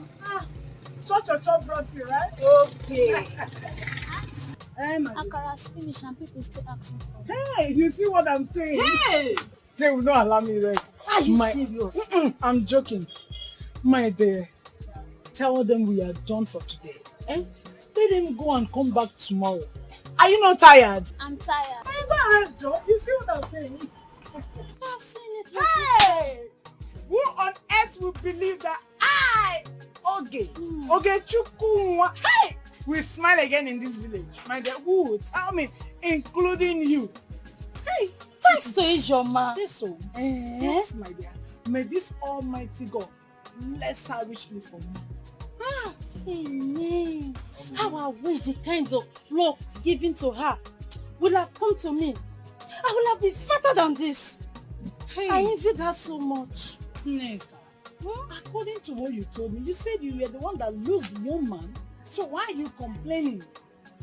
Chop brought you, right? Okay. Akara's finished and people still asking for it. Hey, you see what I'm saying? Hey! They will not allow me rest. Are you serious? I'm joking. My dear, tell them we are done for today. Eh? Let them go and come back tomorrow. Are you not tired? I'm tired. I'm going to rest, Joe. You see what I'm saying? I've seen it. Hey! Who on earth will believe that I, Oge Chukunwa, hey, will smile again in this village? My dear, who? Tell me, including you. Hey, thanks to Ijoma. So, yes, my dear. May this Almighty God bless her richly for me. Amen. How I wish the kind of flock given to her would have come to me. I would have been fatter than this. Hey. I envied her so much. Neka, according to what you told me, you said you were the one that lost the young man. So why are you complaining?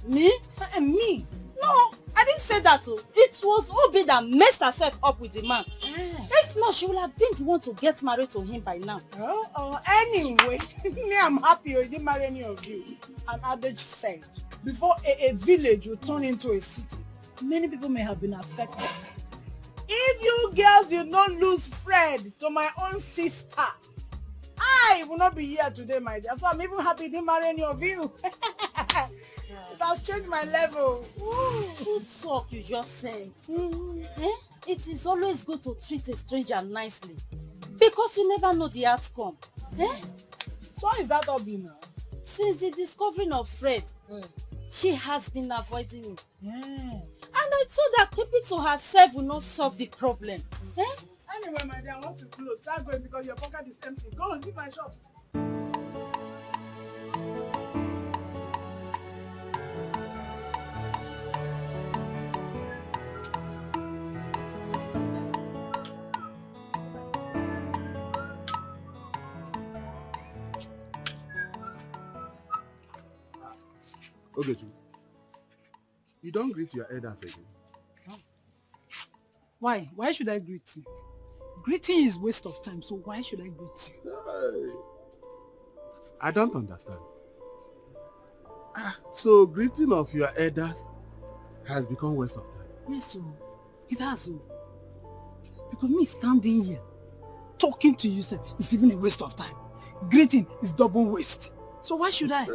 Me? Me? No, I didn't say that. It was Obi that messed herself up with the man. If not, she would have been the one to get married to him by now. Anyway, me, I'm happy you didn't marry any of you. An adage said, before a village will turn into a city, many people may have been affected. If you girls did not lose Fred to my own sister, I will not be here today, my dear. So I'm even happy you didn't marry any of you. It has changed my level. Truth talk you just said. It is always good to treat a stranger nicely because you never know the outcome. So how is that all been now? Since the discovering of Fred, she has been avoiding me. And I told her keep it to herself will not solve the problem. Anyway, my dear, I want to close. Start going because your pocket is empty. Go and leave my shop. Okay, you don't greet your elders again. Why? Why should I greet you? Greeting is waste of time, so why should I greet you? I don't understand. So greeting of your elders has become waste of time? Yes, so it has. So. Because me standing here, talking to you, sir, is even a waste of time. Greeting is double waste. So why should I?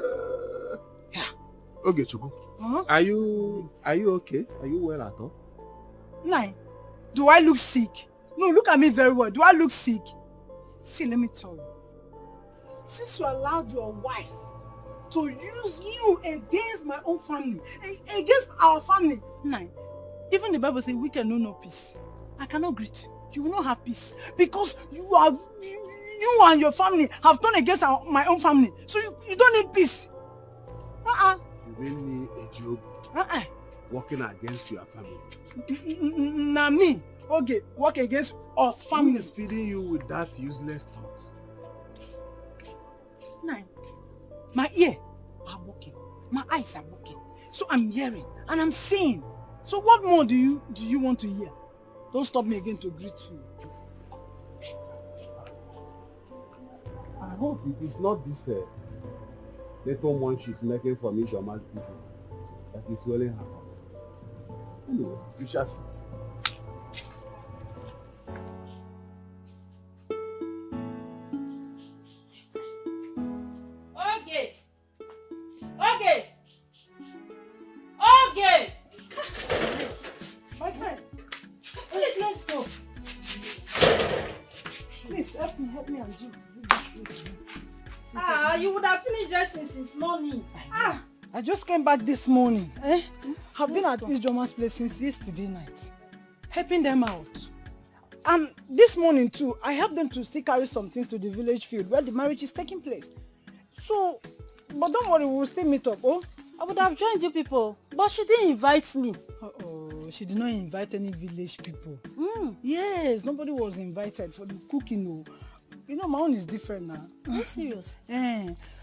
Okay, Chubu. Are you okay? Are you well at all? Nai, do I look sick? No, look at me very well. Do I look sick? See, let me tell you. Since you allowed your wife to use you against my own family, against our family, Nai, even the Bible says wicked know peace. I cannot greet you. You will not have peace because you and your family have turned against my own family. So you don't need peace. You mean me a job working against your family? Now me, okay, work against us family. Who is feeding you with that useless thought? Nine. My ear are working. My eyes are working. So I'm hearing and I'm seeing. So what more do you want to hear? Don't stop me again to greet you. I hope it is not this little one she's making from Ijeoma's business that is swelling her heart. Anyway, you shall see. Okay. My friend, please let's go. Please help me and you. You would have finished dressing since morning. I just came back this morning. I've been at Ijeoma's place since yesterday night, helping them out. And this morning too, I helped them to still carry some things to the village field where the marriage is taking place. So, but don't worry, we will still meet up. Oh, I would have joined you people, but she didn't invite me. She did not invite any village people. Yes, nobody was invited for the cooking. Oh. You know, my own is different now. Are you serious?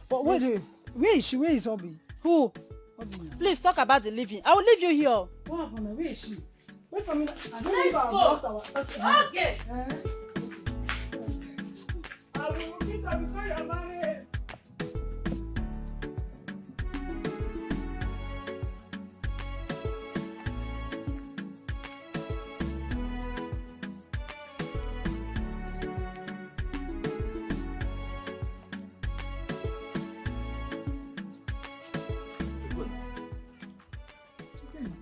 But wait, where is she? Where is Obi? Who? Please talk about the living. I will leave you here. What happened? Where is she? Wait for me. I don't Let's go. Okay. I will meet her before you're married.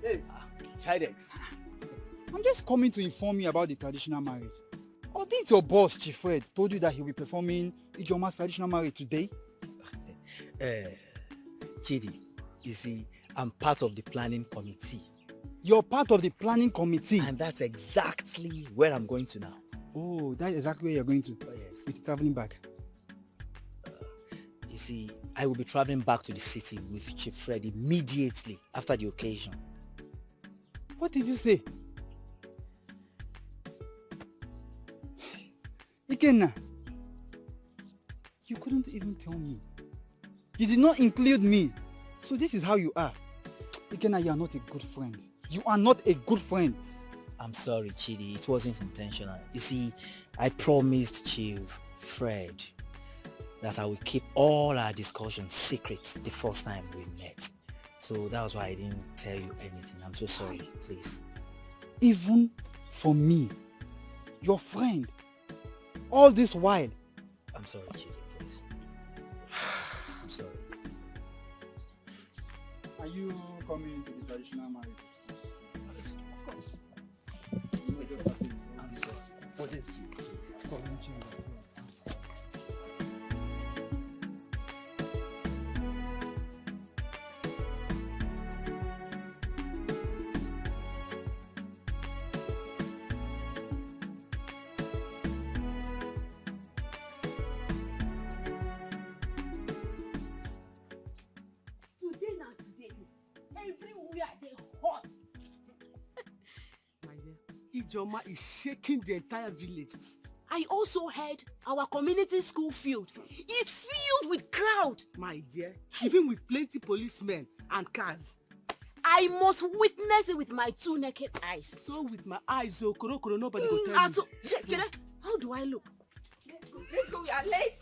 Hey, Chidex. I'm just coming to inform you about the traditional marriage. Or didn't your boss, Chief Fred, told you that he'll be performing Ijeoma's traditional marriage today? Chidi, you see, I'm part of the planning committee. You're part of the planning committee? And that's exactly where I'm going to now. Oh, that's exactly where you're going to? Oh, yes. With traveling back? You see, I will be traveling back to the city with Chief Fred immediately after the occasion. What did you say? Ikenna, you couldn't even tell me. You did not include me. So this is how you are. Ikenna, you are not a good friend. You are not a good friend. I'm sorry, Chidi. It wasn't intentional. You see, I promised Chief Fred that I will keep all our discussions secret the first time we met. So that was why I didn't tell you anything. I'm so sorry, please. Even for me, your friend, all this while. I'm sorry, Chidi, please. I'm sorry. Are you coming to the traditional marriage? Of course. I'm sorry. What is sorry, Everywhere they hot. My dear, Ijeoma is shaking the entire villages. I also heard our community school field is filled with crowd. My dear, even with plenty policemen and cars. I must witness it with my two naked eyes. So with my eyes, oh, koro, nobody will tell me. Chere, how do I look? Let's go, we are late.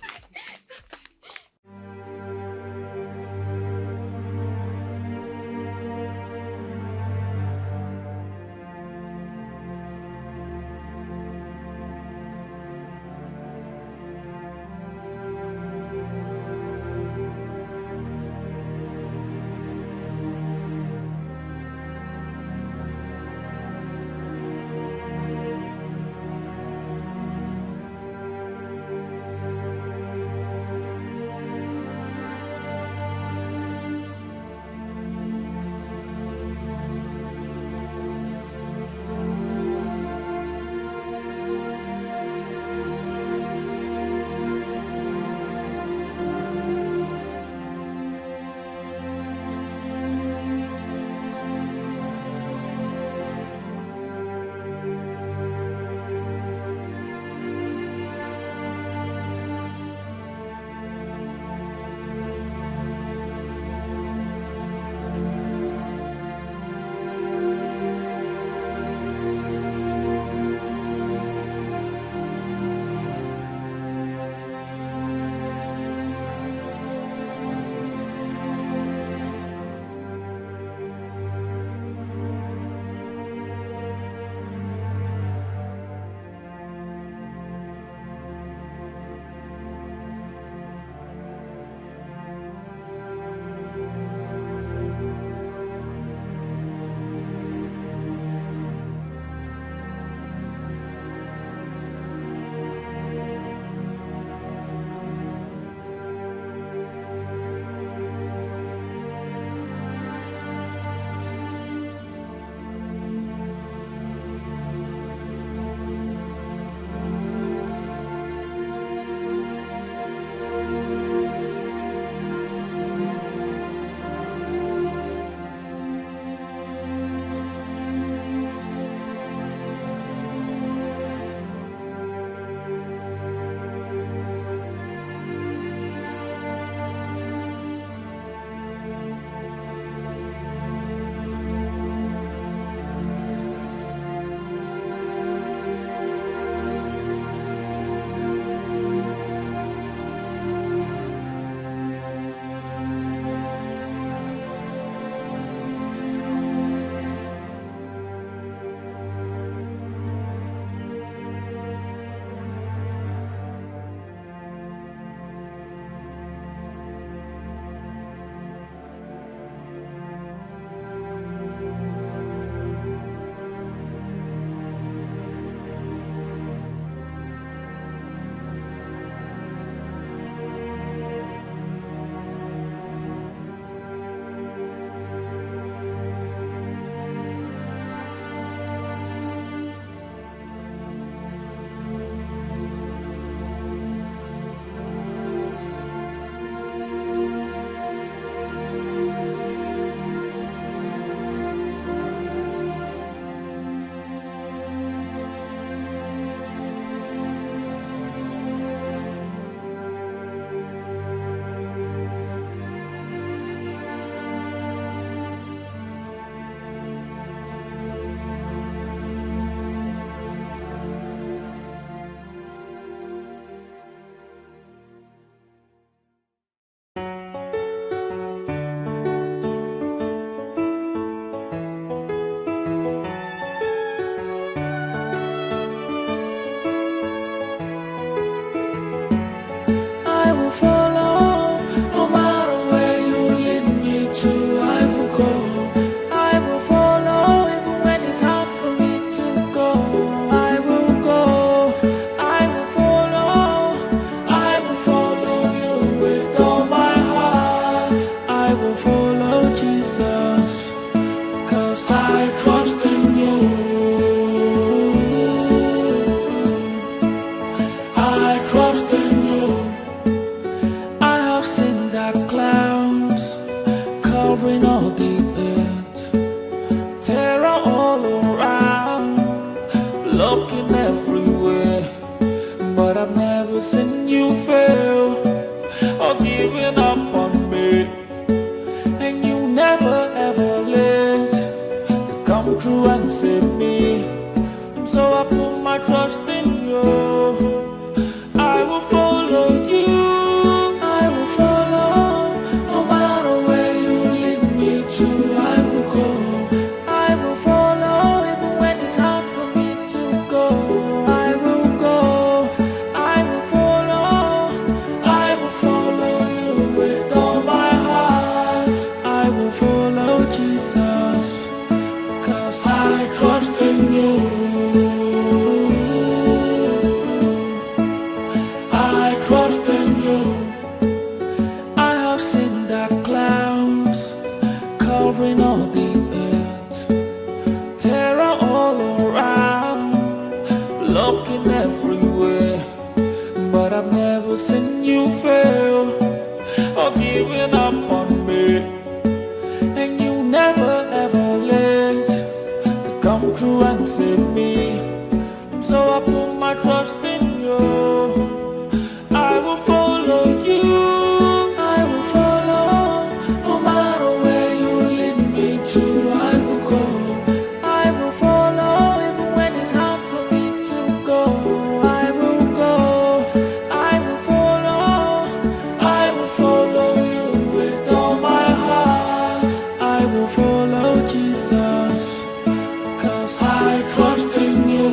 looking everywhere, but I've never seen you fail or giving up on me. And you never ever let to come true and save me. So I put my trust in you. I will follow you. I will follow, no matter where you lead me to. I will go. I will follow, even when it's hard for me to go. I will go. I will follow. I will follow you with all my heart. I will follow Jesus, 'cause I trust in you. I trust in you. I have seen dark clouds covering all the earth, terror all around, looking everywhere, but I've never seen you fail or giving up on me. And you never ever let to come true and save me. So I put my trust in you. I will follow you. I will follow, no matter where you lead me to. I will go. I will follow, even when it's hard for me to go. I will go. I will follow. I will follow you with all my heart. I will follow Jesus, 'cause I trust in you.